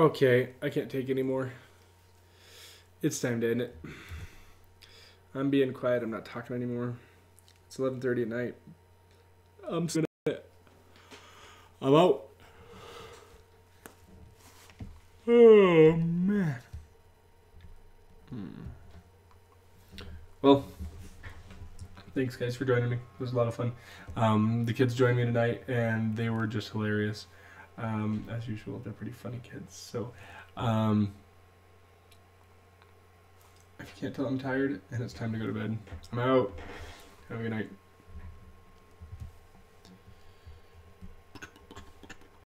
Okay, I can't take anymore. It's time to end it. I'm being quiet. I'm not talking anymore. It's 11:30 at night. I'm out. Oh, man. Well, thanks, guys, for joining me. It was a lot of fun. The kids joined me tonight, and they were just hilarious. As usual, they're pretty funny kids. So, if you can't tell, I'm tired, and it's time to go to bed. I'm out. Have a good night.